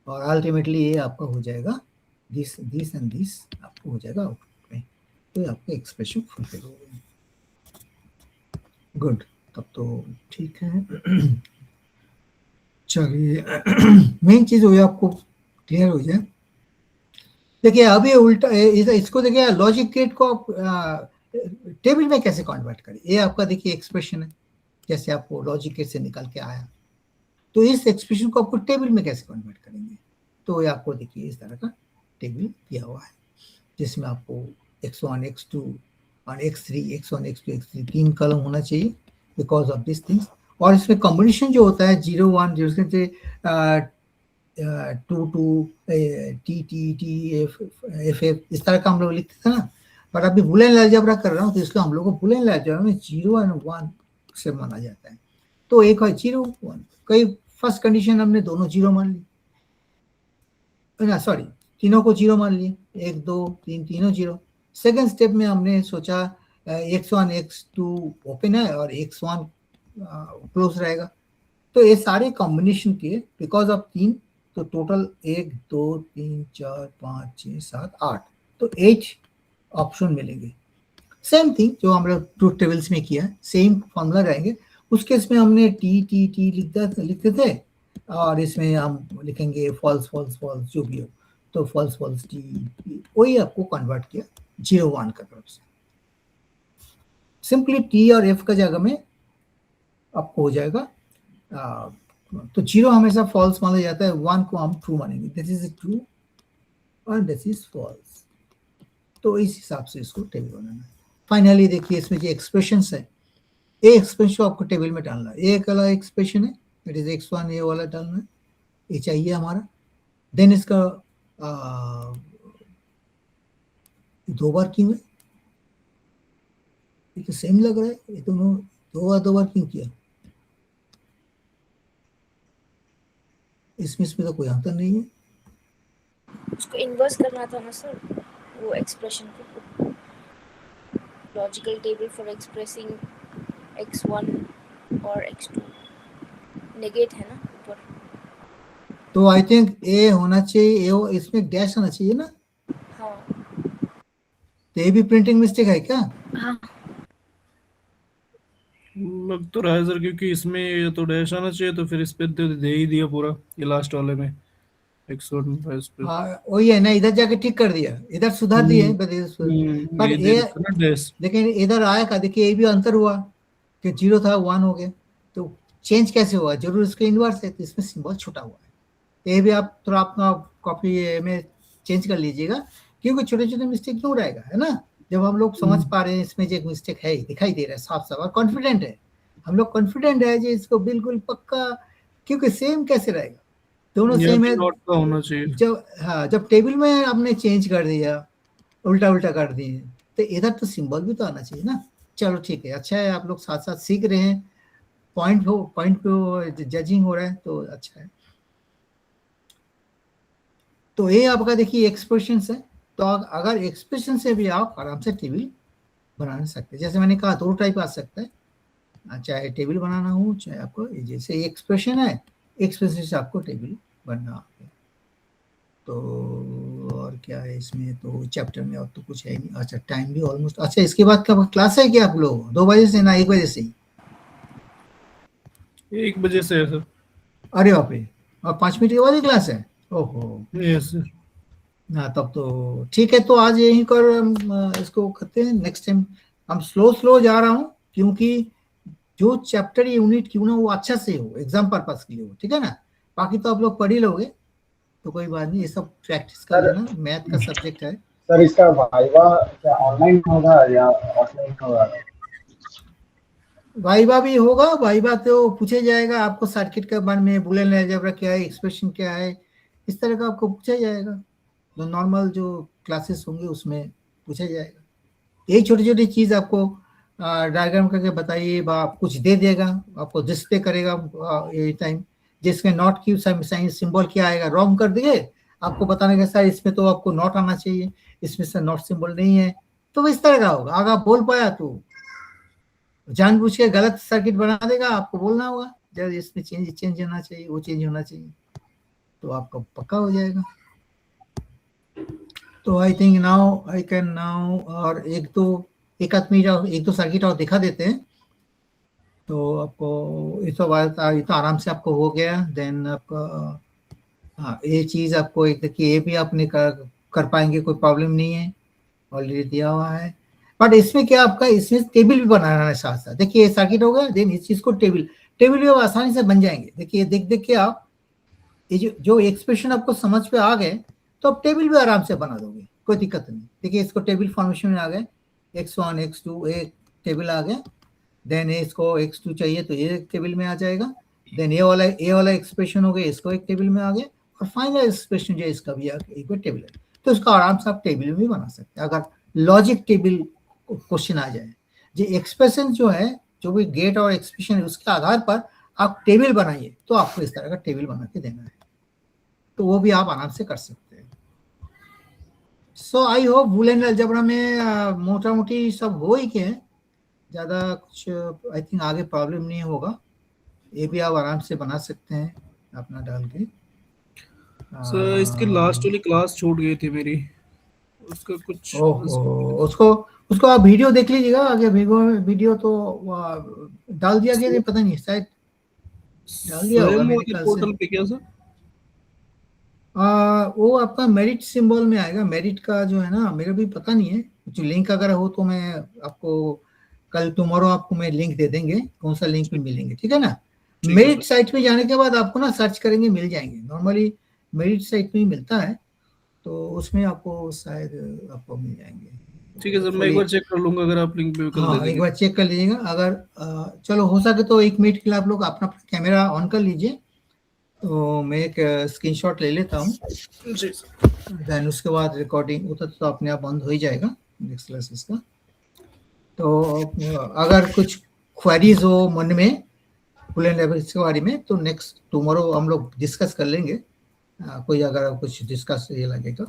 और अल्टीमेटली ये आपका हो जाएगा दिस एंड दिस आपको हो जाएगा आउटपुट में, तो आपका एक्सप्रेशन फुलफिल हो गया। गुड, तब तो ठीक है। चलिए मेन चीज हो गया, आपको क्लियर हो जाए। देखिए अभी उल्टा इसको देखिए, लॉजिक गेट को आप टेबल में कैसे कन्वर्ट करें, ये आपका देखिए एक्सप्रेशन है, जैसे आपको लॉजिक गेट से निकल के आया, तो इस एक्सप्रेशन को आपको टेबल में कैसे कन्वर्ट करेंगे। तो ये आपको देखिए इस तरह का टेबल दिया हुआ है, जिसमें आपको x1 x2 और x3 x1 x2 x3 तीन कॉलम होना चाहिए बिकॉज ऑफ दिस थिंग्स। और इसमें कॉम्बिनेशन जो होता है 0 1 0 से 2 2 T T T F F F इस तरह का हम लोग लिखते थे ना, पर अभी बुलियन अलजेब्रा कर रहा हूँ, तो इसलिए हम लोग को बुलियन अलजेब्रा में 0 एंड 1 से माना जाता है। तो एक है 0 1, कई फर्स्ट कंडीशन हमने दोनों 0 मान ली, ना सॉरी तीनों को 0 मान लिए, 1 2 3 तीनों 0। सेकेंड स्टेप में हमने सोचा x1 x2 ओपन है और x1 क्लोज रहेगा, तो ये सारे कॉम्बिनेशन के बिकॉज ऑफ 3, तो टोटल 1 2 3 4 5 6 7 8, तो 8 ऑप्शन मिलेंगे। सेम थिंग जो हम लोग ट्रूथ टेबल्स में किया है, सेम फॉर्मूला रहेंगे। उस केस में हमने टी लिखते थे, और इसमें हम लिखेंगे फॉल्स फॉल्स फॉल्स जो भी हो, तो फॉल्स फॉल्स टी, वही आपको कन्वर्ट किया 0 1 का तरफ से। सिंपली टी और एफ का जगह में आपको हो जाएगा, तो 0 हमेशा फॉल्स माना जाता है, 1 को हम ट्रू मानेंगे, दिस इज ट्रू और दिस इज फॉल्स। तो इस हिसाब से इसको टेबल बनाना है। फाइनली देखिए इसमें जो एक्सप्रेशन है, ये एक्सप्रेशन को आपको टेबल में डालना है। एक वाला एक्सप्रेशन है, दैट इज x1, ये वाला डालना है, ये चाहिए हमारा। देन इसका 2 बार क्यों है, ये तो सेम लग रहा है, ये दोनों 2 बार क्यों किया, इसमें तो कोई अंतर नहीं है। उसको इन्वर्स करना था ना सर, वो एक्सप्रेशन को, logical table for expressing x1 और x2 नेगेट है ना ऊपर, तो आई थिंक ए होना चाहिए, ए इसमें डैश आना चाहिए ना, हाँ तो ये भी प्रिंटिंग मिस्टेक है क्या? हाँ लग तो रहा है सर, क्योंकि इसमें ये तो डैश आना चाहिए, तो फिर इस पे तो दे ही दिया पूरा, ये लास्ट वाले में x1 पे। हाँ वही है ना, इधर जाके ठीक कर दिया, इधर सुधार दिए, पर ये दे ये देता ना डैश। लेकिन इधर आया का देखिए, ये भी अंतर हुआ कि 0 था 1 हो गया, तो चेंज कैसे हुआ, जरूर इसके इन्वर्स है, तो इसमें सिंबल छोटा हुआ है। ये भी आप थोड़ा अपना कॉपी में चेंज कर लीजिएगा, क्योंकि छोटे छोटे मिस्टेक क्यों रहेगा, है ना। जब हम लोग समझ पा रहे हैं इसमें जो एक मिस्टेक है, दिखाई दे रहा है साफ साफ, और कॉन्फिडेंट है, हम लोग कॉन्फिडेंट है जो इसको बिल्कुल पक्का, क्योंकि सेम कैसे रहेगा, दोनों ये सेम है। नोट का होना चाहिए। जब टेबल में आपने चेंज कर दिया, उल्टा उल्टा कर दिए, तो इधर तो सिंबल भी तो आना चाहिए ना। चलो ठीक है, अच्छा है आप लोग साथ साथ सीख रहे हैं, पॉइंट पे जजिंग हो रहा है तो अच्छा है। तो ये आपका देखिए एक्सप्रेशन है। तो अगर एक्सप्रेशन से भी आप आराम से टेबल बना सकते हैं। जैसे मैंने कहा दो टाइप आ सकता है, चाहे टेबल बनाना हो चाहे आपको जैसे एक्सप्रेशन है, एक्सप्रेशन से आपको टेबल बनना है। तो और क्या है इसमें, तो चैप्टर में और तो कुछ है नहीं। अच्छा टाइम भी ऑलमोस्ट, अच्छा इसके बाद का क्लास है क्या आप लोग 2 बजे से ना 1 बजे से ही? 1 बजे से है सर। अरे बाप रे, और 5 मिनट के बाद ही क्लास है? ओहो, यस सर। हाँ तब तो ठीक है। तो आज यहीं कर इसको करते हैं। नेक्स्ट टाइम हम स्लो जा रहा हूँ, क्योंकि जो चैप्टर यूनिट क्यों ना वो अच्छा से हो, एग्जाम पर्पस के लिए हो, ठीक है ना। बाकी तो आप लोग पढ़ ही लोगे, तो कोई बात नहीं, ये सब प्रैक्टिस कर सर, लेना, मैथ का सब्जेक्ट है। सर इसका वाइवा क्या ऑनलाइन होगा या ऑफलाइन होगा? वाइवा भी होगा, वाइवा तो पूछे जाएगा आपको सर्किट के बारे में, बुलियन अलजेब्रा क्या है, एक्सप्रेशन क्या है, इस तरह का आपको पूछा जाएगा। जो नॉर्मल जो क्लासेस होंगे उसमें पूछा जाएगा। यही छोटी छोटी चीज आपको डायग्राम करके बताइए, आप कुछ दे देगा, आपको डिस्प्ले करेगा एनी टाइम, जिसमें नॉट की साइन सिंबल क्या आएगा, रॉन्ग कर दिए, आपको बताने का सर इसमें तो आपको नॉट आना चाहिए, इसमें से नॉट सिंबल नहीं है। तो इस तरह का होगा। अगर आप बोल पाया तो जानबूझ के गलत सर्किट बना देगा, आपको बोलना होगा जब इसमें चेंज होना चाहिए, वो चेंज होना चाहिए, तो आपका पक्का हो जाएगा। तो I think now I can now, और एक आदमी जो एक दो सर्किट और दिखा देते हैं, तो आपको ये तो आराम से आपको हो गया। देन आपका हाँ ये चीज आपको एक देखिए, ये भी आपने कर पाएंगे, कोई प्रॉब्लम नहीं है, ऑलरेडी दिया हुआ है। बट इसमें क्या आपका, इसमें टेबल भी बनाना है साथ साथ। देखिए ये सर्किट हो गया, देन इस चीज को टेबल भी आसानी से बन जाएंगे। देखिए देख के आप ये जो एक्सप्रेशन आपको समझ पे आ गए, तो आप टेबल भी आराम से बना दोगे, कोई दिक्कत नहीं। देखिए इसको टेबल फॉर्मेशन में आ गए, x1 x2 एक टेबल आ गया। देन इसको x2 चाहिए तो ये टेबल में आ जाएगा। देन ये वाला एक्सप्रेशन हो गया, इसको एक टेबल में आ गया, और फाइनल एक्सप्रेशन जो है इसका भी एक टेबल है। तो इसका आराम से आप टेबल में भी बना सकते हैं, अगर लॉजिक टेबल क्वेश्चन आ जाए। जो एक्सप्रेशन जो है, जो भी गेट और एक्सप्रेशन है, उसके आधार पर आप टेबल बनाइए, तो आपको इस तरह का टेबल बना के देना है, तो वो भी आप आराम से कर सकते हैं। सो आई होप बूलियन अलजेब्रा में मोटा मोटी सब हो ही गए, ज़्यादा कुछ आई थिंक आगे प्रॉब्लम नहीं होगा। ये भी आप आराम से बना सकते हैं अपना डाल के। सर इसकी लास्ट वाली क्लास छूट गई थी मेरी, उसका कुछ ओहो, उसको आप वीडियो देख लीजिएगा आगे। वीडियो तो डाल दिया गया, नहीं पता नहीं, शायद डाल दिया होगा स्वयं मेरे वाले ख्याल पोर्टल से। पे क्या सर? वो आपका मेरिट सिंबल में आएगा, मेरिट का जो है ना, मेरा भी पता नहीं है। जो लिंक अगर हो तो मैं आपको कल टुमारो आपको मैं लिंक दे देंगे, कौन सा लिंक में मिलेंगे, ठीक है ना। ठीक है मेरिट सर। साइट में जाने के बाद आपको ना सर्च करेंगे, मिल जाएंगे। नॉर्मली मेरिट साइट में ही मिलता है, तो उसमें आपको शायद आपको मिल जाएंगे। ठीक है सर, मैं एक बार चेक कर लूंगा, अगर आप लिंक पे कल दे हाँ एक देंगे। बार चेक कर लीजिएगा। अगर चलो हो सके तो 1 मिनट के लिए आप लोग अपना कैमरा ऑन कर लीजिए, तो मैं एक स्क्रीनशॉट ले लेता हूँ। जी सर। देन उसके बाद रिकॉर्डिंग होता तो अपने आप बंद हो ही जाएगा नेक्स्ट क्लासेस का। तो अगर कुछ क्वेरीज हो मन में बूलियन अलजेब्रा के बारे में, तो नेक्स्ट टुमारो हम लोग डिस्कस कर लेंगे। कोई अगर कुछ डिस्कस ये लगेगा,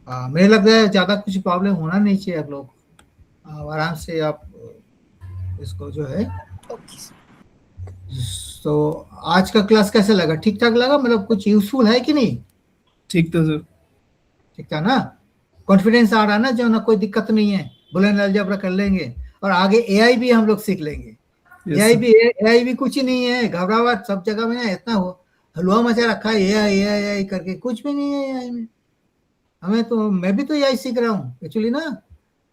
मुझे लगता है ज़्यादा कुछ प्रॉब्लम होना नहीं चाहिए। आप लोग आराम से आप इसको जो है। ओके। तो आज का क्लास कैसा लगा, ठीक ठाक लगा, मतलब कुछ यूजफुल है कि नहीं? ठीक था सर। ठीक था ना, कॉन्फिडेंस आ रहा ना, जो ना कोई दिक्कत नहीं है, बूलियन अलजेब्रा कर लेंगे, और आगे एआई भी हम लोग सीख लेंगे। एआई भी कुछ ही नहीं है, घबराहट सब जगह में है, इतना हलवा मचा रखा है एआई एआई एआई करके, कुछ भी नहीं है एआई में। मैं भी तो एआई सीख रहा हूँ एक्चुअली ना,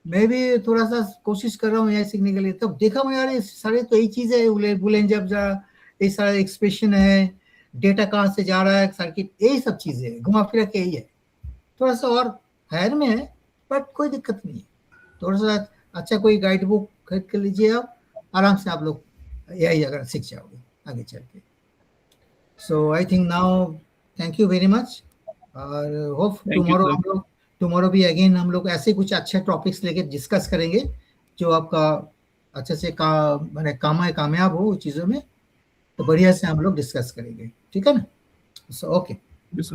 मैं भी थोड़ा सा कोशिश कर रहा हूँ एआई सीखने के लिए। तब देखा मैं यार ये सारे तो यही चीज है, बूलियन अलजेब्रा, ये सारा एक्सप्रेशन है, डेटा कहाँ से जा रहा है, सर्किट, यही सब चीजें है, घुमा फिरा के यही है। थोड़ा सा और हायर में है, बट कोई दिक्कत नहीं है। थोड़ा सा अच्छा कोई गाइड बुक खरीद कर लीजिए, आप आराम से आप लोग एआई अगर सीख जाओगे आगे चल के। So I think now thank you very much, और hope thank you sir. Tomorrow भी अगेन हम लोग ऐसे कुछ अच्छे टॉपिक्स लेके डिस्कस करेंगे, जो आपका अच्छे से मैंने कामयाब हो चीज़ों में, तो बढ़िया से हम लोग डिस्कस करेंगे, ठीक है ना? So okay.